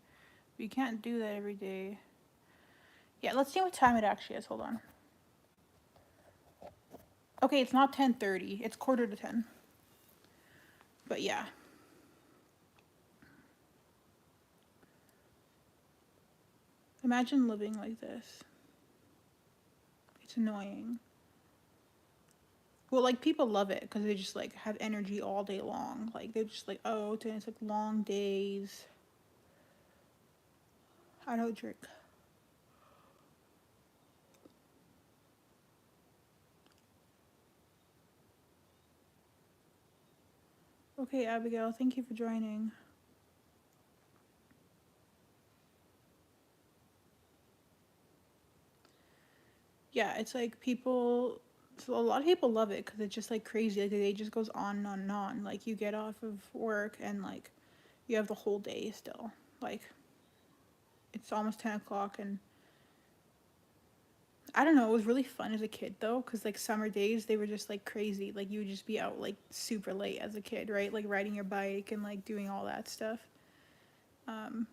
But you can't do that every day. Yeah, let's see what time it actually is. Hold on. Okay, it's not 10:30. It's quarter to 10. But yeah. Imagine living like this. It's annoying. Well, like people love it because they just like have energy all day long. Like they're just like, oh, it's like long days. I don't drink. Okay, Abigail, thank you for joining. Yeah, it's like people. So a lot of people love it because it's just like crazy. Like the day just goes on and on and on. Like you get off of work and like you have the whole day still. Like it's almost 10 o'clock and I don't know. It was really fun as a kid though, because like summer days they were just like crazy. Like you would just be out like super late as a kid, right? Like riding your bike and like doing all that stuff. Um,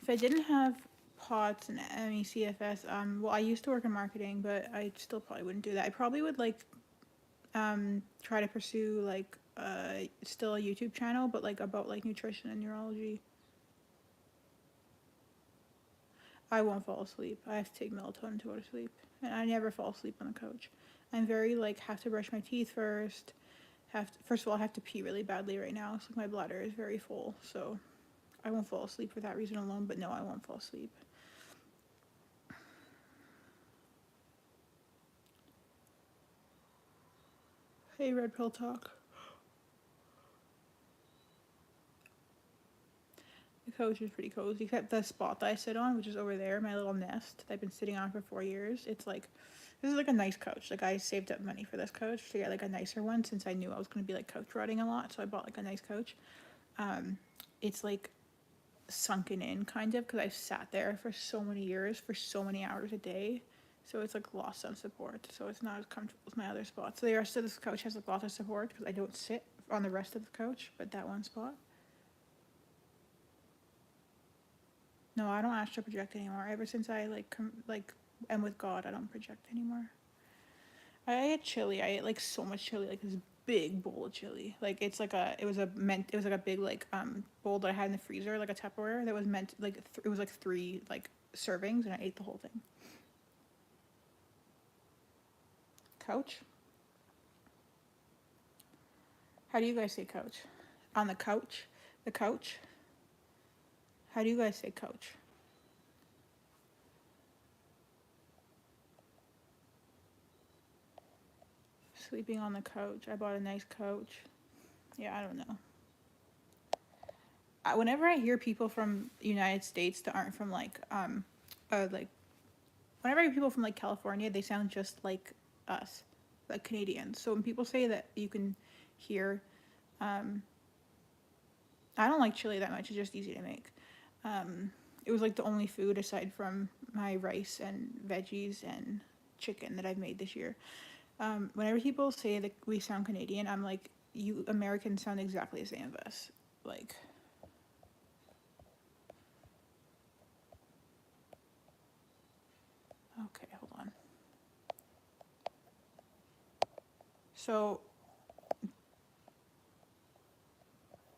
if I didn't have POTS and MECFS, well, I used to work in marketing, but I still probably wouldn't do that. I probably would like try to pursue like still a YouTube channel, but like about like nutrition and neurology. I won't fall asleep. I have to take melatonin to go to sleep, and I never fall asleep on the couch. I'm very like have to brush my teeth first. First of all, I have to pee really badly right now, so my bladder is very full. So I won't fall asleep for that reason alone, but no, I won't fall asleep. Hey, Red Pill Talk. The couch is pretty cozy, except the spot that I sit on, which is over there, my little nest that I've been sitting on for 4 years. It's like, this is like a nice couch. Like, I saved up money for this couch to get like a nicer one since I knew I was going to be like couch rotting a lot. So I bought like a nice couch. It's like sunken in kind of because I've sat there for so many years, for so many hours a day. So it's like lost some support. So it's not as comfortable as my other spots. So the rest of this couch has like lots of support because I don't sit on the rest of the couch, but that one spot. No, I don't astral project anymore. Ever since I am with God, I don't project anymore. I ate chili. I ate like so much chili, like this big bowl of chili. Like it was like a big bowl that I had in the freezer, like a Tupperware that was meant like it was like three like servings, and I ate the whole thing. Couch. How do you guys say couch? On the couch. The couch. How do you guys say couch? Sleeping on the couch. I bought a nice couch. Yeah, I don't know. Whenever I hear people from the United States that aren't from like whenever I hear people from like California, they sound just like us, like Canadians. So when people say that you can hear, I don't like chili that much. It's just easy to make. It was like the only food aside from my rice and veggies and chicken that I've made this year. Whenever people say that we sound Canadian, I'm like, you Americans sound exactly the same as us. Like, okay, hold on. So,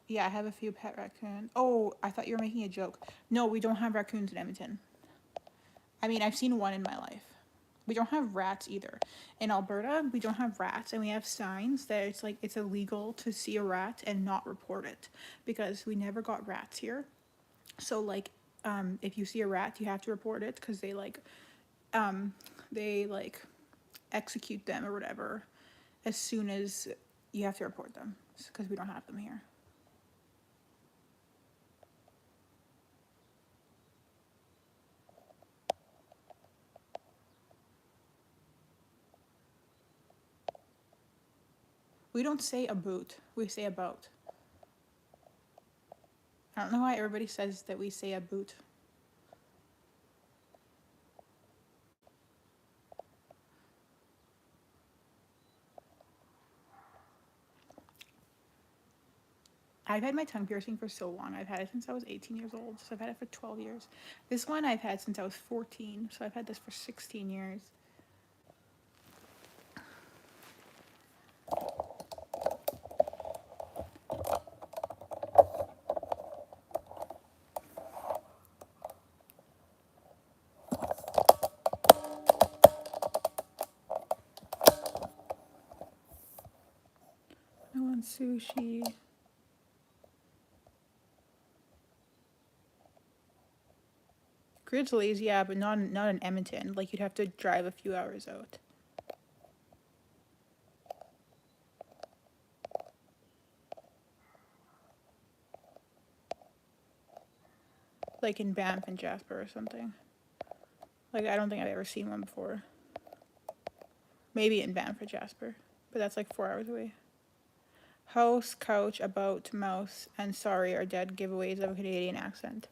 yeah, I have a few pet raccoons. Oh, I thought you were making a joke. No, we don't have raccoons in Edmonton. I mean, I've seen one in my life. We don't have rats either. In Alberta, we don't have rats, and we have signs that it's like it's illegal to see a rat and not report it because we never got rats here. So like, if you see a rat, you have to report it because they like execute them or whatever as soon as you have to report them because we don't have them here. We don't say a boot. We say a boat. I don't know why everybody says that we say a boot. I've had my tongue piercing for so long. I've had it since I was 18 years old. So I've had it for 12 years. This one I've had since I was 14. So I've had this for 16 years. I want sushi. Grizzlies, yeah, but not in Edmonton. Like you'd have to drive a few hours out. Like in Banff and Jasper or something. Like I don't think I've ever seen one before. Maybe in Banff or Jasper, but that's like 4 hours away. House, couch, about, mouse, and sorry are dead giveaways of a Canadian accent.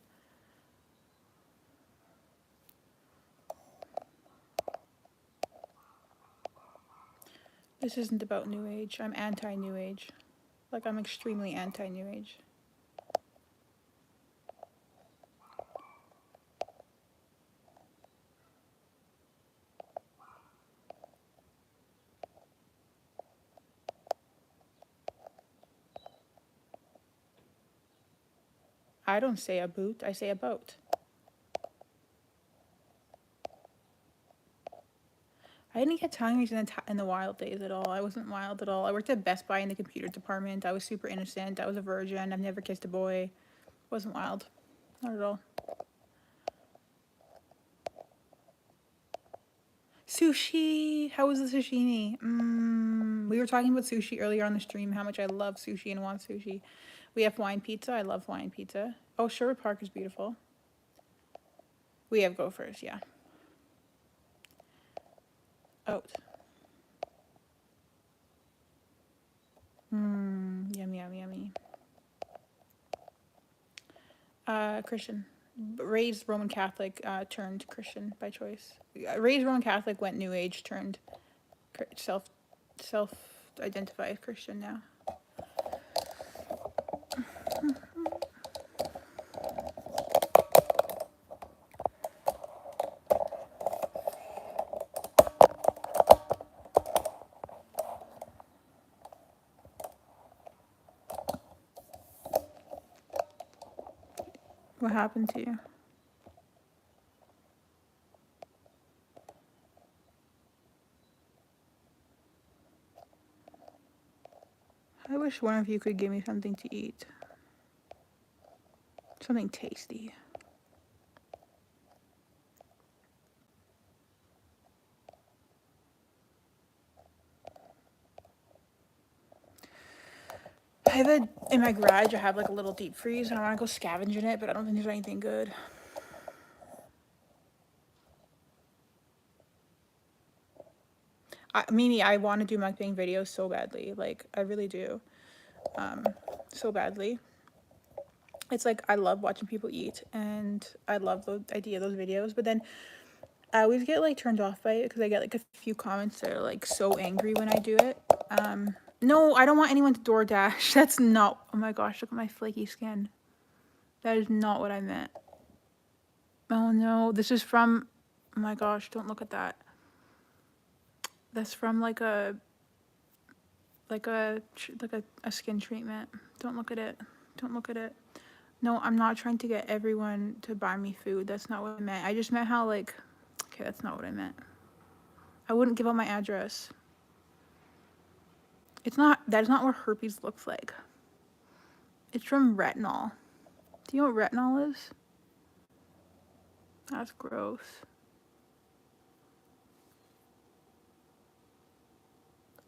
This isn't about New Age. I'm anti-New Age. Like, I'm extremely anti-New Age. I don't say a boot, I say a boat. I didn't get tongues in the wild days at all. I wasn't wild at all. I worked at Best Buy in the computer department. I was super innocent. I was a virgin. I've never kissed a boy. Wasn't wild. Not at all. Sushi! How was the sashimi? We were talking about sushi earlier on the stream, how much I love sushi and want sushi. We have Hawaiian pizza. I love Hawaiian pizza. Oh, Sherwood Park is beautiful. We have Gophers, yeah. Oat. Yummy, yummy, yummy. Christian. Raised Roman Catholic, turned Christian by choice. Raised Roman Catholic, went New Age, turned self-identified Christian now. What happened to you? I wish one of you could give me something to eat. Something tasty. I have in my garage, I have like a little deep freeze and I want to go scavenge in it, but I don't think there's anything good. Mimi, I want to do mukbang videos so badly. Like, I really do. So badly. It's like, I love watching people eat and I love the idea of those videos, but then I always get like turned off by it because I get like a few comments that are like so angry when I do it. No, I don't want anyone to DoorDash. That's not, oh my gosh, look at my flaky skin. That is not what I meant. Oh no, this is from, oh my gosh, don't look at that. That's from like a skin treatment. Don't look at it. Don't look at it. No, I'm not trying to get everyone to buy me food. That's not what I meant. I just meant how like, okay, that's not what I meant. I wouldn't give out my address. It's not, that is not what herpes looks like. It's from retinol. Do you know what retinol is? That's gross.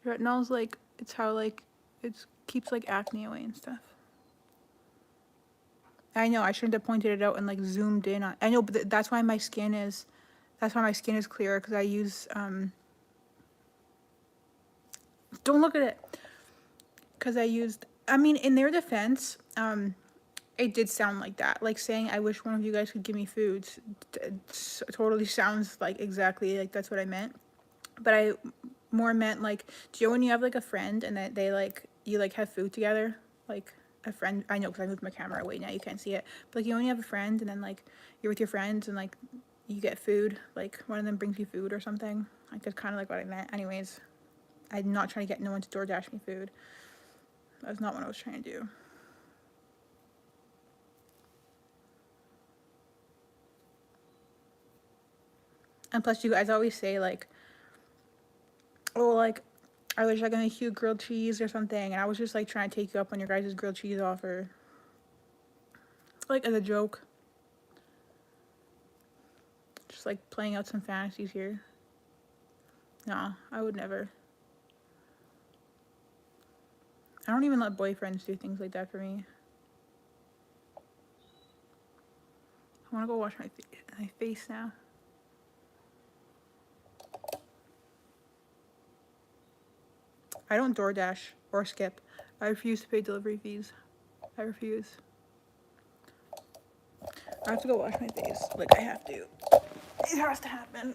Retinol's like, it's how like, it keeps like acne away and stuff. I know, I shouldn't have pointed it out and like zoomed in on, I know, but that's why my skin is clear, because I use, don't look at it. Because I used, I mean, in their defense, it did sound like that. Like saying, I wish one of you guys could give me food. Totally sounds like exactly like that's what I meant. But I more meant like, do you know when you have like a friend and that they like, you like have food together? Like a friend, I know because I moved my camera away now, you can't see it. But like you only have a friend and then like you're with your friends and like you get food. Like one of them brings you food or something. Like that's kind of like what I meant. Anyways, I'm not trying to get no one to DoorDash me food. That's not what I was trying to do. And plus, you guys always say, like, oh, like, I wish I could make you grilled cheese or something. And I was just, like, trying to take you up on your guys' grilled cheese offer. Like, as a joke. Just, like, playing out some fantasies here. No, I would never. I don't even let boyfriends do things like that for me. I want to go wash my face now. I don't DoorDash or Skip. I refuse to pay delivery fees. I refuse. I have to go wash my face. Like, I have to. It has to happen.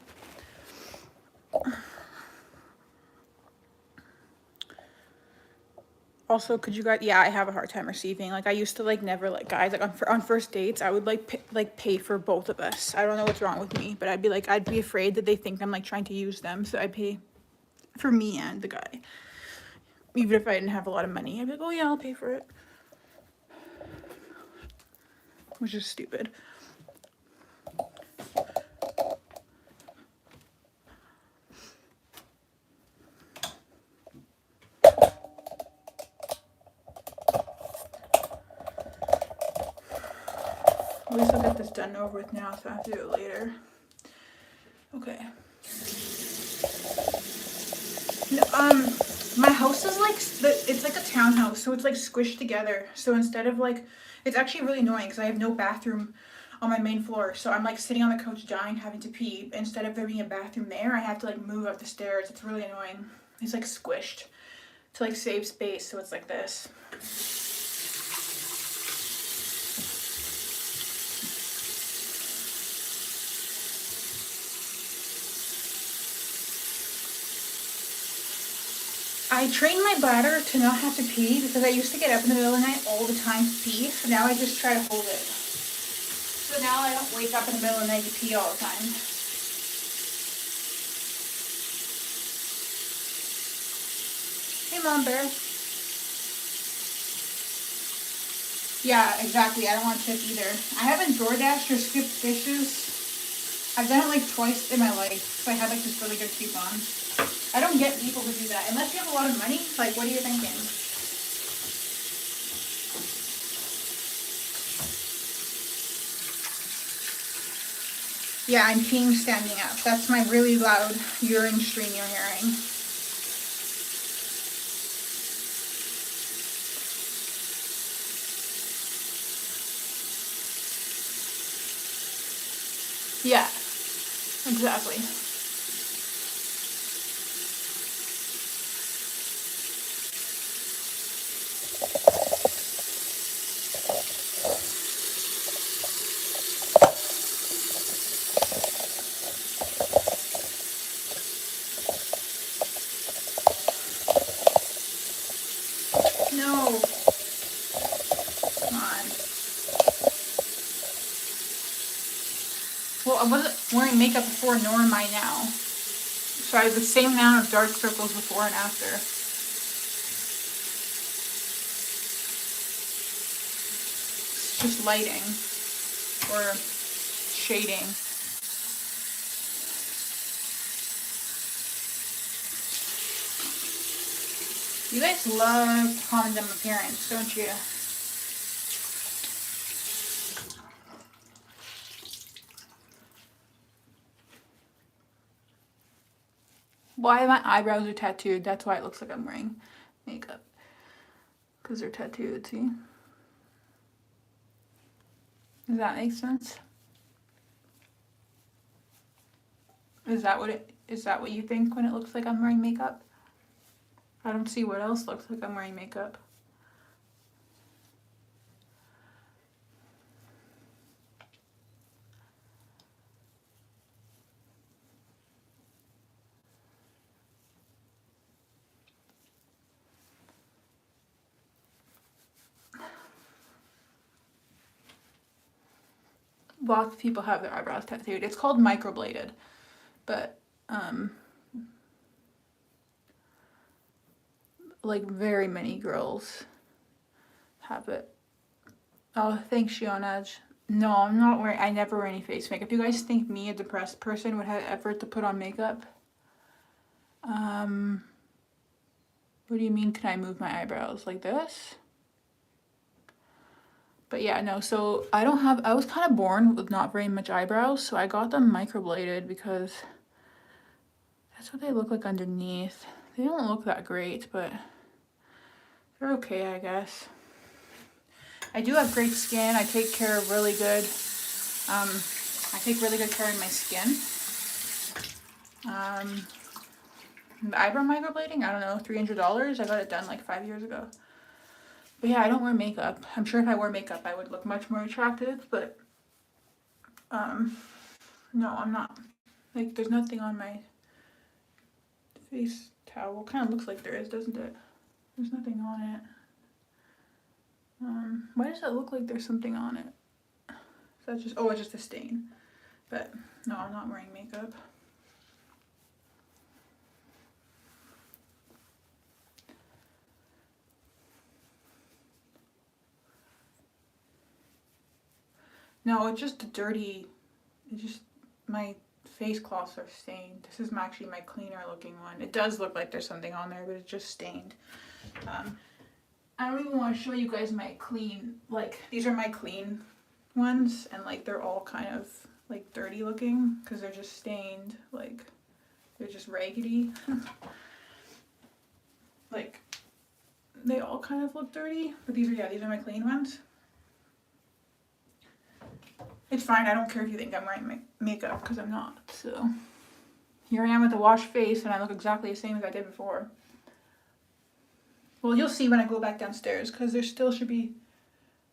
Also, could you guys, yeah, I have a hard time receiving. Like, I used to, like, never, like, guys, like, on first dates, I would, like, pay for both of us. I don't know what's wrong with me, but I'd be, like, I'd be afraid that they think I'm, like, trying to use them, so I'd pay for me and the guy. Even if I didn't have a lot of money, I'd be like, oh, yeah, I'll pay for it. Which is stupid. At least I'll get this done over with now, so I have to do it later. Okay. My house is like, it's like a townhouse, so it's like squished together. So instead of like, it's actually really annoying because I have no bathroom on my main floor. So I'm like sitting on the couch dying, having to pee. Instead of there being a bathroom there, I have to like move up the stairs. It's really annoying. It's like squished to like save space, so it's like this. I trained my bladder to not have to pee because I used to get up in the middle of the night all the time to pee. So now I just try to hold it. So now I don't wake up in the middle of the night to pee all the time. Hey, Mom Bear. Yeah, exactly. I don't want to tip either. I haven't DoorDashed or skipped dishes. I've done it like twice in my life. So I had like this really good coupon. I don't get people to do that. Unless you have a lot of money, like what are you thinking? Yeah, I'm peeing standing up. That's my really loud urine stream you're hearing. Yeah, exactly. No. Come on. Well, I wasn't wearing makeup before, nor am I now. So I have the same amount of dark circles before and after. It's just lighting or shading. You guys love condom appearance, don't you? Why my eyebrows are tattooed? That's why it looks like I'm wearing makeup. Because they're tattooed, see? Does that make sense? Is that what you think when it looks like I'm wearing makeup? I don't see what else looks like I'm wearing makeup. Lots of people have their eyebrows tattooed. It's called microbladed, but like very many girls have it. Oh, thanks, Shionaj. No, I'm not wearing. I never wear any face makeup. You guys think me, a depressed person, would have effort to put on makeup? What do you mean? Can I move my eyebrows like this? But yeah, no. So I don't have. I was kind of born with not very much eyebrows, so I got them microbladed because that's what they look like underneath. They don't look that great, but they're okay, I guess. I do have great skin. I take care of really good. I take really good care of my skin. The eyebrow microblading, I don't know, $300. I got it done like 5 years ago. But yeah, I don't wear makeup. I'm sure if I wore makeup, I would look much more attractive. But no, I'm not. Like, there's nothing on my face towel. Kind of looks like there is, doesn't it? There's nothing on it. Why does it look like there's something on it? Is that just, oh, it's just a stain. But no, I'm not wearing makeup. No, it's just dirty. It's just my face cloths are stained. This is actually my cleaner looking one. It does look like there's something on there, but it's just stained. I don't even want to show you guys my clean, like, these are my clean ones, and like they're all kind of like dirty looking because they're just stained, like they're just raggedy. Like they all kind of look dirty, but these are my clean ones. It's fine, I don't care if you think I'm wearing makeup because I'm not. So here I am with a washed face and I look exactly the same as I did before. Well, you'll see when I go back downstairs because there still should be,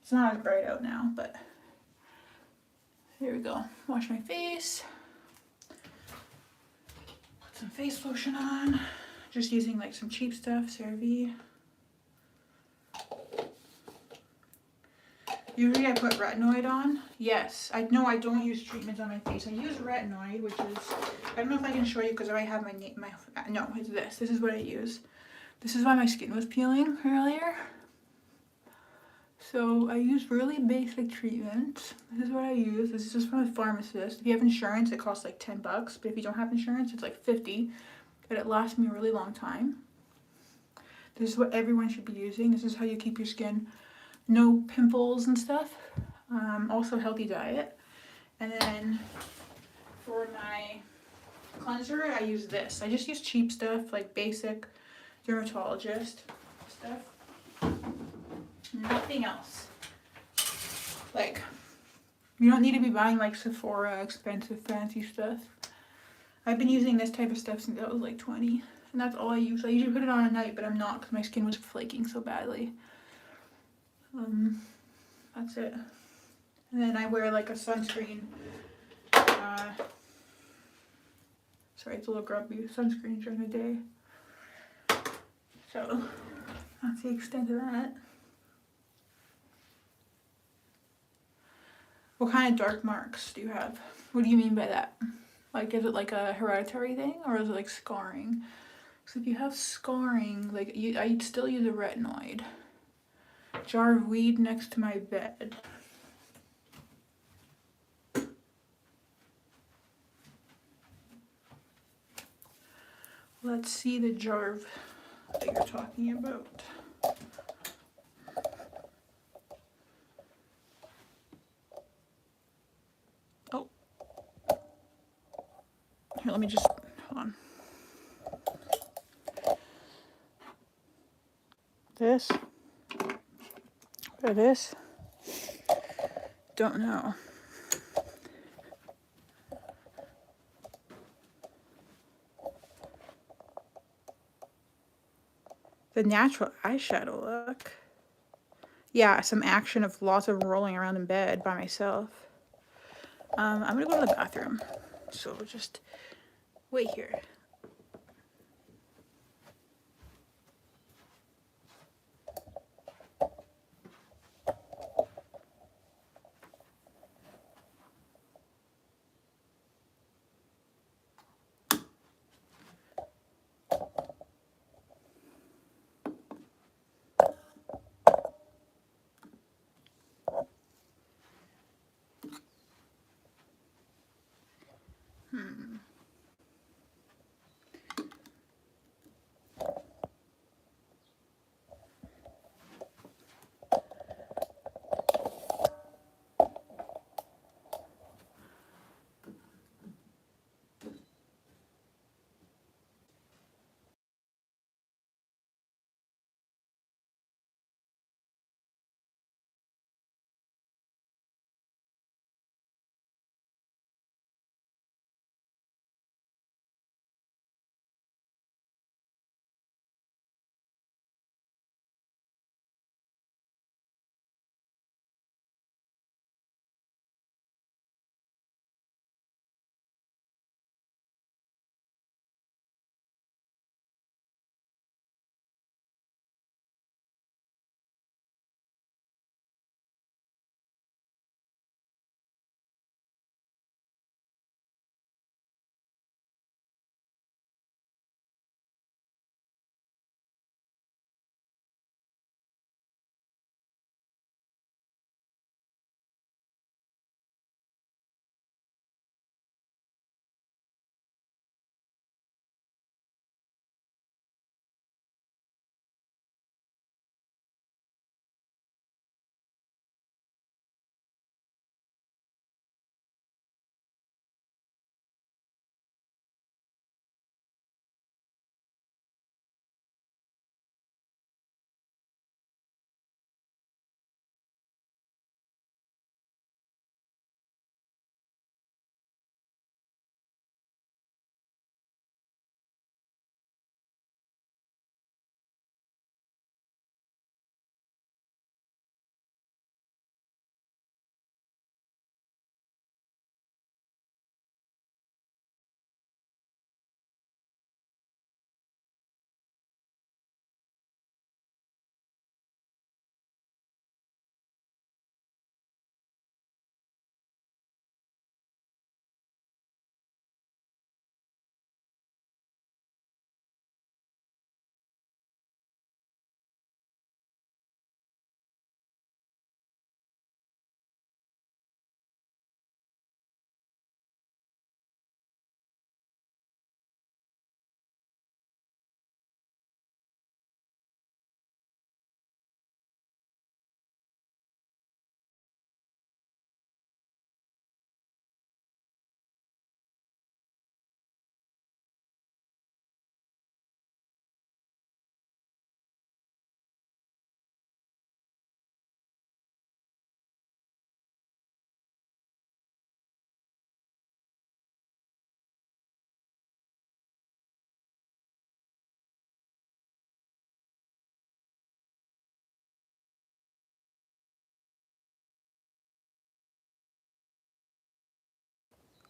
it's not as bright out now, but here we go. Wash my face. Put some face lotion on. Just using like some cheap stuff, CeraVe. Usually I put retinoid on. Yes, I don't use treatments on my face. I use retinoid, which is, I don't know if I can show you because I have no, it's this. This is what I use. This is why my skin was peeling earlier. So I use really basic treatments. This is what I use. This is just from a pharmacist. If you have insurance, it costs like $10, but if you don't have insurance, it's like $50. But it lasts me a really long time. This is what everyone should be using. This is how you keep your skin, no pimples and stuff. Also healthy diet. And then for my cleanser, I use this. I just use cheap stuff, like basic dermatologist stuff. Nothing else. Like, you don't need to be buying like Sephora expensive fancy stuff. I've been using this type of stuff since I was like 20, and that's all I use. I usually put it on at night, but I'm not because my skin was flaking so badly. That's it. And then I wear like a sunscreen. Sorry, it's a little grubby. Sunscreen during the day. So that's the extent of that. What kind of dark marks do you have? What do you mean by that? Like, is it like a hereditary thing or is it like scarring? So if you have scarring, like I'd still use a retinoid. Jar of weed next to my bed. Let's see the jar of that you're talking about. Oh. Here, let me just, hold on. This? Or this? Don't know. The natural eyeshadow look. Yeah, some action of lots of rolling around in bed by myself. I'm gonna go to the bathroom. So just wait here.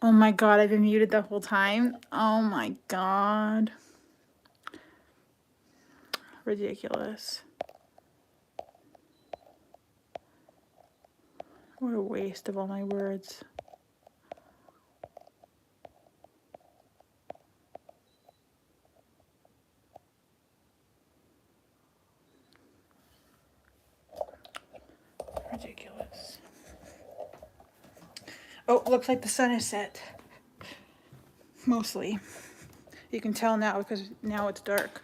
Oh my god, I've been muted the whole time. Oh my god. Ridiculous. What a waste of all my words. Ridiculous. Oh, looks like the sun is set. Mostly. You can tell now because now it's dark.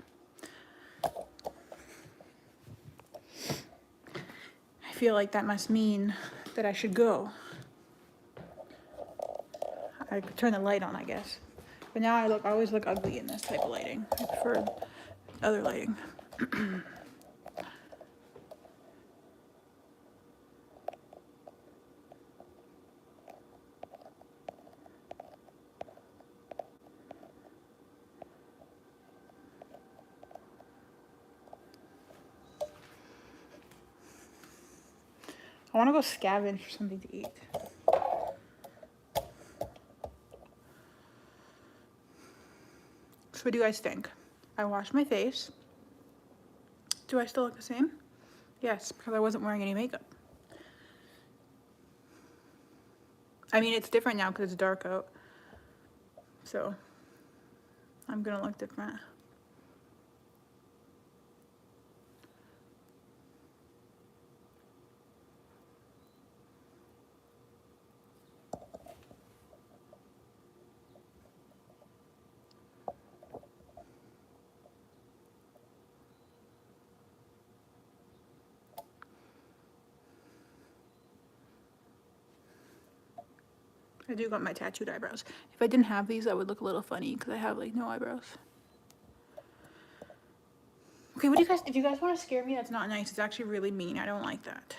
I feel like that must mean that I should go. I could turn the light on, I guess. But now I always look ugly in this type of lighting. I prefer other lighting. I want to go scavenge for something to eat. So what do you guys think? I washed my face. Do I still look the same? Yes, because I wasn't wearing any makeup. I mean, it's different now because it's dark out. So, I'm gonna look different. I do got my tattooed eyebrows. If I didn't have these, I would look a little funny because I have like no eyebrows. Okay, what do you guys, if you guys want to scare me, that's not nice. It's actually really mean. I don't like that.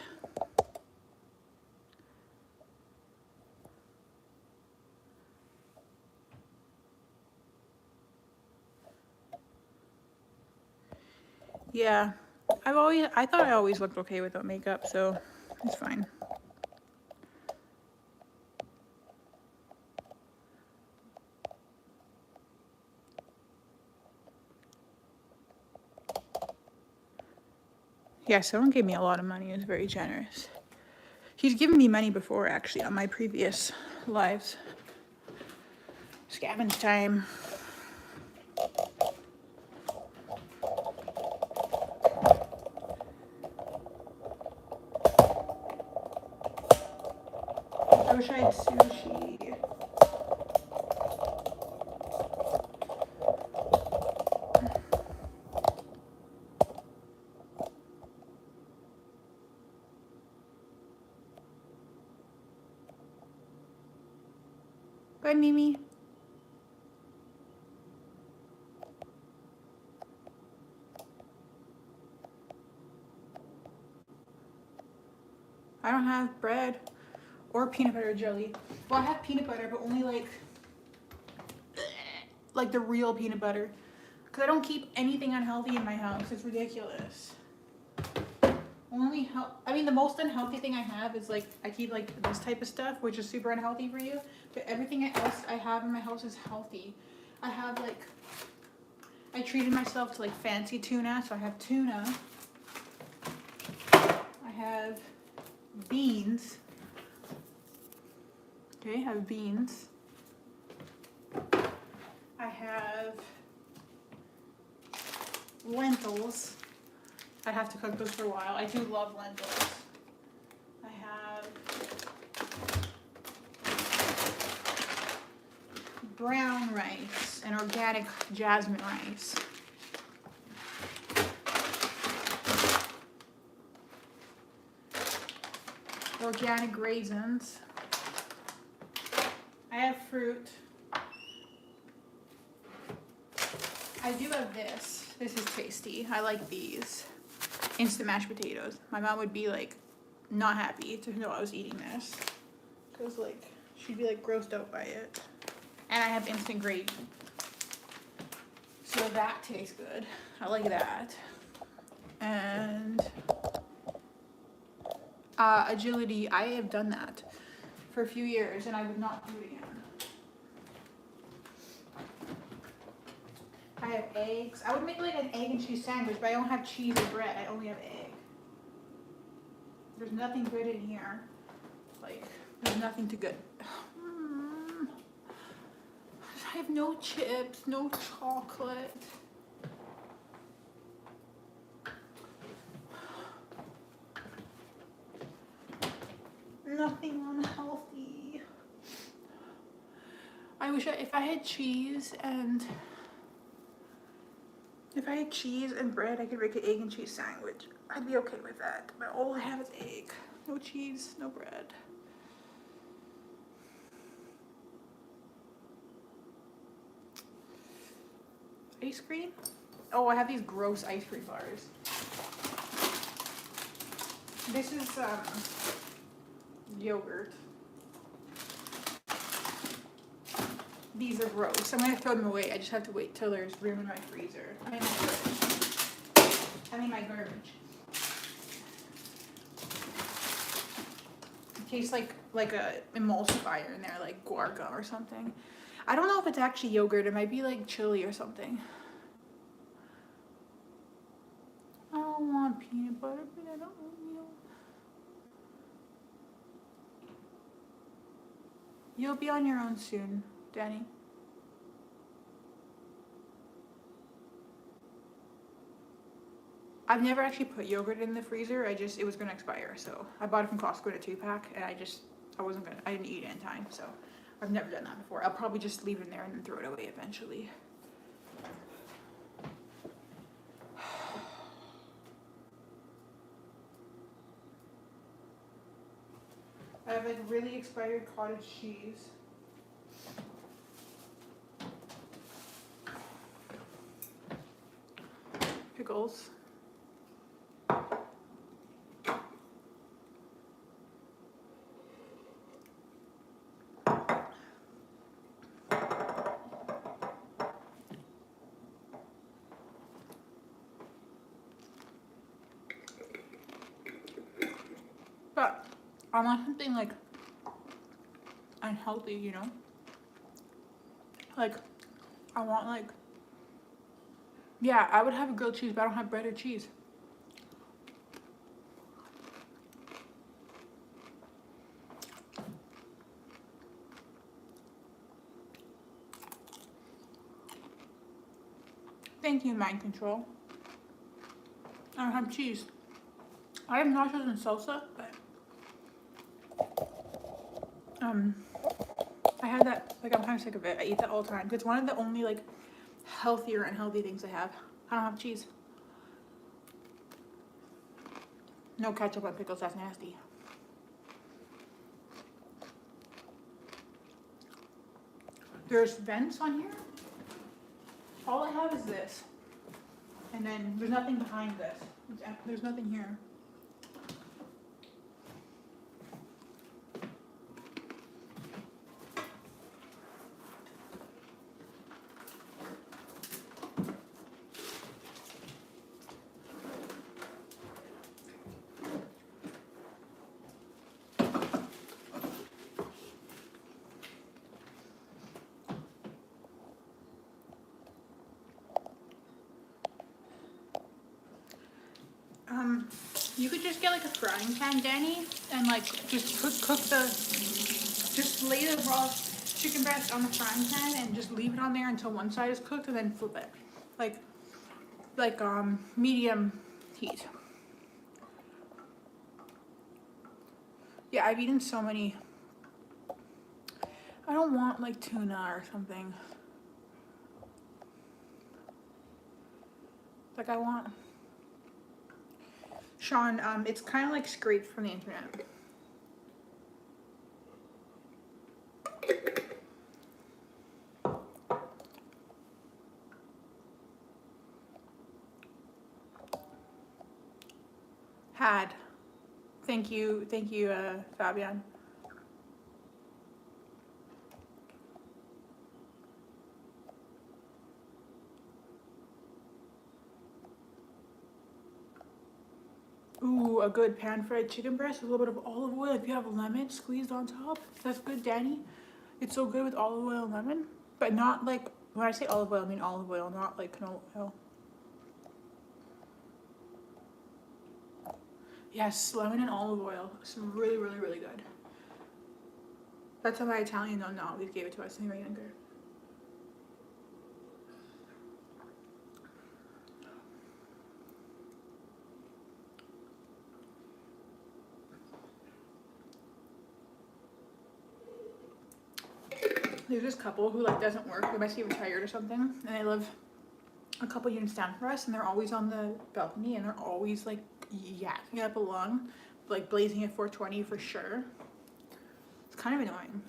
Yeah, I thought I always looked okay without makeup, so it's fine. Yeah, someone gave me a lot of money. It was very generous. He's given me money before, actually, on my previous lives. Scavenge time. I wish I had sushi. Bye, Mimi. I don't have bread or peanut butter jelly. Well, I have peanut butter, but only like the real peanut butter. Because I don't keep anything unhealthy in my house. It's ridiculous. I mean, the most unhealthy thing I have is like, I keep like this type of stuff, which is super unhealthy for you. But everything else I have in my house is healthy. I have like, I treated myself to like fancy tuna. So I have tuna. I have beans. Okay, I have beans. I have lentils. I have to cook those for a while. I do love lentils. I have brown rice and organic jasmine rice. Organic raisins. I have fruit. I do have this. This is tasty. I like these. Instant mashed potatoes. My mom would be like not happy to know I was eating this. Because like she'd be like grossed out by it. And I have instant gravy. So that tastes good. I like that. And agility, I have done that for a few years and I would not do it again. I have eggs. I would make like an egg and cheese sandwich, but I don't have cheese or bread. I only have egg. There's nothing good in here. Like, there's nothing too good. I have no chips, no chocolate. Nothing unhealthy. I wish if I had cheese and bread, I could make an egg and cheese sandwich. I'd be okay with that. But all I have is egg. No cheese, no bread. Ice cream? Oh, I have these gross ice cream bars. This is yogurt. These are gross. I'm gonna throw them away. I just have to wait till there's room in my freezer. I mean my garbage. It tastes like a emulsifier in there, like guar gum or something. I don't know if it's actually yogurt. It might be like chili or something. I don't want peanut butter, but I don't want milk. You'll be on your own soon, Danny. I've never actually put yogurt in the freezer. It was gonna expire, so I bought it from Costco in a 2-pack, and I didn't eat it in time, so I've never done that before. I'll probably just leave it in there and then throw it away eventually. I have like really expired cottage cheese. Pickles. But I want something like unhealthy, you know? Like, I want like, yeah, I would have a grilled cheese, but I don't have bread or cheese. Thank you, mind control. I don't have cheese. I have nachos and salsa, but I had that, like, I'm kind of sick of it. I eat that all the time. It's one of the only like healthier and healthy things I have. I don't have cheese. No ketchup on pickles, that's nasty. There's vents on here. All I have is this. And then there's nothing behind this. There's nothing here. You could just get like a frying pan, Danny, and like just just lay the raw chicken breast on the frying pan and just leave it on there until one side is cooked and then flip it. Like medium heat. Yeah, I've eaten so many. I don't want like tuna or something. Like I want... Sean, it's kind of like scraped from the internet. Had. Thank you, Fabian. Ooh, a good pan-fried chicken breast with a little bit of olive oil. If you have lemon squeezed on top, that's good, Danny. It's so good with olive oil and lemon, but not like When I say olive oil, I mean olive oil, not like canola oil. Yes, lemon and olive oil. It's really, really, really good. That's how my Italian don't know. They gave it to us when we were younger. There's this couple who like doesn't work. They must be retired or something, and they live a couple units down from us, and they're always on the balcony, and they're always like yakking up a lung, like blazing at 420 for sure. It's kind of annoying.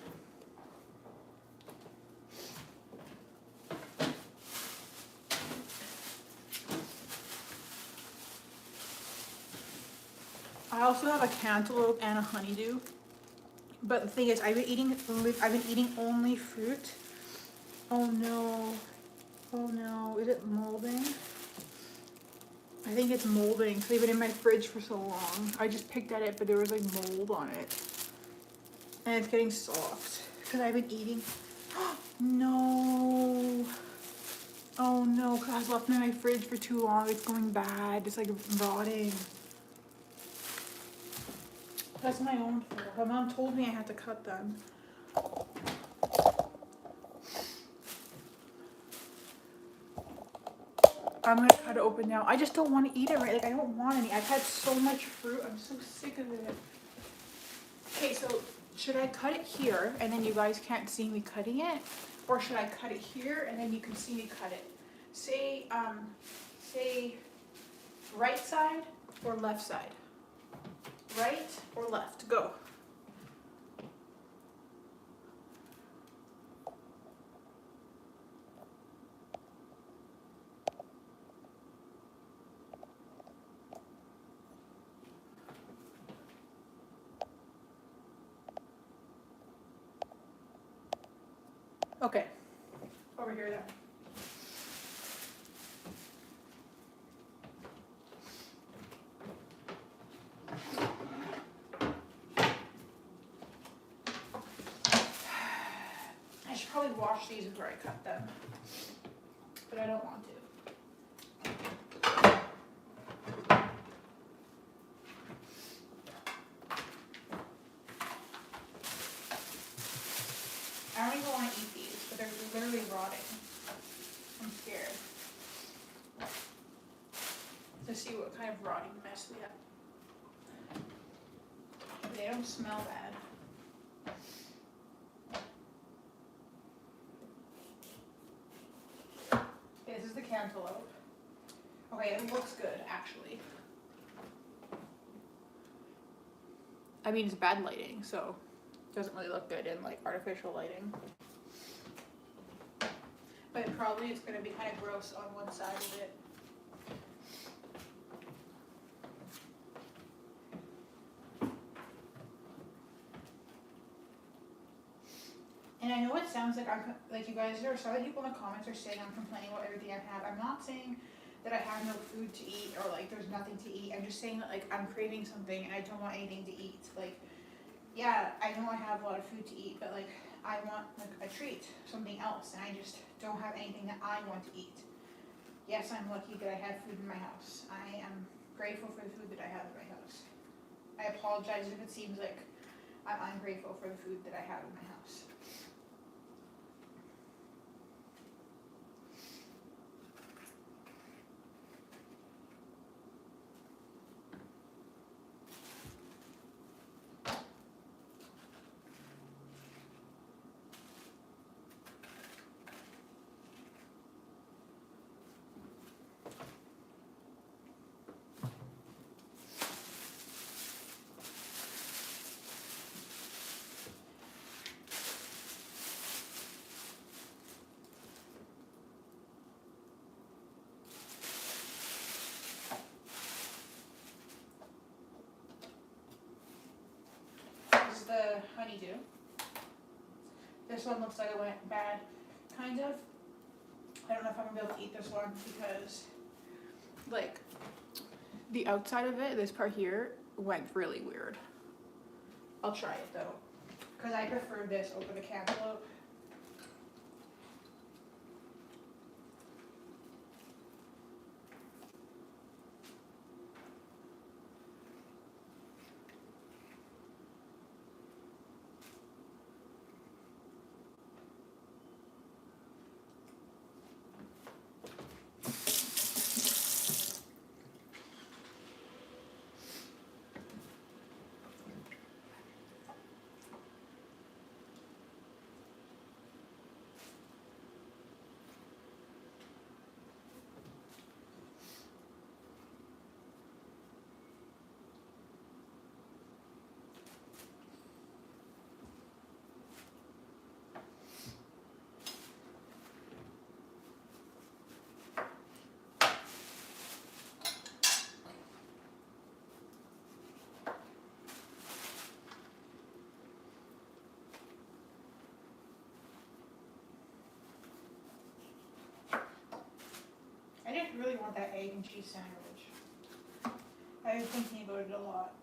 I also have a cantaloupe and a honeydew. But the thing is, I've been eating only fruit. Oh no. Oh no. Is it molding? I think it's molding because they've been in my fridge for so long. I just picked at it, but there was like mold on it. And it's getting soft because I've been eating. No. Oh no, because I was left in my fridge for too long. It's going bad. It's like rotting. That's my own fault. My mom told me I had to cut them. I'm gonna cut it open now. I just don't want to eat it right. Like I don't want any. I've had so much fruit. I'm so sick of it. Okay, so should I cut it here and then you guys can't see me cutting it? Or should I cut it here and then you can see me cut it? Say right side or left side? Right or left? Go. Okay. Over here then. I should probably wash these before I cut them, but I don't want to. I don't even want to eat these, but they're literally rotting. I'm scared to see what kind of rotting mess we have. They don't smell bad. Okay, this is the cantaloupe. Okay, it looks good actually. I mean, it's bad lighting, so it doesn't really look good in like artificial lighting. But probably it's going to be kind of gross on one side of it. And I know it sounds like like you guys are, some people in the comments are saying I'm complaining about everything I have. I'm not saying that I have no food to eat or like there's nothing to eat. I'm just saying that like I'm craving something and I don't want anything to eat. Like, yeah, I know I have a lot of food to eat, but like I want like a treat, something else, and I just don't have anything that I want to eat. Yes, I'm lucky that I have food in my house. I am grateful for the food that I have in my house. I apologize if it seems like I'm ungrateful for the food that I have in my house. The honeydew. This one looks like it went bad, kind of. I don't know if I'm gonna be able to eat this one because, like, the outside of it, this part here, went really weird. I'll try it though, because I prefer this over the cantaloupe. want that egg and cheese sandwich. I've been thinking about it a lot.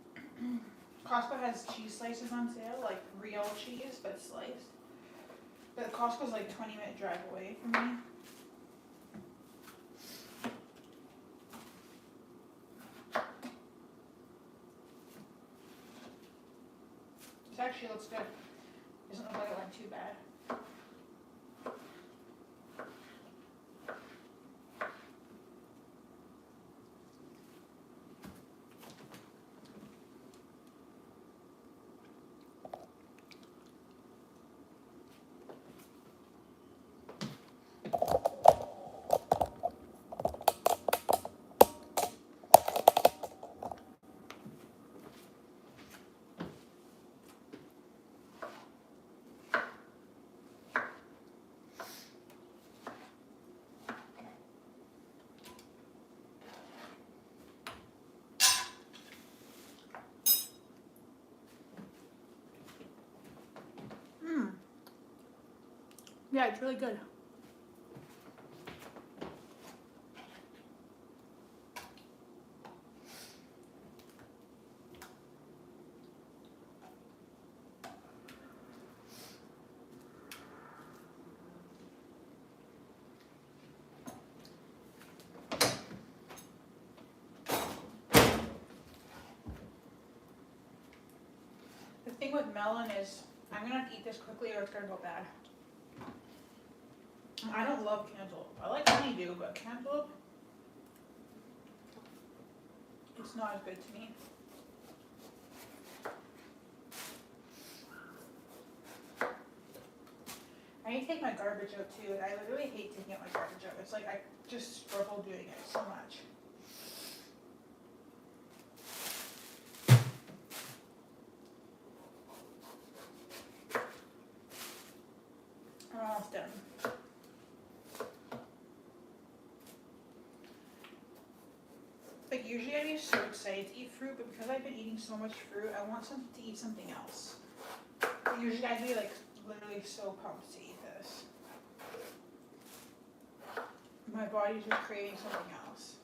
Costco has cheese slices on sale, like real cheese, but sliced. But Costco's like 20-minute drive away from me. This actually looks good. Doesn't look like it went too bad. Yeah, it's really good. The thing with melon is I'm gonna have to eat this quickly or it's gonna go bad. I don't love cantaloupe. I like honeydew, but cantaloupe, it's not as good to me. I need to take my garbage out too, and I literally hate taking out my garbage out. It's like I just struggle doing it so much. I'm almost done. Like usually I'd be so excited to eat fruit, but because I've been eating so much fruit, I want to eat something else. But usually I'd be like literally so pumped to eat this. My body's just craving something else.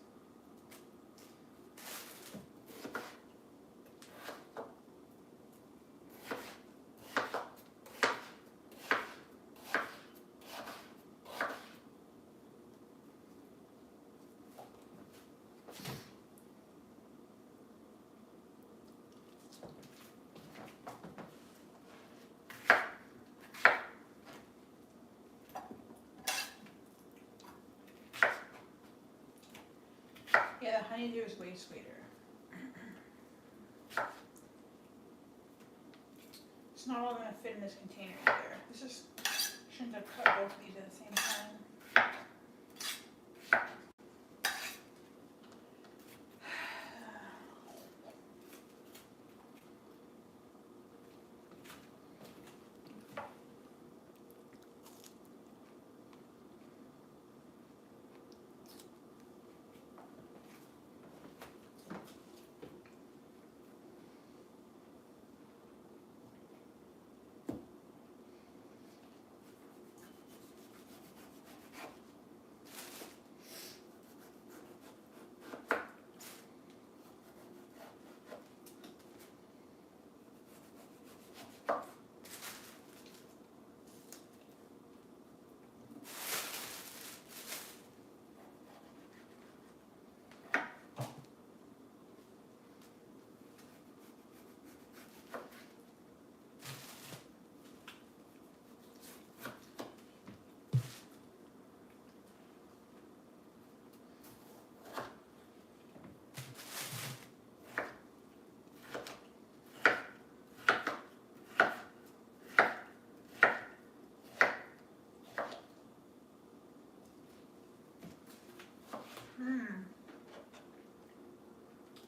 Yeah, the honeydew is way sweeter. It's not all going to fit in this container either. This is, shouldn't have cut both of these at the same time.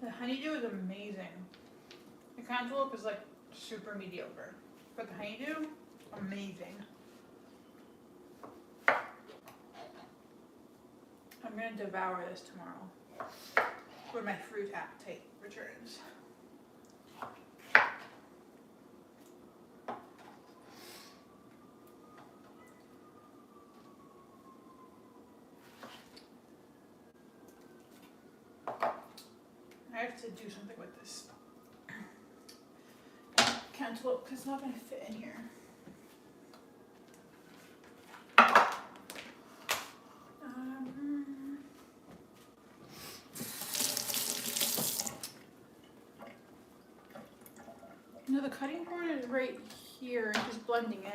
The honeydew is amazing. The cantaloupe is like super mediocre, but the honeydew, amazing. I'm gonna devour this tomorrow when my fruit appetite returns. to do something with this cantaloupe because it's not going to fit in here. No, the cutting board is right here and just blending in.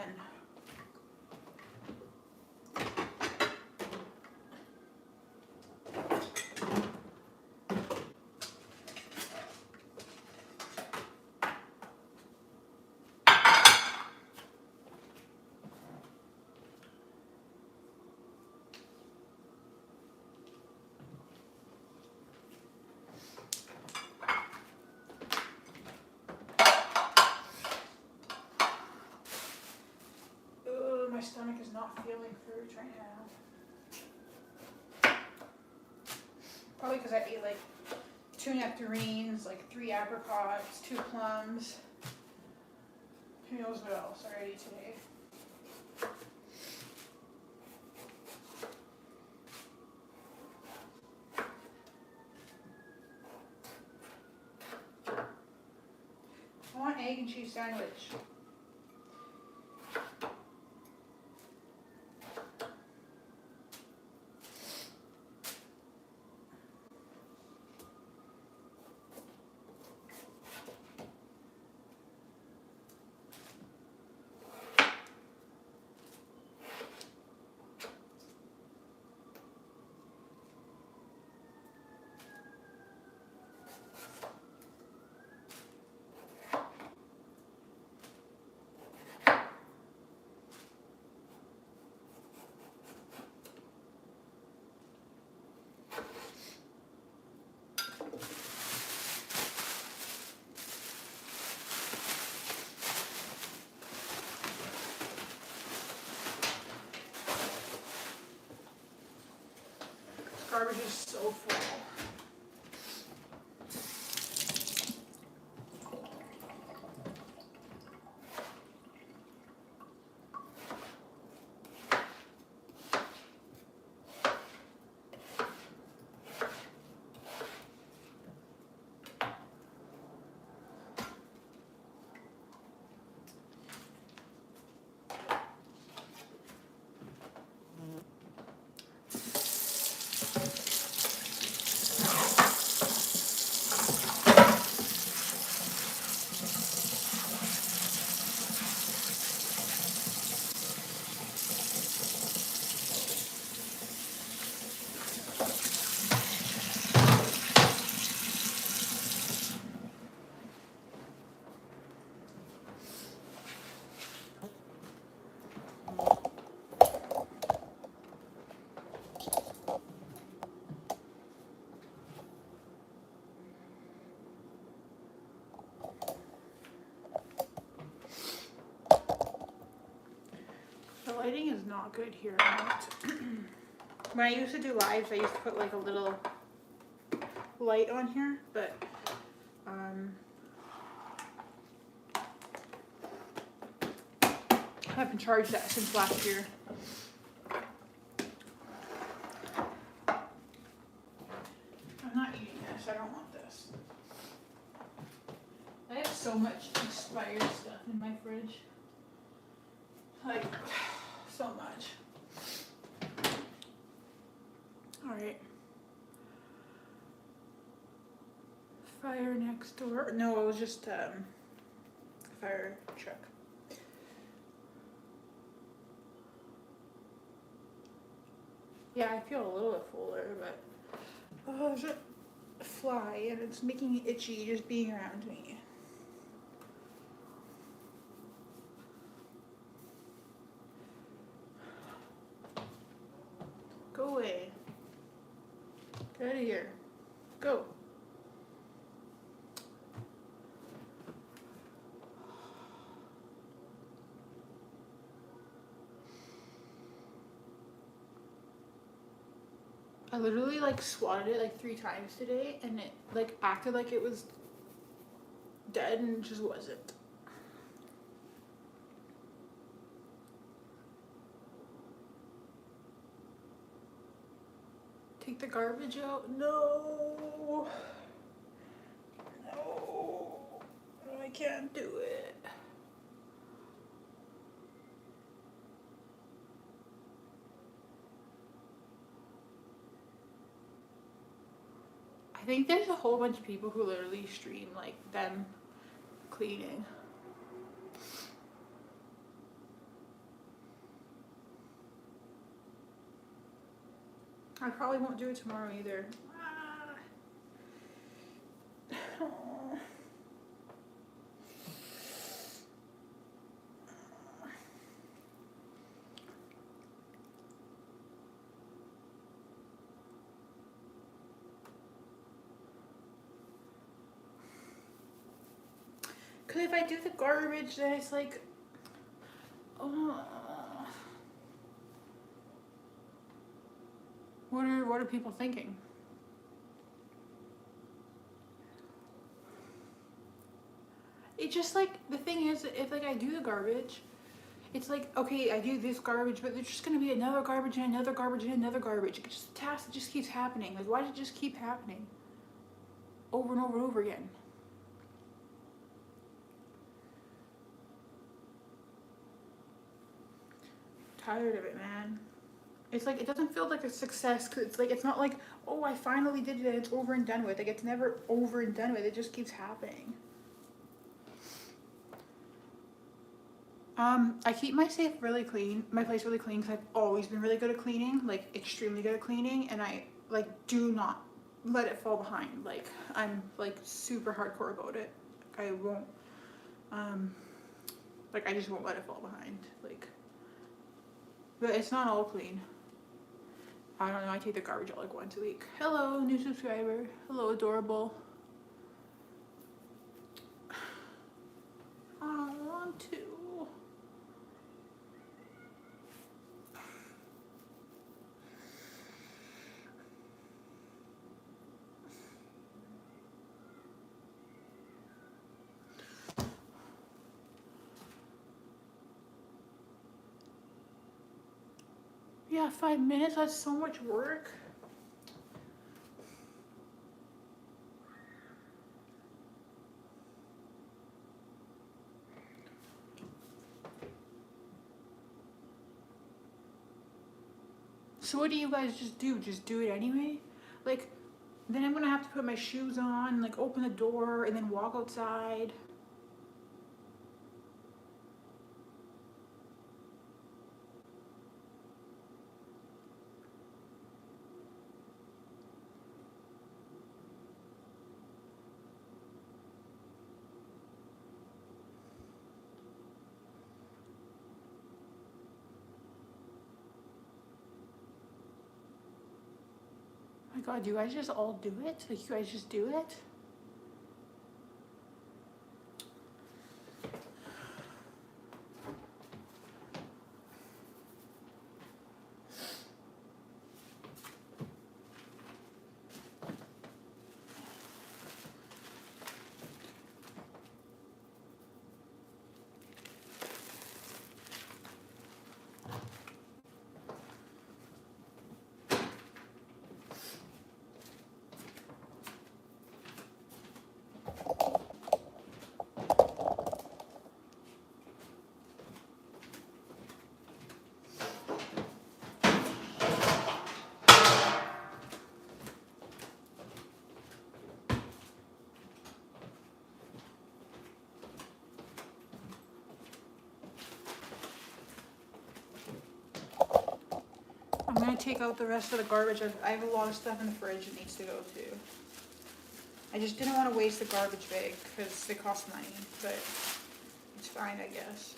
My stomach is not feeling food right now. Probably because I ate like 2 nectarines, like 3 apricots, 2 plums. Who knows what else I ate today. I want an egg and cheese sandwich. Garbage is so full. The lighting is not good here. When I used to do lives, I used to put like a little light on here, but I haven't charged that since last year. I'm not eating this. I don't want this. I have so much expired stuff in my fridge. Like, so much. Alright. Fire next door. No, it was just fire truck. Yeah, I feel a little bit fuller, but there's a fly and it's making me itchy just being around me. Go away. Get out of here. Go. I literally like swatted it like 3 times today and it like acted like it was dead and it just wasn't. Take the garbage out? No. can't do it. I think there's a whole bunch of people who literally stream like them cleaning. I probably won't do it tomorrow either. Because if I do the garbage, then it's like, what are people thinking? It just like, the thing is, if like I do the garbage, it's like, okay, I do this garbage, but there's just gonna be another garbage and another garbage and another garbage. It's just a task that just keeps happening. Like, why does it just keep happening over and over and over again? Tired of it, man. It's like, it doesn't feel like a success, because it's like, it's not like, oh, I finally did it and it's over and done with. Like, it's never over and done with. It just keeps happening. I keep my place really clean because I've always been really good at cleaning, like extremely good at cleaning, and I like do not let it fall behind. Like, I'm like super hardcore about it. Like, I won't, like I just won't let it fall behind. Like, but it's not all clean. I don't know, I take the garbage out like once a week. Hello, new subscriber. Hello, adorable. I don't want to. Yeah, 5 minutes, that's so much work. So what do you guys just do? Just do it anyway? Like, then I'm gonna have to put my shoes on, like open the door and then walk outside. My God, do you guys just all do it? Like, you guys just do it? I'm gonna take out the rest of the garbage. I have a lot of stuff in the fridge that needs to go too. I just didn't want to waste the garbage bag because they cost money, but it's fine, I guess.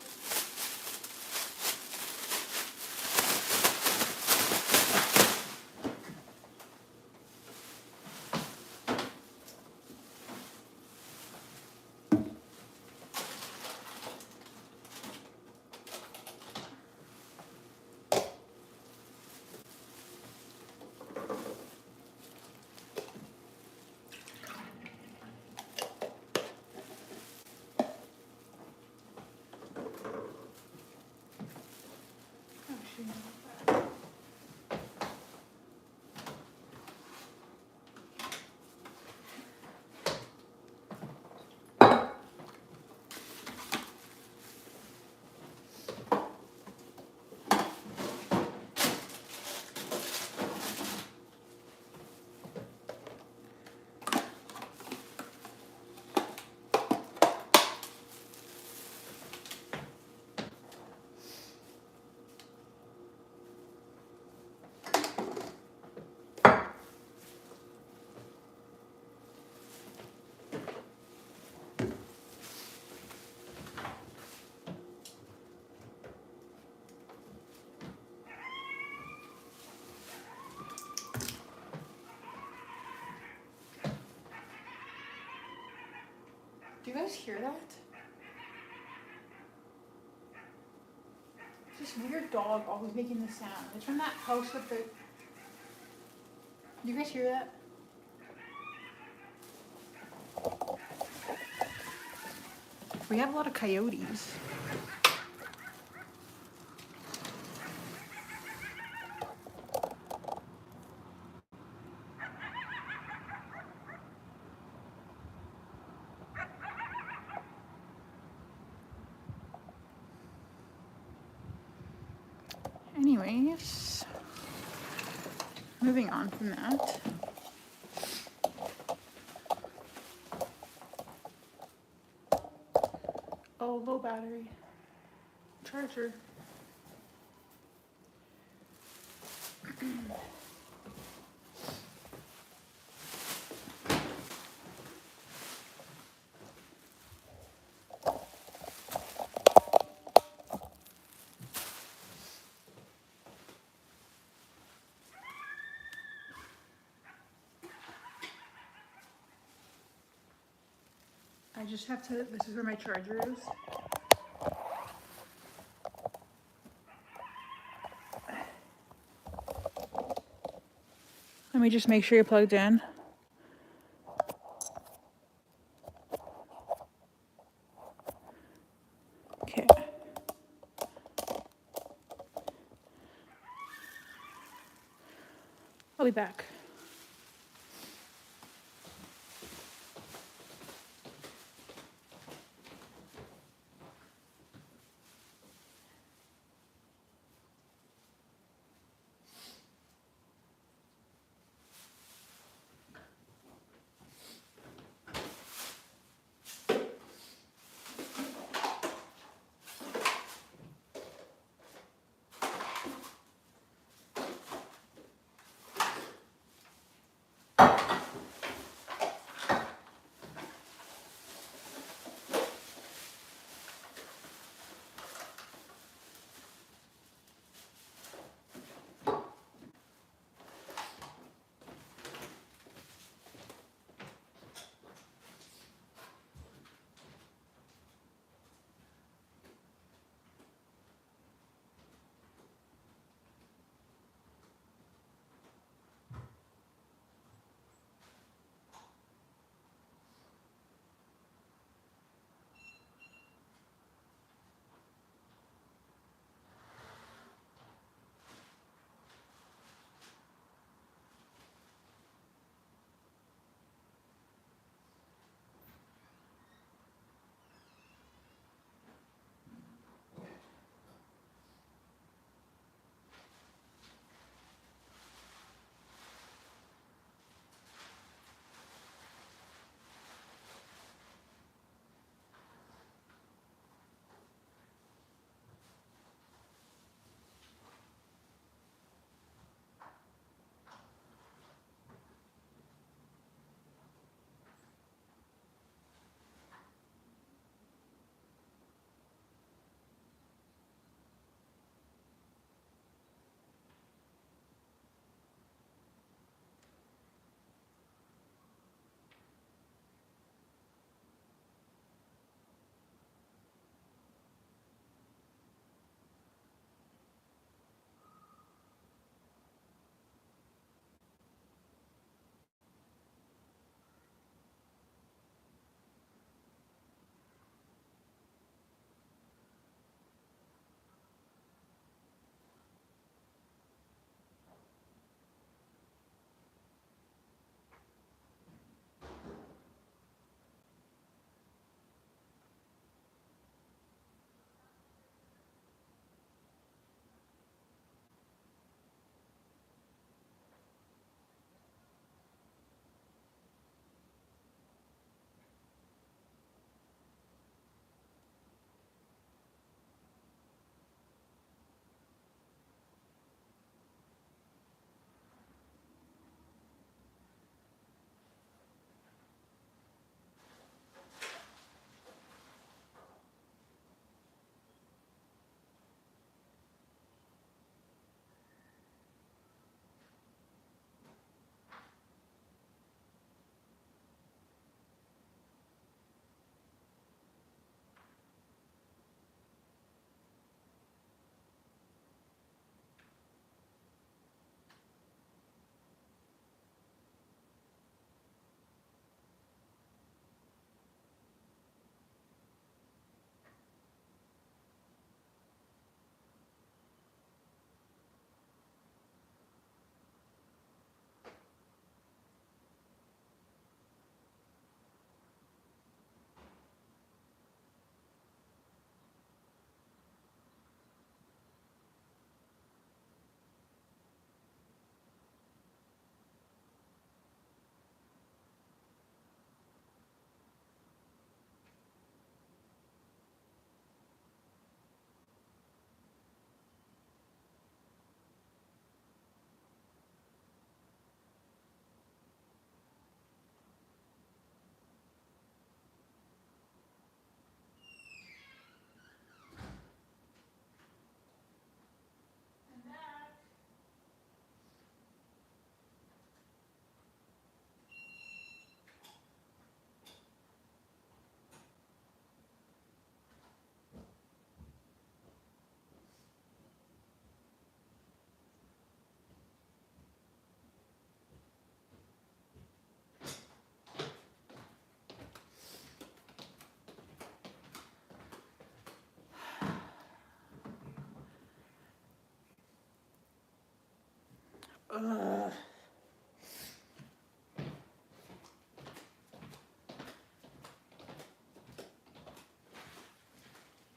Do you guys hear that? This weird dog always making the sound. It's from that house with the... Do you guys hear that? We have a lot of coyotes. Anyways, moving on from that. Oh, low battery. Charger. I just have to, this is where my charger is. Let me just make sure you're plugged in. Okay. I'll be back. Ugh.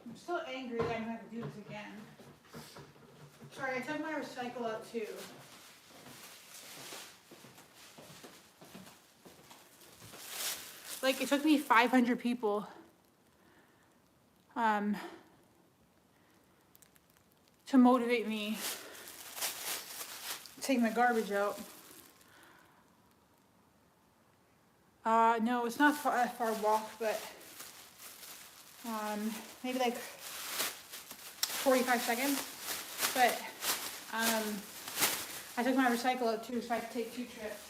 I'm still angry that I'm gonna have to do this again. Sorry, I took my recycle out too. Like, it took me 500 people to motivate me to take my garbage out. No, it's not a far walk, but maybe like 45 seconds. But I took my recycle out too, so I could take 2 trips.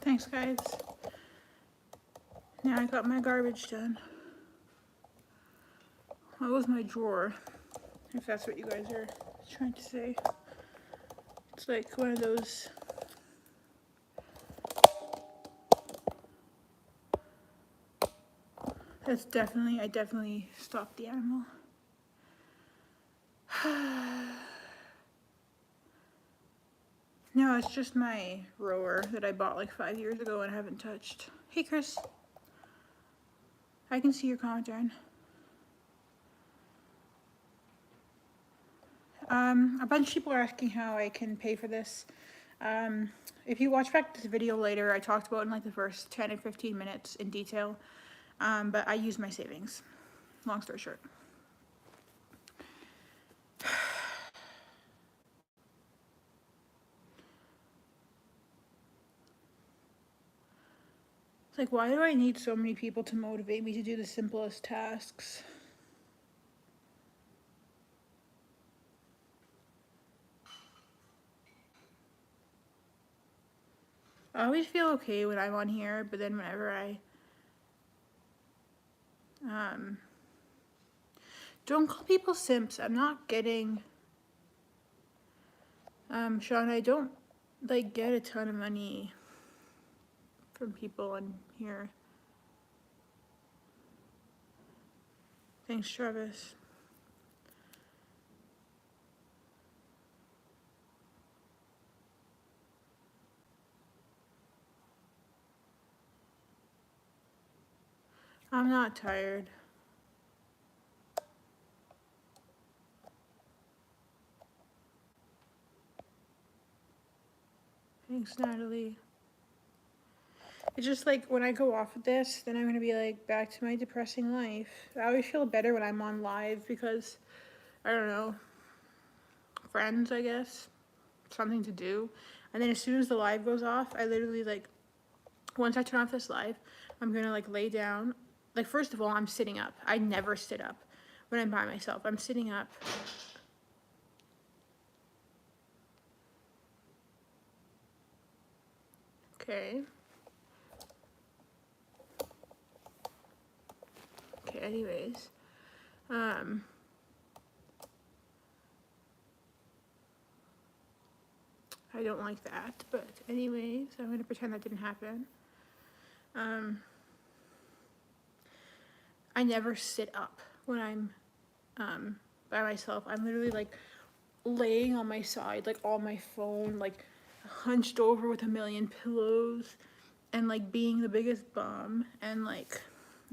Thanks, guys. Now I got my garbage done. What was my drawer? If that's what you guys are trying to say. It's like one of those. That's definitely, I definitely stopped the animal. No, it's just my rower that I bought like 5 years ago and haven't touched. Hey, Chris. I can see your comment, Darren. A bunch of people are asking how I can pay for this. If you watch back this video later, I talked about in like the first 10 or 15 minutes in detail. But I use my savings. Long story short. It's like, why do I need so many people to motivate me to do the simplest tasks? I always feel okay when I'm on here, but then whenever I don't call people simps. I'm not getting Sean, I don't like get a ton of money from people on here. Thanks, Travis. I'm not tired. Thanks, Natalie. It's just like when I go off of this, then I'm gonna be like back to my depressing life. I always feel better when I'm on live because, I don't know, friends, I guess, something to do. And then as soon as the live goes off, I literally like, once I turn off this live, I'm gonna like lay down. Like, first of all, I'm sitting up. I never sit up when I'm by myself. I'm sitting up. Okay. Okay, anyways. I don't like that, but anyways, I'm gonna pretend that didn't happen. I never sit up when I'm by myself. I'm literally like laying on my side, like on my phone, like hunched over with a million pillows and like being the biggest bum and like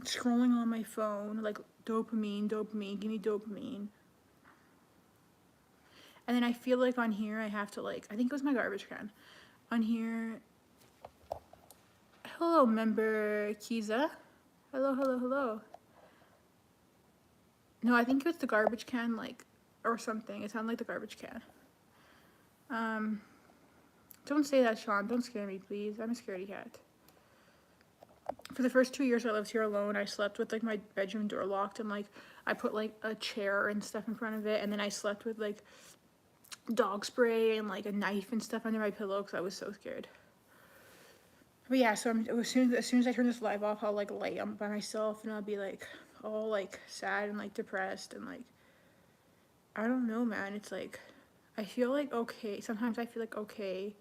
scrolling on my phone, like dopamine, dopamine, give me dopamine. And then I feel like on here I have to like, I think it was my garbage can. On here, hello member Kiza. Hello, hello, hello. No, I think it was the garbage can, like, or something. It sounded like the garbage can. Don't say that, Sean. Don't scare me, please. I'm a scaredy cat. For the first 2 years I lived here alone, I slept with like my bedroom door locked, and like I put like a chair and stuff in front of it, and then I slept with like dog spray and like a knife and stuff under my pillow because I was so scared. But yeah, so as soon as I turn this live off, I'll like lay by myself and I'll be like all like sad and like depressed and like, I don't know, man. It's like I feel like okay. Sometimes I feel like okay.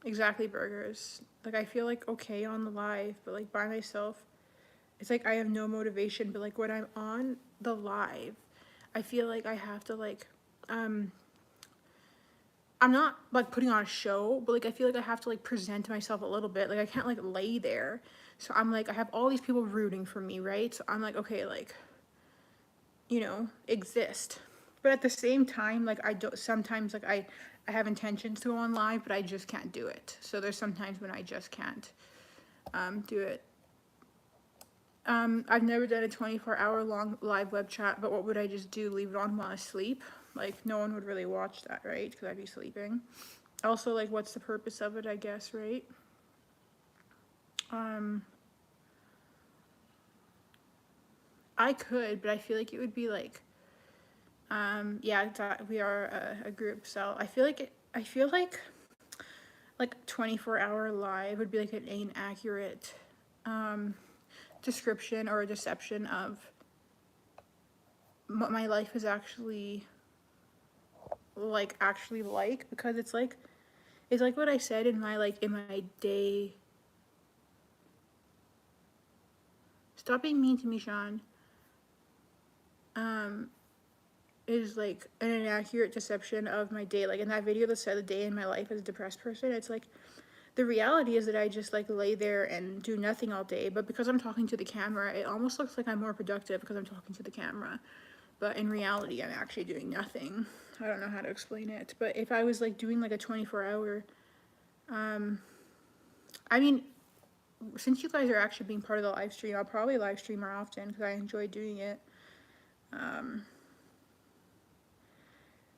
Exactly, burgers. Like I feel like okay on the live, but like by myself, it's like I have no motivation. But like when I'm on the live, I feel like I have to like I'm not like putting on a show, but like I feel like I have to like present myself a little bit. Like I can't like lay there. So I'm like I have all these people rooting for me, right? So I'm like okay, like exist. But at the same time, like I don't sometimes like I have intentions to go on live, but I just can't do it. So there's sometimes when I just can't do it. I've never done a 24-hour long live web chat, but what would I just do? Leave it on while I sleep? Like no one would really watch that, right? Because I'd be sleeping. Also, like what's the purpose of it, I guess, right? I could, but I feel like it would be like yeah, we are a group, so I feel like 24-hour live would be like an inaccurate description or a deception of what my life is actually like because it's like what I said in my day. Stop being mean to me, Sean. Is like an inaccurate deception of my day. Like in that video that said the day in my life as a depressed person, it's like the reality is that I just like lay there and do nothing all day, but because I'm talking to the camera, it almost looks like I'm more productive because I'm talking to the camera. But in reality, I'm actually doing nothing. I don't know how to explain it. But if I was like doing like a 24-hour, I mean, since you guys are actually being part of the live stream, I'll probably live stream more often because I enjoy doing it.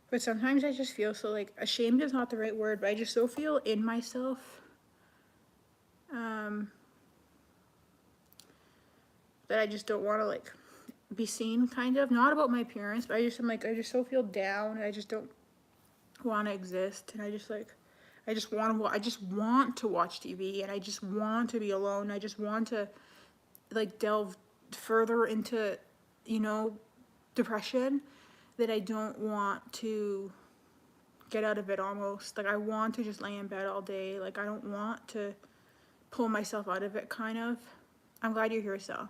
But sometimes I just feel so like ashamed is not the right word, but I just so feel in myself that I just don't want to like be seen, kind of. Not about my appearance, but I just so feel down and I just don't want to exist, and I just want to watch TV, and I just want to be alone. I just want to like delve further into depression, that I don't want to get out of it almost. Like I want to just lay in bed all day. Like I don't want to pull myself out of it, kind of. I'm glad you're here, Sal.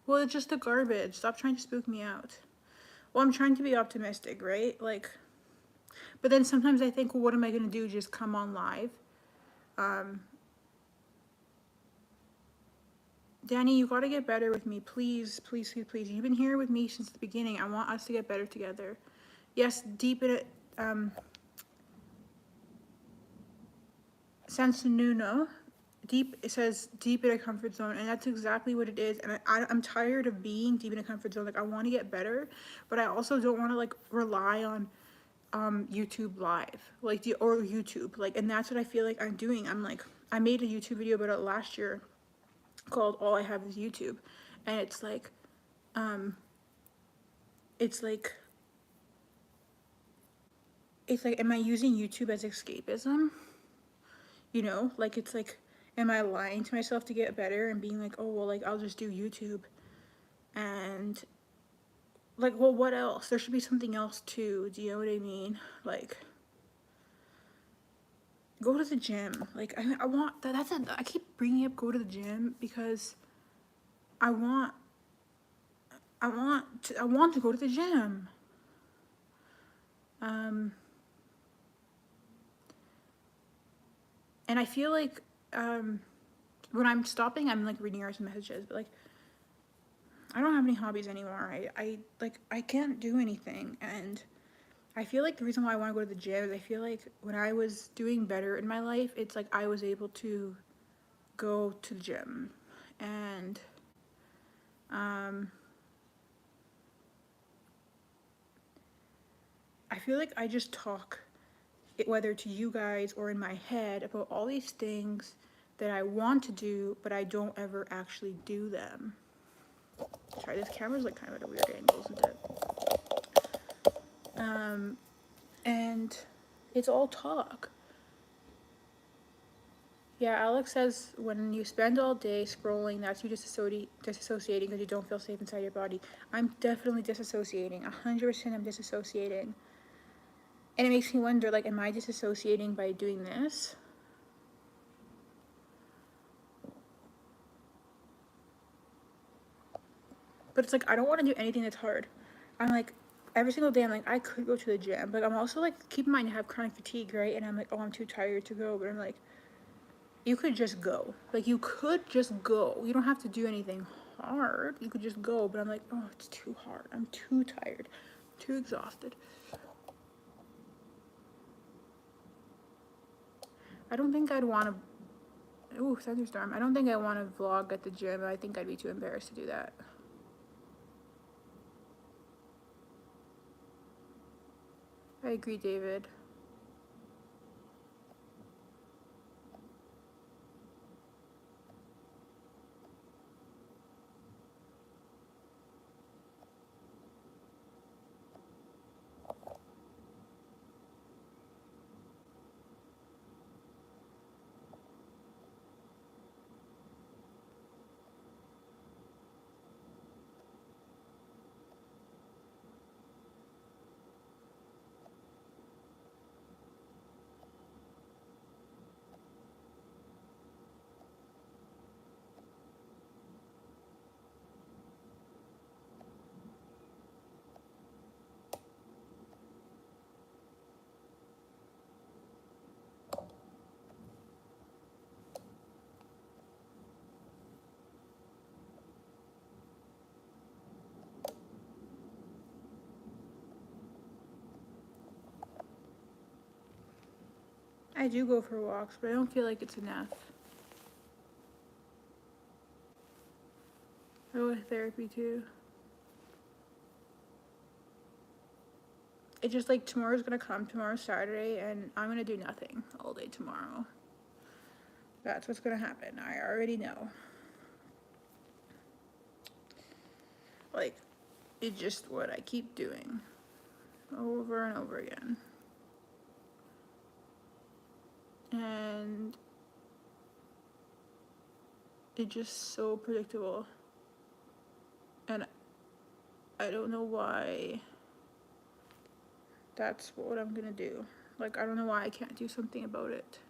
Well, it's just the garbage. Stop trying to spook me out. Well, I'm trying to be optimistic, right? Like, but then sometimes I think, well, what am I going to do? Just come on live? Danny, you got to get better with me. Please, please, please, please. You've been here with me since the beginning. I want us to get better together. Yes, deep in it. Sansununo. Deep, it says deep in a comfort zone, and that's exactly what it is. And I'm tired of being deep in a comfort zone. Like I want to get better, but I also don't want to like rely on YouTube live, like or YouTube. Like, and that's what I feel like I'm doing. I'm like, I made a YouTube video about it last year called All I Have Is YouTube, and it's like am I using YouTube as escapism? Like it's like, am I lying to myself to get better and being like, oh well, like I'll just do YouTube, and like, well, what else? There should be something else too. Do you know what I mean? Like, go to the gym. Like I want that. I keep bringing up go to the gym because I want to go to the gym. And I feel like when I'm stopping, I'm like reading yours messages, but like I don't have any hobbies anymore. I can't do anything, and I feel like the reason why I want to go to the gym is I feel like when I was doing better in my life, it's like I was able to go to the gym, and um, I feel like I just talk, whether to you guys or in my head, about all these things that I want to do, but I don't ever actually do them. Sorry, this camera's like kind of at a weird angle, isn't it? And it's all talk. Yeah, Alex says when you spend all day scrolling, that's you disassociating because you don't feel safe inside your body. I'm definitely disassociating. 100% I'm disassociating. And it makes me wonder, like, am I disassociating by doing this? But it's like, I don't want to do anything that's hard. I'm like, every single day, I'm like, I could go to the gym. But I'm also like, keep in mind, I have chronic fatigue, right? And I'm like, oh, I'm too tired to go. But I'm like, you could just go. Like, you could just go. You don't have to do anything hard. You could just go. But I'm like, oh, it's too hard. I'm too tired. Too exhausted. I don't think I'd want to. Ooh, thunderstorm. I don't think I want to vlog at the gym. I think I'd be too embarrassed to do that. I agree, David. I do go for walks, but I don't feel like it's enough. I go to therapy too. It's just like tomorrow's gonna come. Tomorrow's Saturday, and I'm gonna do nothing all day tomorrow. That's what's gonna happen. I already know. Like, it's just what I keep doing over and over again. And it's just so predictable. And I don't know why that's what I'm gonna do. Like, I don't know why I can't do something about it.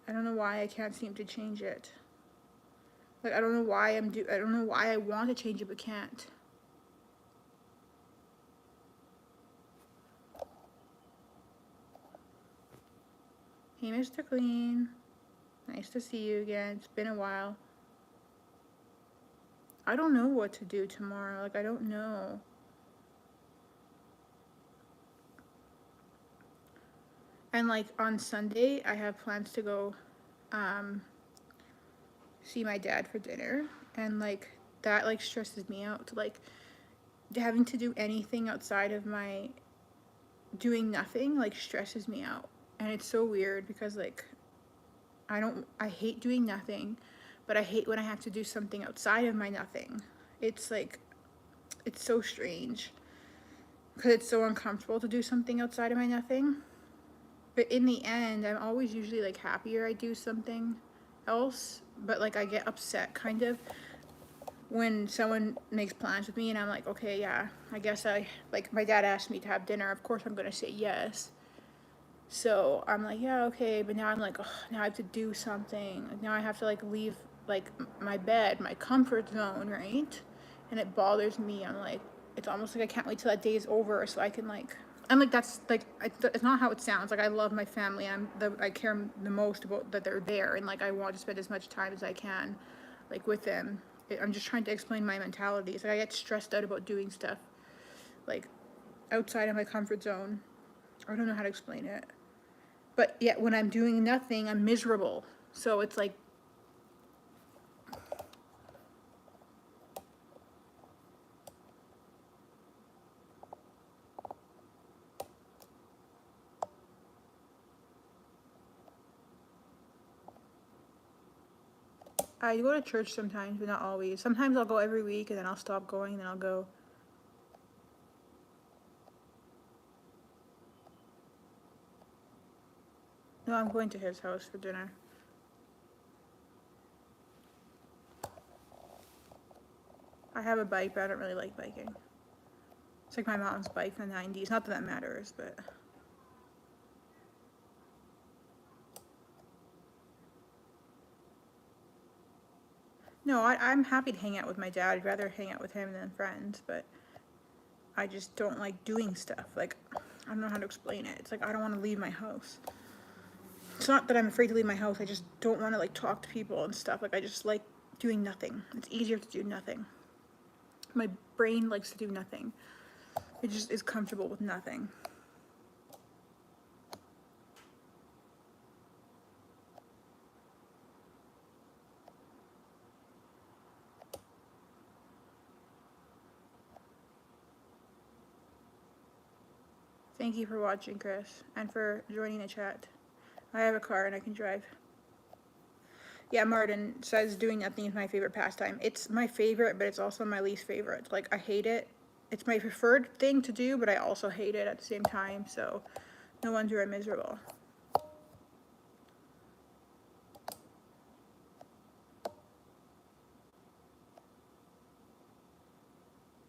I don't know why I can't seem to change it. Like, I don't know why I don't know why I want to change it but can't. Hey, Mr. Clean. Nice to see you again. It's been a while. I don't know what to do tomorrow. Like, I don't know. And like on Sunday, I have plans to go see my dad for dinner, and like that like stresses me out. Like having to do anything outside of my doing nothing like stresses me out. And it's so weird because like I hate doing nothing, but I hate when I have to do something outside of my nothing. It's like it's so strange because it's so uncomfortable to do something outside of my nothing. But in the end, I'm always usually like happier I do something else, but like I get upset kind of when someone makes plans with me and I'm like, okay, yeah, I guess like my dad asked me to have dinner, of course I'm gonna say yes. So I'm like, yeah, okay, but now I'm like, oh, now I have to do something. Like now I have to like leave like my bed, my comfort zone, right? And it bothers me. I'm like, it's almost like I can't wait till that day is over so I can like And like that's like it's not how it sounds. Like I love my family. I care the most about that they're there, and like I want to spend as much time as I can, like with them. I'm just trying to explain my mentality. It's like I get stressed out about doing stuff, like outside of my comfort zone. I don't know how to explain it. But yet when I'm doing nothing, I'm miserable. So it's like I go to church sometimes, but not always. Sometimes I'll go every week and then I'll stop going and then I'll go. No, I'm going to his house for dinner. I have a bike, but I don't really like biking. It's like my mom's bike from the 90s. Not that that matters, but. No, I'm happy to hang out with my dad. I'd rather hang out with him than friends, but I just don't like doing stuff. Like, I don't know how to explain it. It's like I don't want to leave my house. It's not that I'm afraid to leave my house. I just don't want to like talk to people and stuff. Like I just like doing nothing. It's easier to do nothing. My brain likes to do nothing. It just is comfortable with nothing. Thank you for watching, Chris, and for joining the chat. I have a car and I can drive. Yeah, Martin says doing nothing is my favorite pastime. It's my favorite, but it's also my least favorite. Like, I hate it. It's my preferred thing to do, but I also hate it at the same time, so no wonder I'm miserable.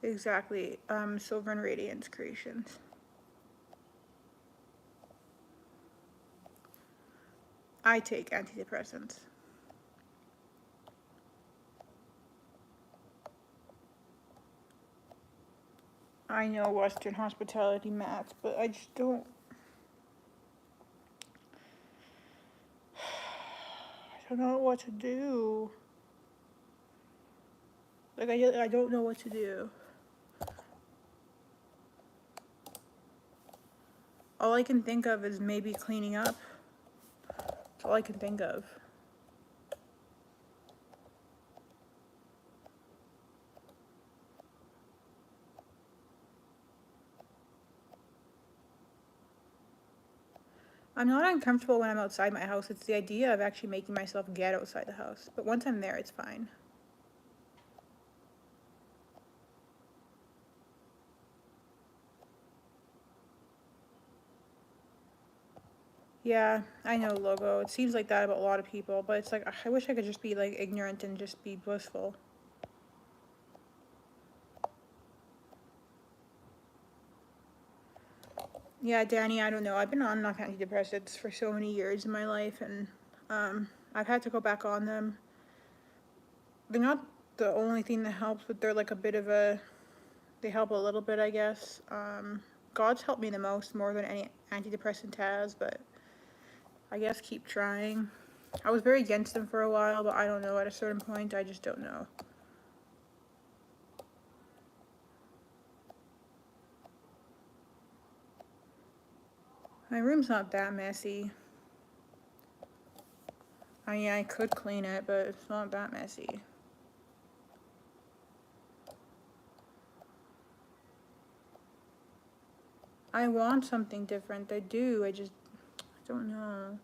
Exactly. Silver and Radiance Creations. I take antidepressants. I know Western hospitality mats, but I just don't. I don't know what to do. Like, I don't know what to do. All I can think of is maybe cleaning up. That's all I can think of. I'm not uncomfortable when I'm outside my house. It's the idea of actually making myself get outside the house. But once I'm there, it's fine. Yeah, I know, Logo. It seems like that about a lot of people, but it's like, I wish I could just be like ignorant and just be blissful. Yeah, Danny, I don't know. I've been on and off antidepressants for so many years in my life, and I've had to go back on them. They're not the only thing that helps, but they're like a bit of a, they help a little bit, I guess. God's helped me the most, more than any antidepressant has, but I guess keep trying. I was very against them for a while, but I don't know, at a certain point, I just don't know. My room's not that messy. I mean, I could clean it, but it's not that messy. I want something different. I do. I don't know.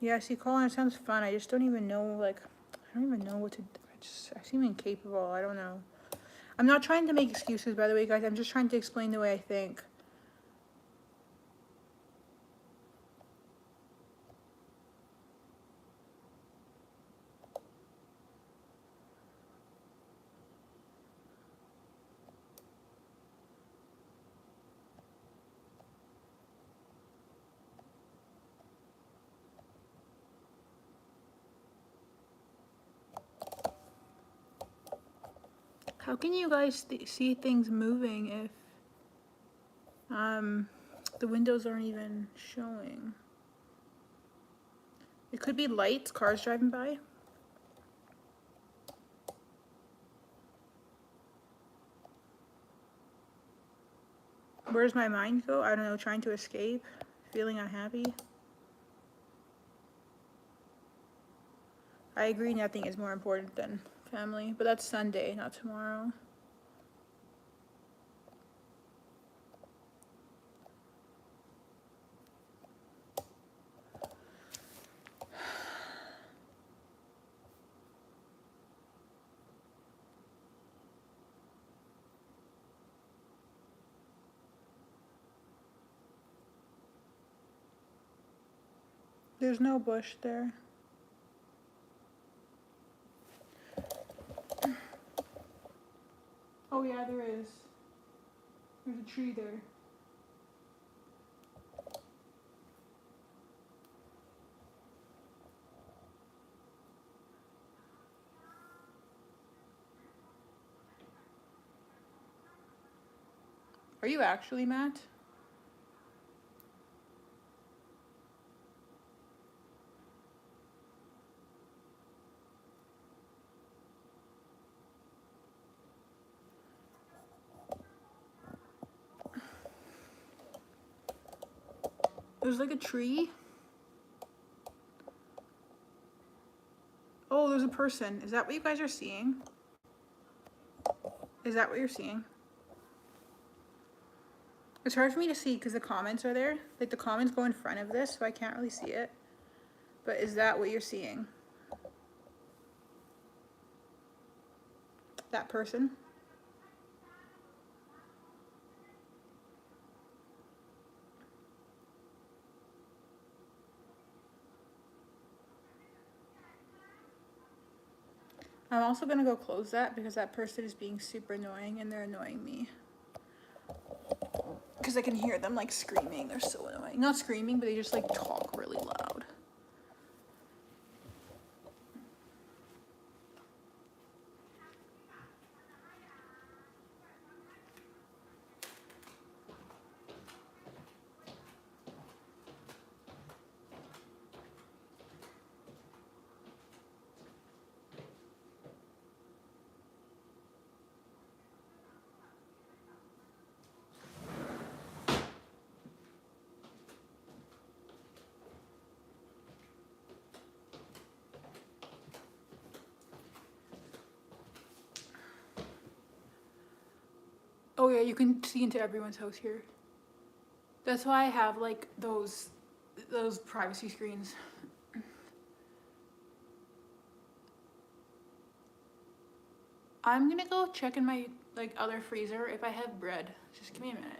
Yeah, see, Colin, it sounds fun. I just don't even know, like, I don't even know what to do. I seem incapable. I don't know. I'm not trying to make excuses, by the way, guys. I'm just trying to explain the way I think. How can you guys see things moving if the windows aren't even showing? It could be lights, cars driving by. Where does my mind go? I don't know, trying to escape, feeling unhappy. I agree nothing is more important than family, but that's Sunday, not tomorrow. There's no bush there. Oh yeah, there is. There's a tree there. Are you actually, Matt? There's like a tree. Oh, there's a person. Is that what you guys are seeing? Is that what you're seeing? It's hard for me to see because the comments are there. Like the comments go in front of this, so I can't really see it. But is that what you're seeing? That person? I'm also gonna go close that because that person is being super annoying and they're annoying me. Because I can hear them like screaming. They're so annoying. Not screaming, but they just like talk really loud. Oh yeah, you can see into everyone's house here. That's why I have like those privacy screens. I'm gonna go check in my like other freezer if I have bread. Just give me a minute.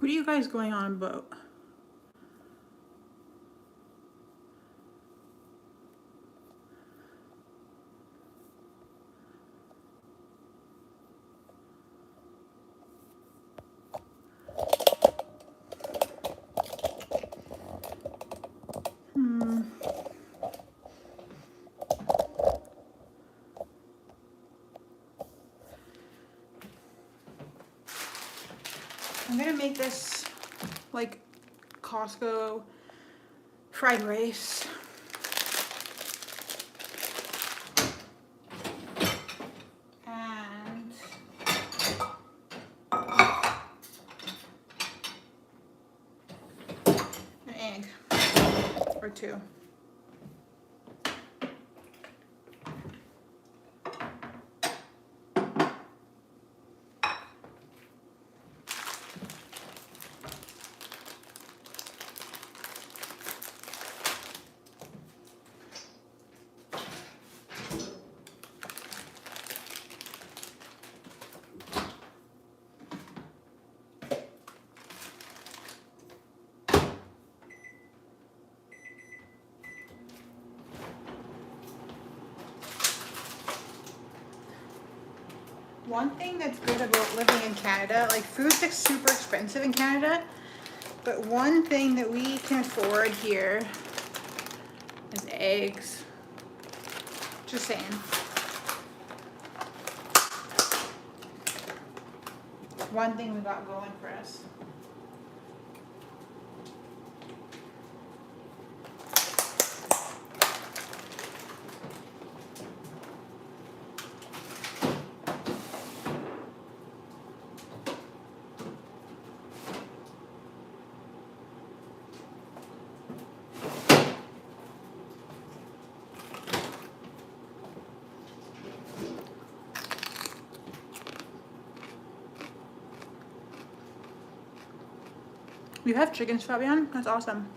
What are you guys going on about? I'm gonna make this like Costco fried rice. And an egg or two. One thing that's good about living in Canada, like food's like super expensive in Canada, but one thing that we can afford here is eggs. Just saying. One thing we got going for us. You have chickens, Fabian? That's awesome.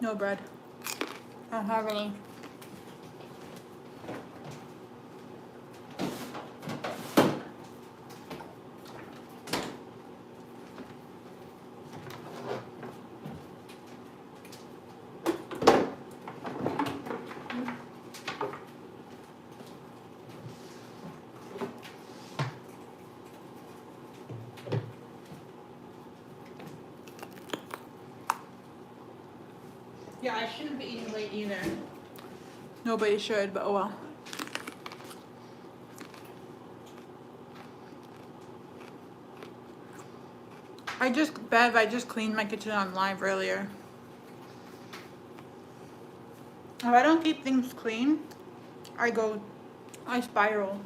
No bread. I don't have any. Yeah, I shouldn't be eating late either. Nobody should, but oh well. Bev, I just cleaned my kitchen on live earlier. If I don't keep things clean, I spiral.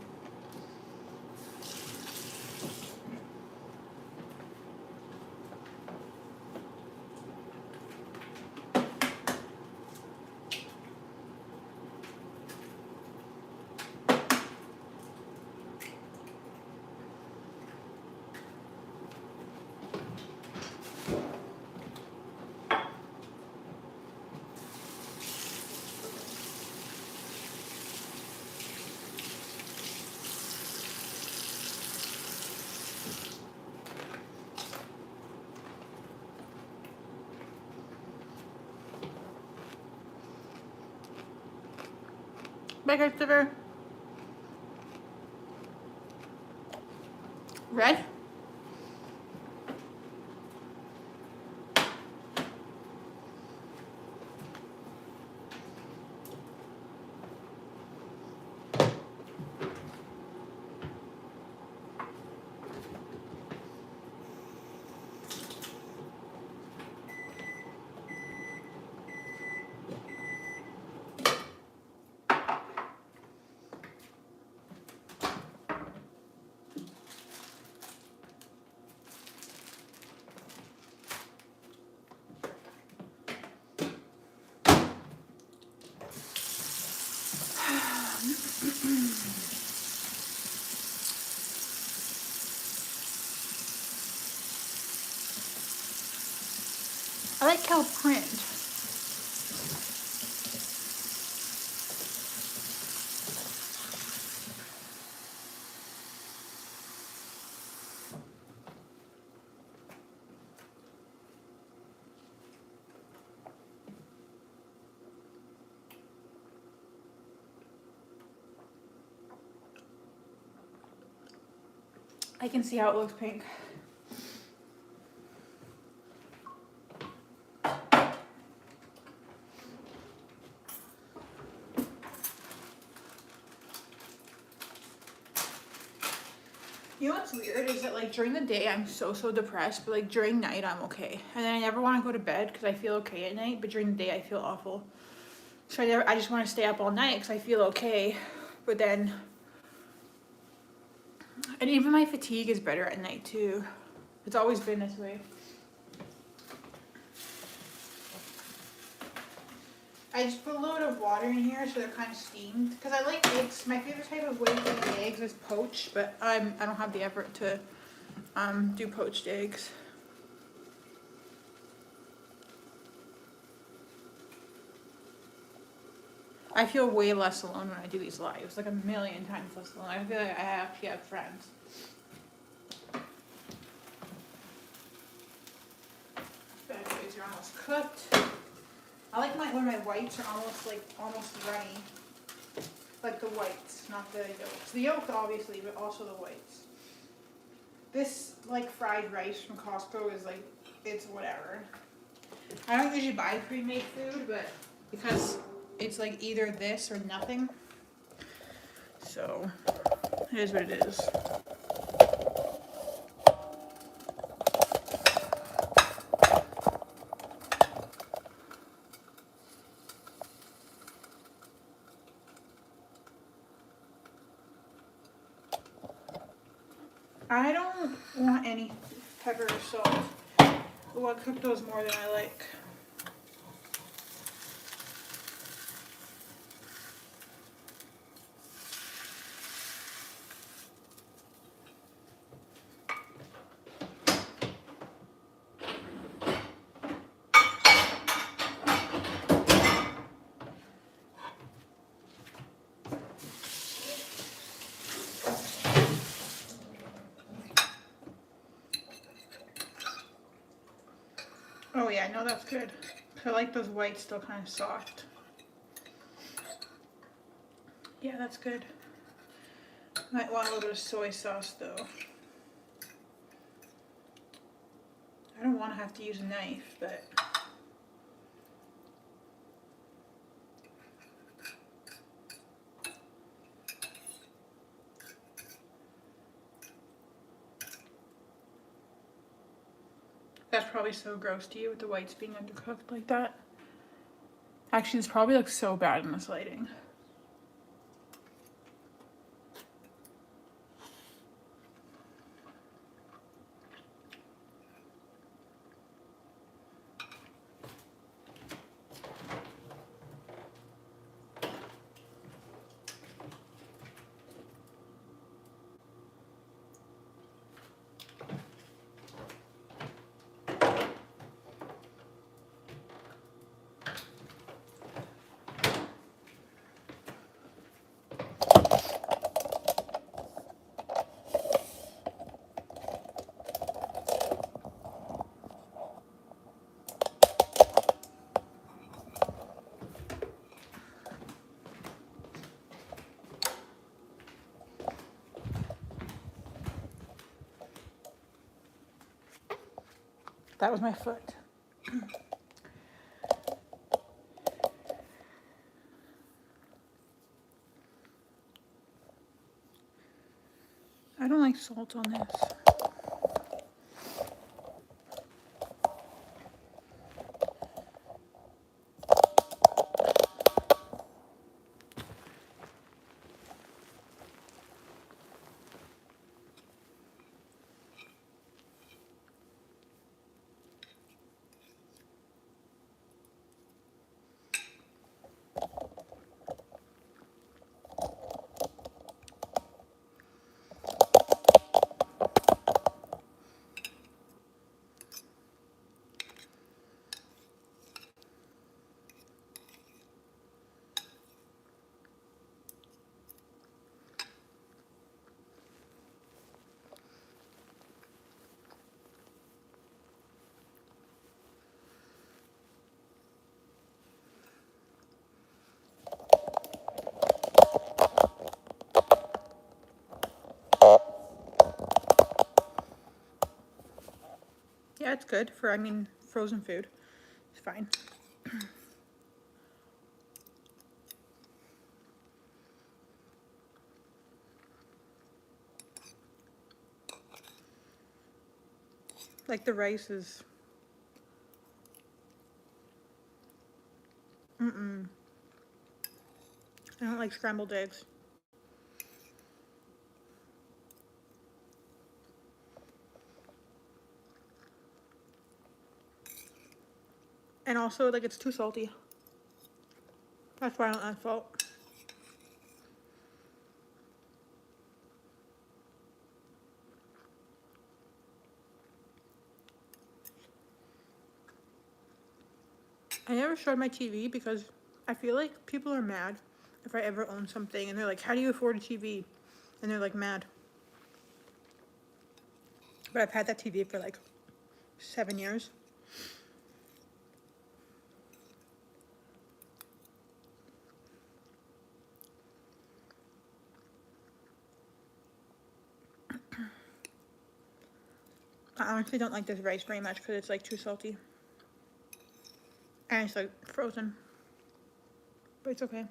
Bye, Christopher. Red? I like cow print. I can see how it looks pink. You know what's weird is that like during the day I'm so depressed, but like during night I'm okay. And then I never want to go to bed because I feel okay at night, but during the day I feel awful. So I just want to stay up all night because I feel okay. But then, and even my fatigue is better at night too. It's always been this way. I just put a little bit of water in here so they're kind of steamed. Because I like eggs. My favorite type of way to eat eggs is poached, but I don't have the effort to do poached eggs. I feel way less alone when I do these lives. Like a million times less alone. I feel like I actually have friends. Bagels are almost cooked. I like when my whites are almost runny. Like the whites, not the yolks. The yolks obviously, but also the whites. This like fried rice from Costco is like, it's whatever. I don't usually buy pre-made food, but because it's like either this or nothing. So it is what it is. I don't want any pepper or salt. Oh, I cooked those more than I like. Oh yeah, no, that's good. I like those whites still kind of soft. Yeah, that's good. Might want a little bit of soy sauce though. I don't want to have to use a knife, but that's probably so gross to you with the whites being undercooked like that. Actually, this probably looks so bad in this lighting. That was my foot. I don't like salt on this. good for, I mean, frozen food. It's fine. Like the rice is, I don't like scrambled eggs. And also, like, it's too salty. That's why I don't add salt. I never showed my TV because I feel like people are mad if I ever own something and they're like, how do you afford a TV? And they're like mad. But I've had that TV for like 7 years. I honestly don't like this rice very much because it's like too salty. And it's like frozen. But it's okay.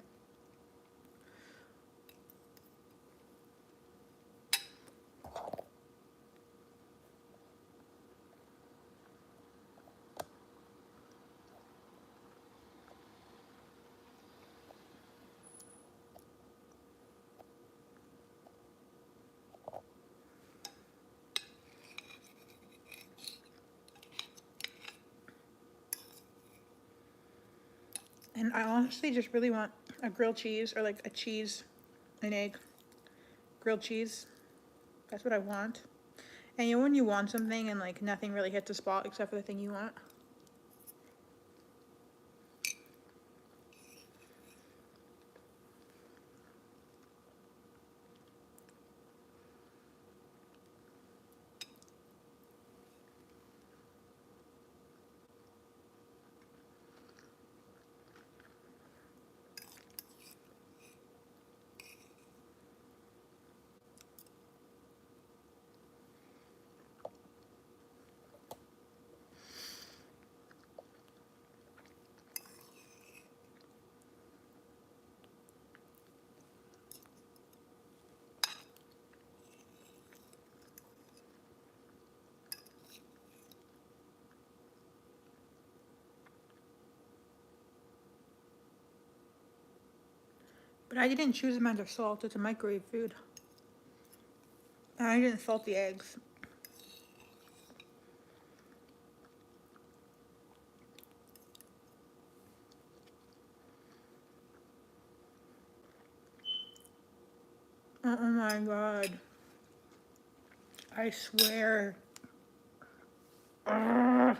And I honestly just really want a grilled cheese or like a cheese, an egg, grilled cheese. That's what I want. And you know when you want something and like nothing really hits the spot except for the thing you want? But I didn't choose the amount of salt. It's a microwave food. And I didn't salt the eggs. Oh my god. I swear. Ugh.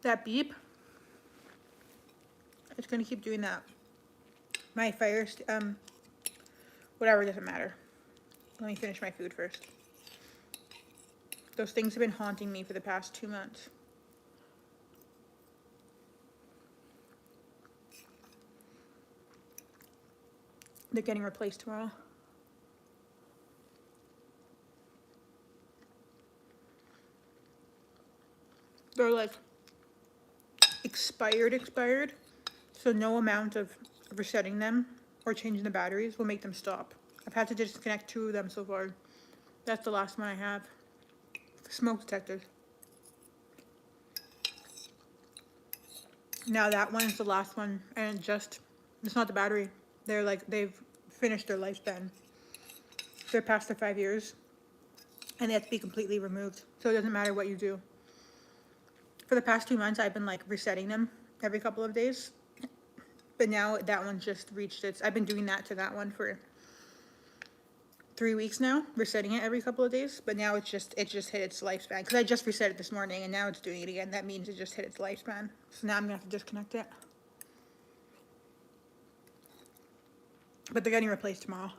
That beep. It's gonna keep doing that. My fire, whatever, doesn't matter. Let me finish my food first. Those things have been haunting me for the past 2 months. They're getting replaced tomorrow. They're like expired. So no amount of resetting them or changing the batteries will make them stop. I've had to disconnect 2 of them so far. That's the last one I have. Smoke detectors. Now that one is the last one, and it's not the battery. They're like, they've finished their lifespan. They're past their 5 years, and they have to be completely removed. So it doesn't matter what you do. For the past 2 months, I've been like resetting them every couple of days. But now that one just reached I've been doing that to that one for 3 weeks now, resetting it every couple of days. But now it just hit its lifespan. Because I just reset it this morning, and now it's doing it again. That means it just hit its lifespan. So now I'm going to have to disconnect it. But they're getting replaced tomorrow.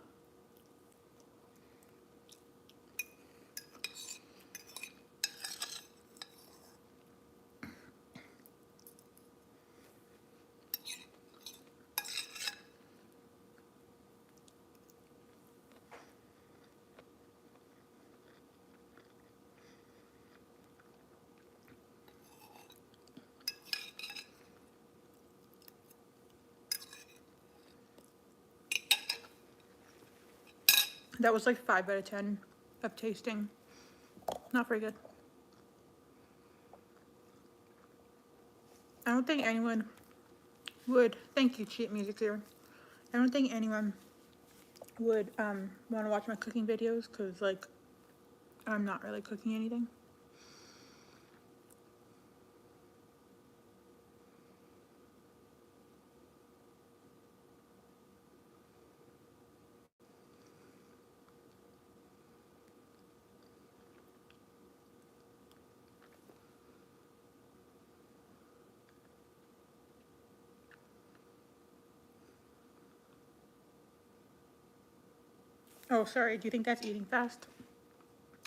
That was like 5 out of 10 of tasting. Not very good. I don't think anyone would, thank you, Cheat Music Zero. I don't think anyone would want to watch my cooking videos because, like, I'm not really cooking anything. Oh, sorry, do you think that's eating fast?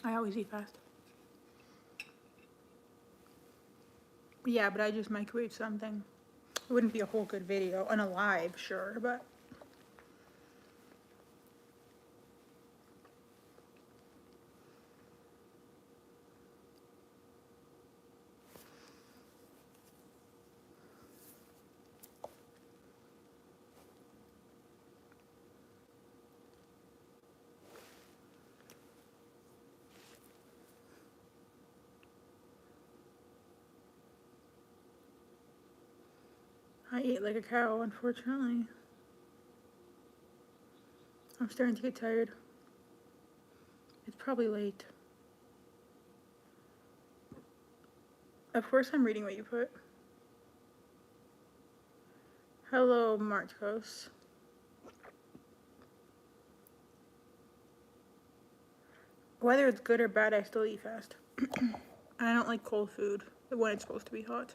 I always eat fast. Yeah, but I just microwaved something. It wouldn't be a whole good video. On a live, sure, but... I ate like a cow, unfortunately. I'm starting to get tired. It's probably late. Of course I'm reading what you put. Hello, Marcos. Whether it's good or bad, I still eat fast. I don't like cold food when it's supposed to be hot.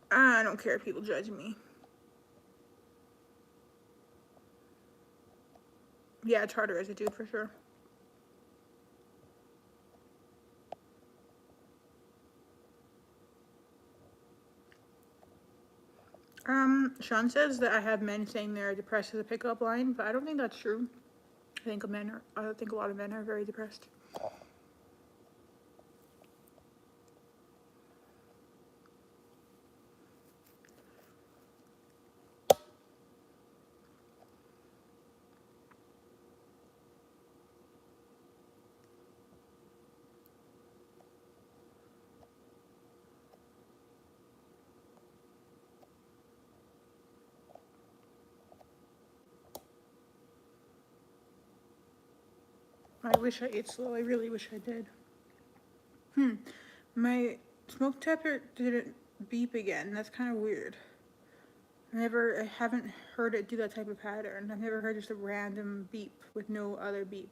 I don't care if people judge me. Yeah, it's harder as a dude for sure. Sean says that I have men saying they're depressed as a pickup line, but I don't think that's true. I think a lot of men are very depressed. I wish I ate slow. I really wish I did. My smoke detector didn't beep again. That's kind of weird. I haven't heard it do that type of pattern. I've never heard just a random beep with no other beep.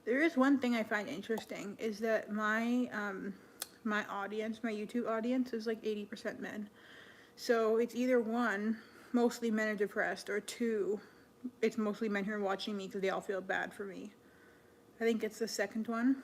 There is one thing I find interesting is that my audience, my YouTube audience, is like 80% men. So it's either one, mostly men are depressed, or two, it's mostly men who are watching me because they all feel bad for me. I think it's the second one.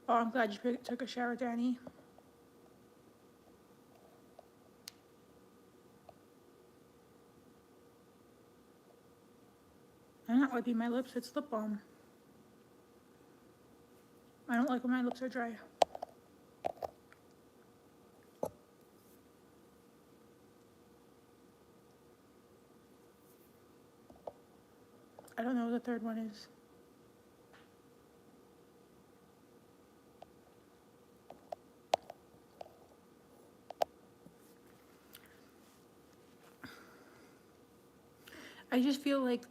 Oh, I'm glad you took a shower, Danny. I'm not wiping my lips, it's lip balm. I don't like when my lips are dry. I don't know what the third one is. I just feel like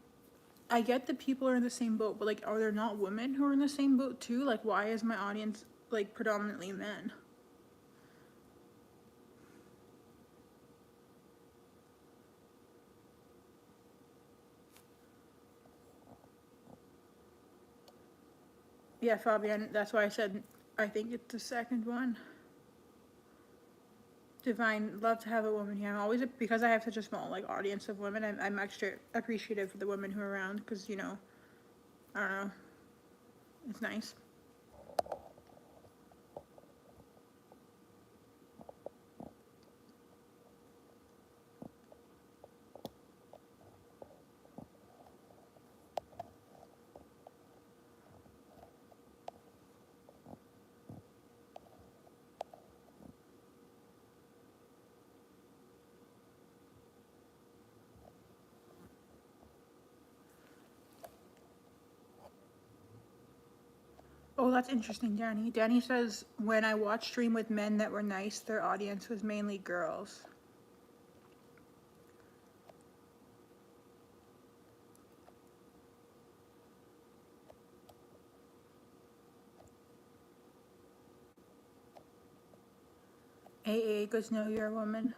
I get that people are in the same boat, but like, are there not women who are in the same boat too? Like, why is my audience like predominantly men? Yeah, Fabian, that's why I said I think it's the second one. Divine, love to have a woman here. I'm always, because I have such a small like audience of women, I'm extra appreciative for the women who are around because, you know, I don't know, it's nice. Oh, that's interesting, Danny. Danny says, when I watched stream with men that were nice, their audience was mainly girls. AA, good to know you're a woman.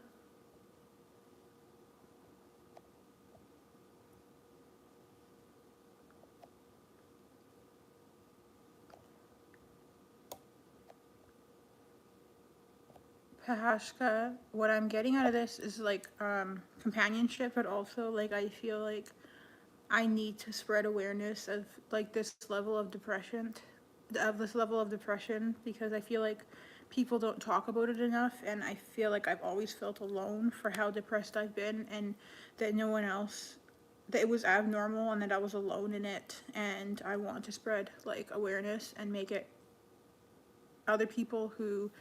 Pahashka, what I'm getting out of this is like companionship, but also like I feel like I need to spread awareness of like this level of depression, because I feel like people don't talk about it enough, and I feel like I've always felt alone for how depressed I've been, and that no one else, that it was abnormal and that I was alone in it, and I want to spread like awareness and make it other people who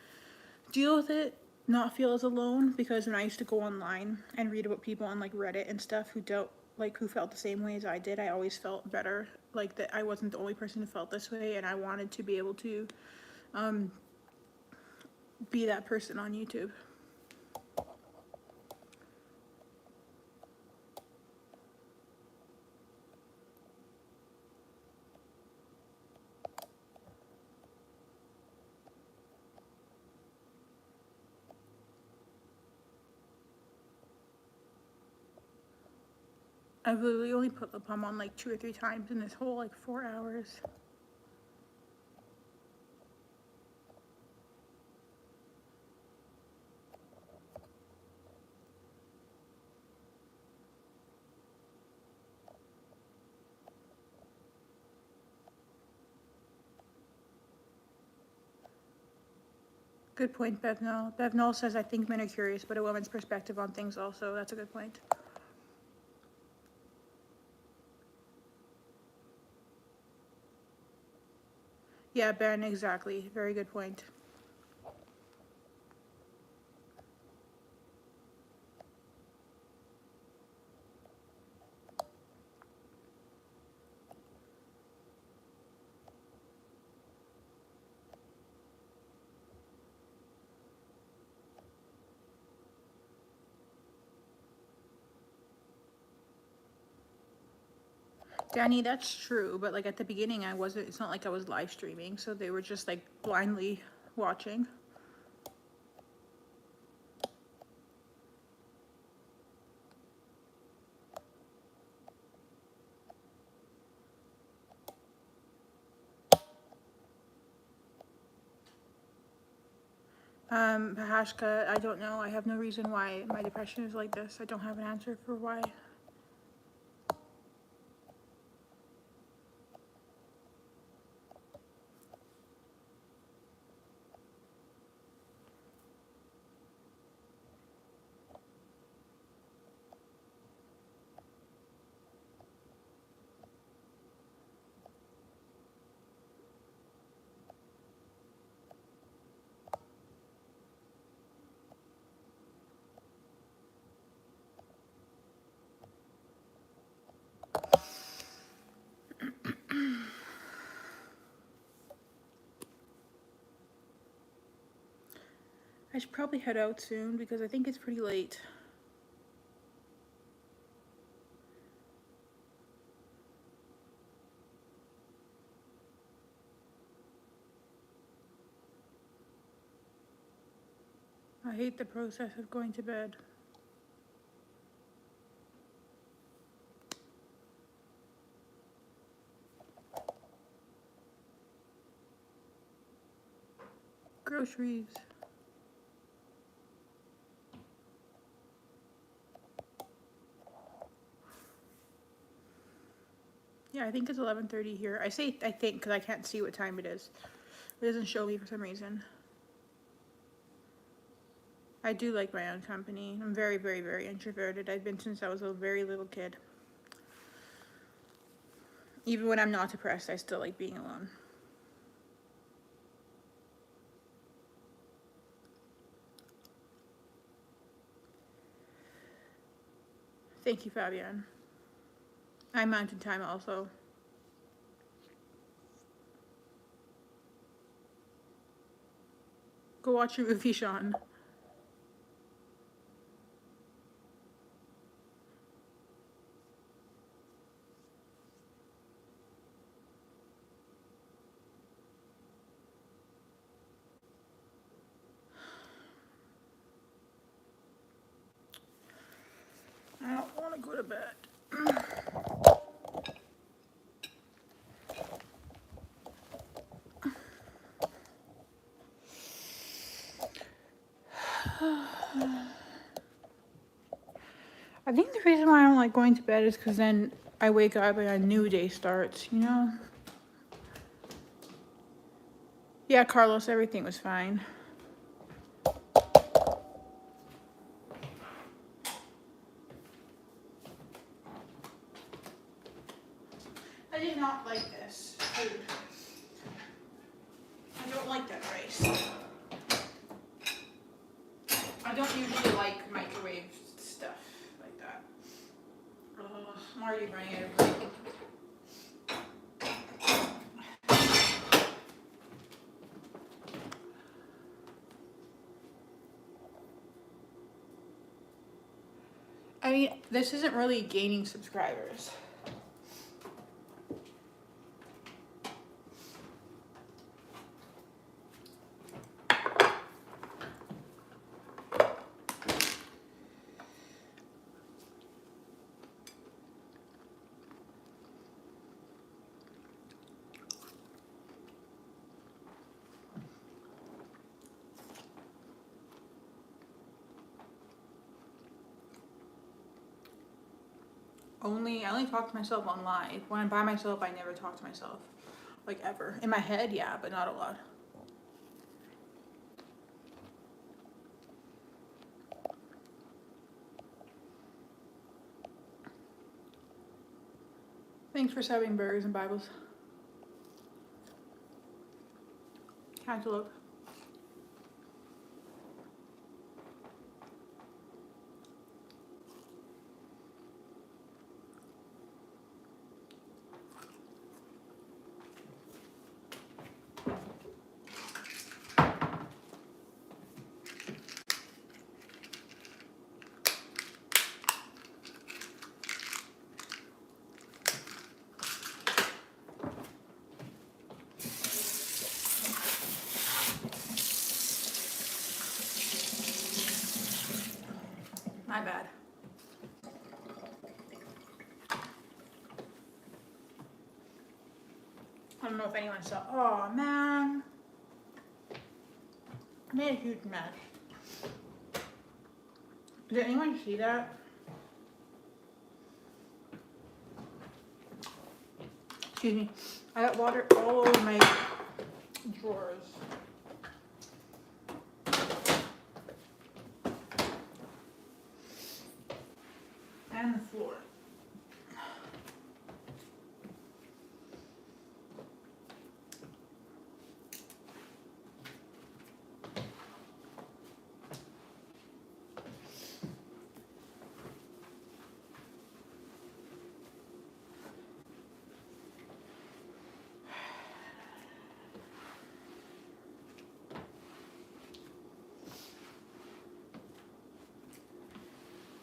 deal with it not feel as alone, because when I used to go online and read about people on like Reddit and stuff who dealt like who felt the same way as I did, I always felt better, like that I wasn't the only person who felt this way, and I wanted to be able to be that person on YouTube. I've literally only put lip balm on like 2 or 3 times in this whole like 4 hours. Good point, Bevnol. Bevnol says, I think men are curious, but a woman's perspective on things also. That's a good point. Yeah, Ben, exactly. Very good point. Danny, that's true, but like at the beginning, I wasn't, it's not like I was live streaming, so they were just like blindly watching. Pahashka, I don't know. I have no reason why my depression is like this. I don't have an answer for why. I should probably head out soon because I think it's pretty late. I hate the process of going to bed. Groceries. Yeah, I think it's 11:30 here. I say I think because I can't see what time it is. It doesn't show me for some reason. I do like my own company. I'm very, very, very introverted. I've been since I was a very little kid. Even when I'm not depressed, I still like being alone. Thank you, Fabian. I'm mountain time also. Go watch your movie, Sean. I don't want to go to bed. I think the reason why I don't like going to bed is because then I wake up and a new day starts, you know? Yeah, Carlos, everything was fine. I did not like this food. I don't like that rice. I don't usually like microwave stuff like that. I'm already running out of bacon. I mean, this isn't really gaining subscribers. I only talk to myself on live. When I'm by myself, I never talk to myself. Like ever. In my head, yeah, but not a lot. Thanks for subbing burgers and Bibles. Cantaloupe. My bad. I don't know if anyone saw. Oh man. I made a huge mess. Did anyone see that? Excuse me. I got water all over my drawers. And the floor.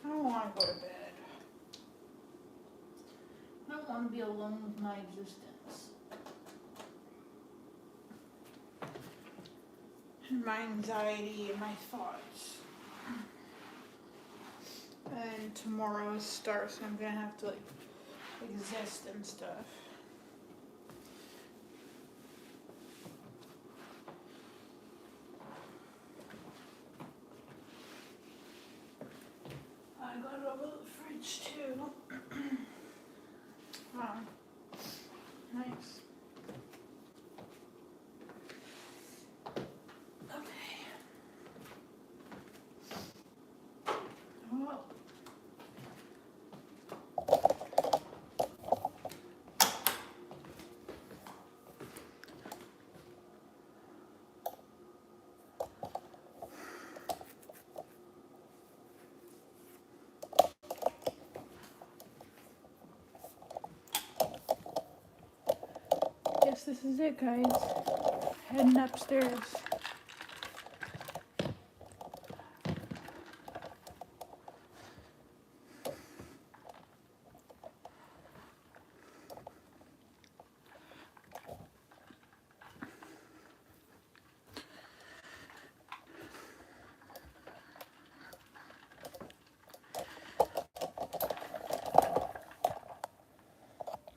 I don't want to go to bed. I don't want to be alone with my existence. And my anxiety and my thoughts. And tomorrow starts and I'm gonna have to like exist and stuff. I got it over the fridge too. Nice. Okay. Oh. Guess this is it, guys. Heading upstairs.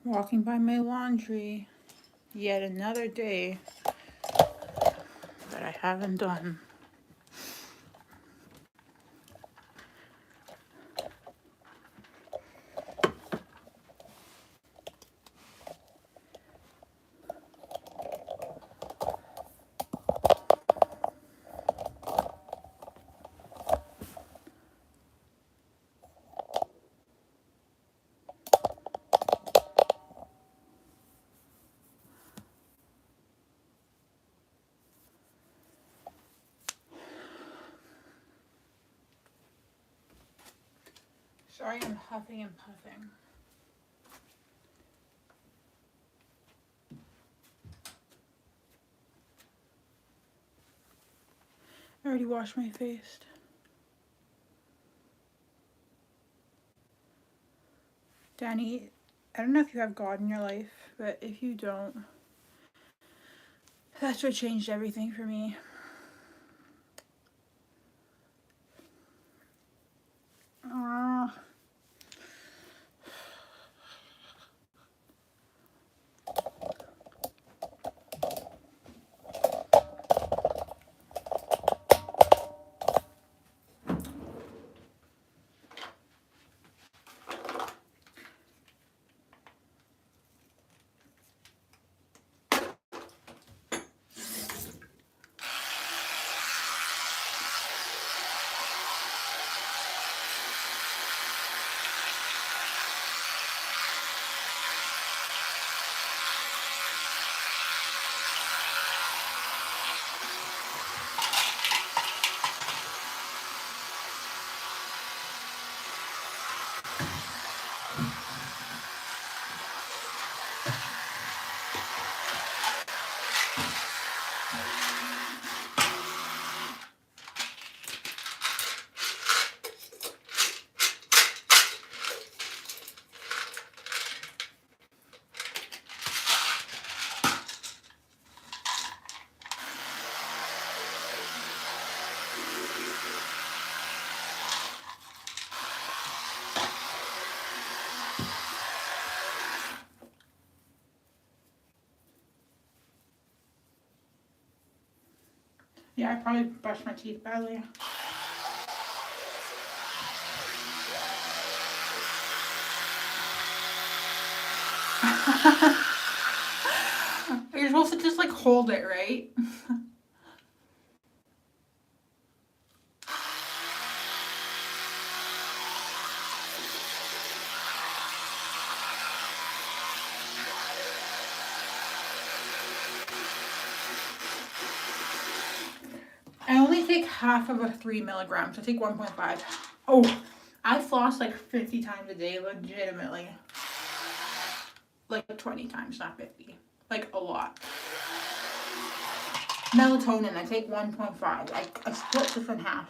Walking by my laundry. Yet another day that I haven't done. Sorry, I'm huffing and puffing. I already washed my face. Danny, I don't know if you have God in your life, but if you don't, that's what changed everything for me. Yeah, I probably brushed my teeth badly. You're supposed to just like hold it, right? I only take half of a 3 milligrams. I take 1.5. Oh, I floss like 50 times a day, legitimately. Like 20 times, not 50. Like a lot. Melatonin, I take 1.5. I split this in half.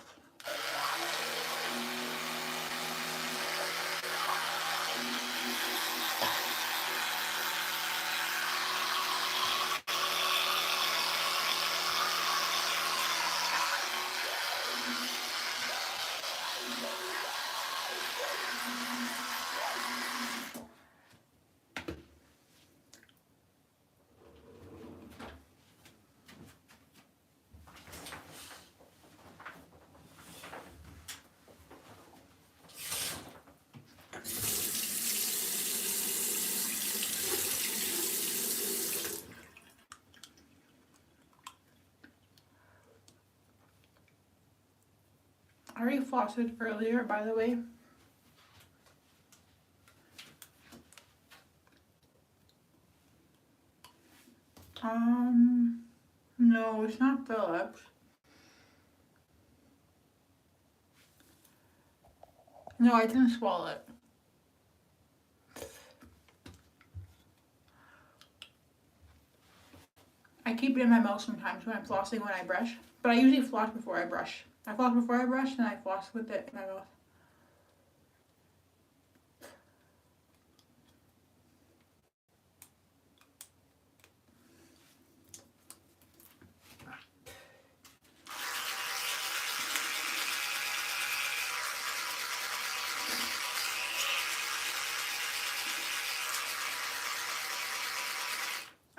I already flossed earlier, by the way. No, it's not Phillips. No, I didn't swallow it. I keep it in my mouth sometimes when I'm flossing when I brush, but I usually floss before I brush. I floss before I brush, and I floss with it in my mouth.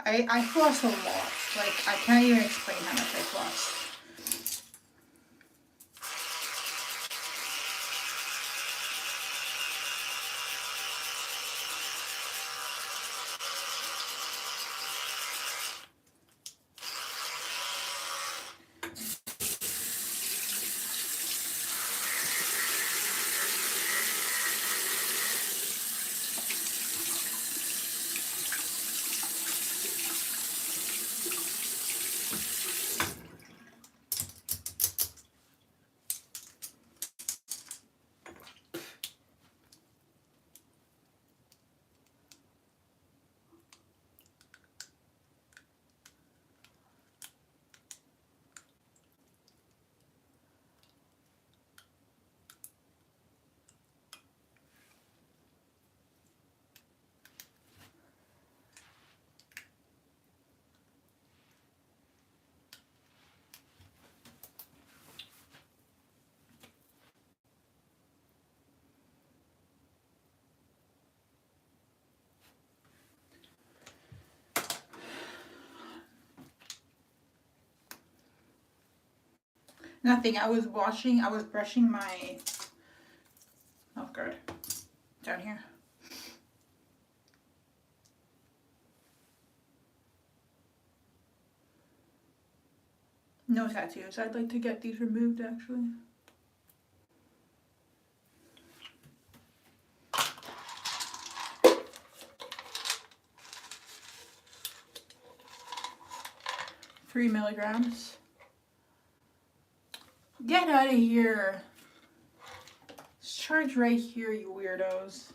I floss a lot. Like, I can't even explain how much I floss. Nothing. I was brushing my mouth guard down here. No tattoos. I'd like to get these removed, actually. Three milligrams. Get out of here. It's charged right here, you weirdos.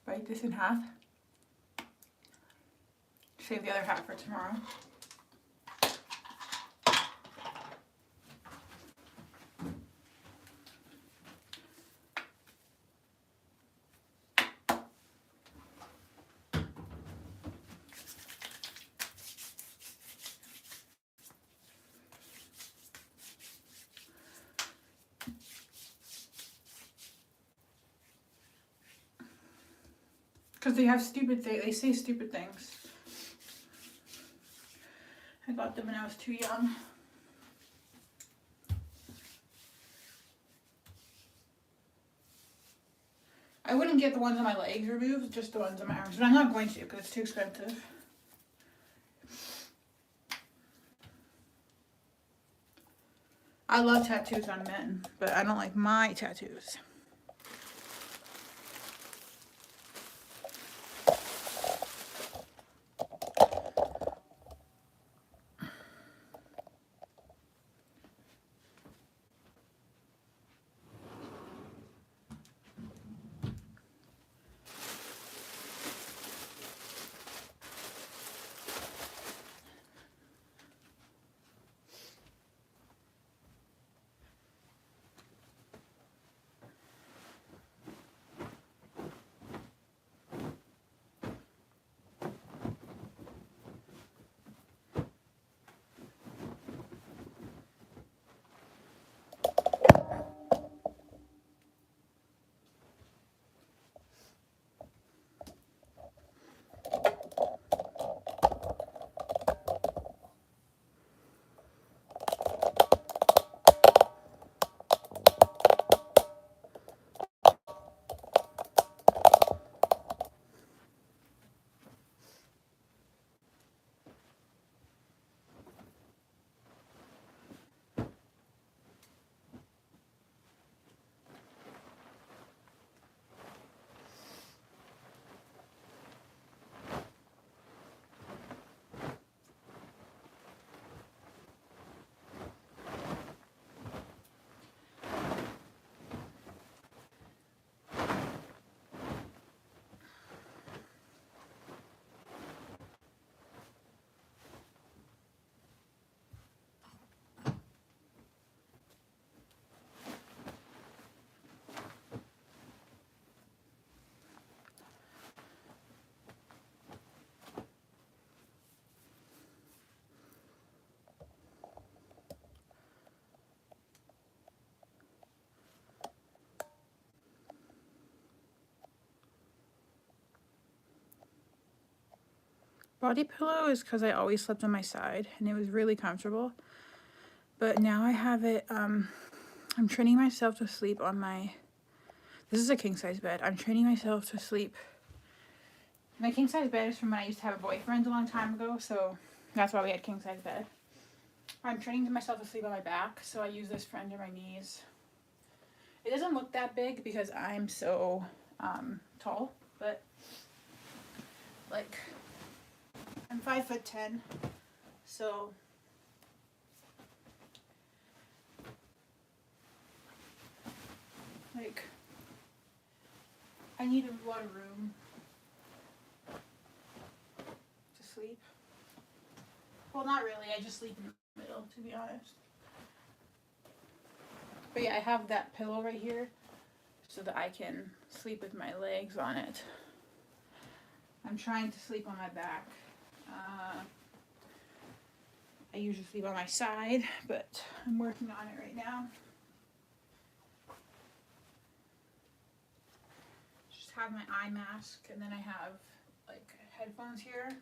Bite this in half. Save the other half for tomorrow. Because they have stupid things. They say stupid things. I got them when I was too young. I wouldn't get the ones on my legs removed, just the ones on my arms. But I'm not going to because it's too expensive. I love tattoos on men, but I don't like my tattoos. body pillow is because I always slept on my side and it was really comfortable. But now I have it, I'm training myself to sleep on my, this is a king size bed. I'm training myself to sleep. My king size bed is from when I used to have a boyfriend a long time ago, so that's why we had king size bed. I'm training myself to sleep on my back, so I use this for under my knees. It doesn't look that big because I'm so tall, but like I'm 5'10", so like I need a lot of room to sleep. Well, not really. I just sleep in the middle, to be honest. But yeah, I have that pillow right here so that I can sleep with my legs on it. I'm trying to sleep on my back. I usually sleep on my side, but I'm working on it right now. Just have my eye mask, and then I have like headphones here.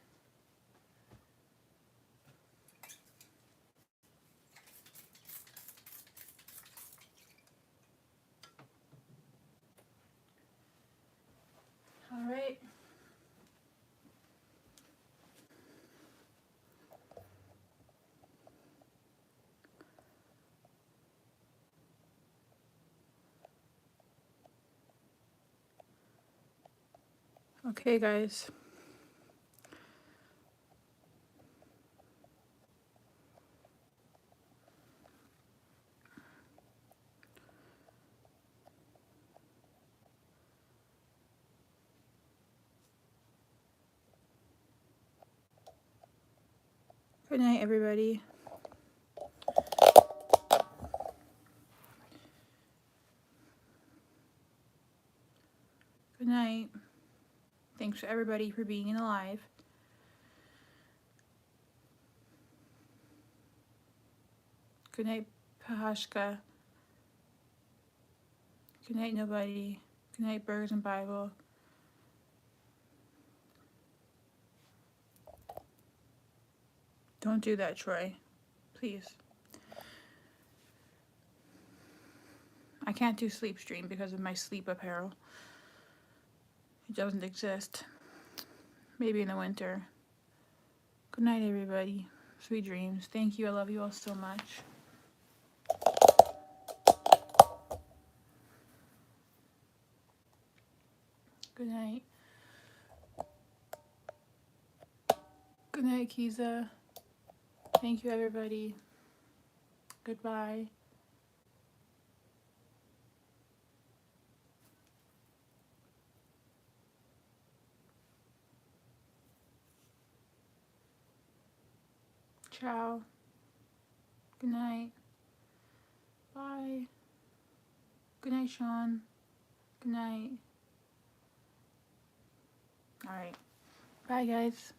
All right. Okay, guys. Good night, everybody. Good night. Thanks for everybody for being alive. Good night, Pahashka. Good night, nobody. Good night, Burgers and Bible. Don't do that, Troy. Please. I can't do sleep stream because of my sleep apparel. It doesn't exist. Maybe in the winter. Good night, everybody. Sweet dreams. Thank you. I love you all so much. Good night. Good night, Kiza. Thank you, everybody. Goodbye. Ciao. Good night. Bye. Good night, Sean. Good night. All right. Bye, guys.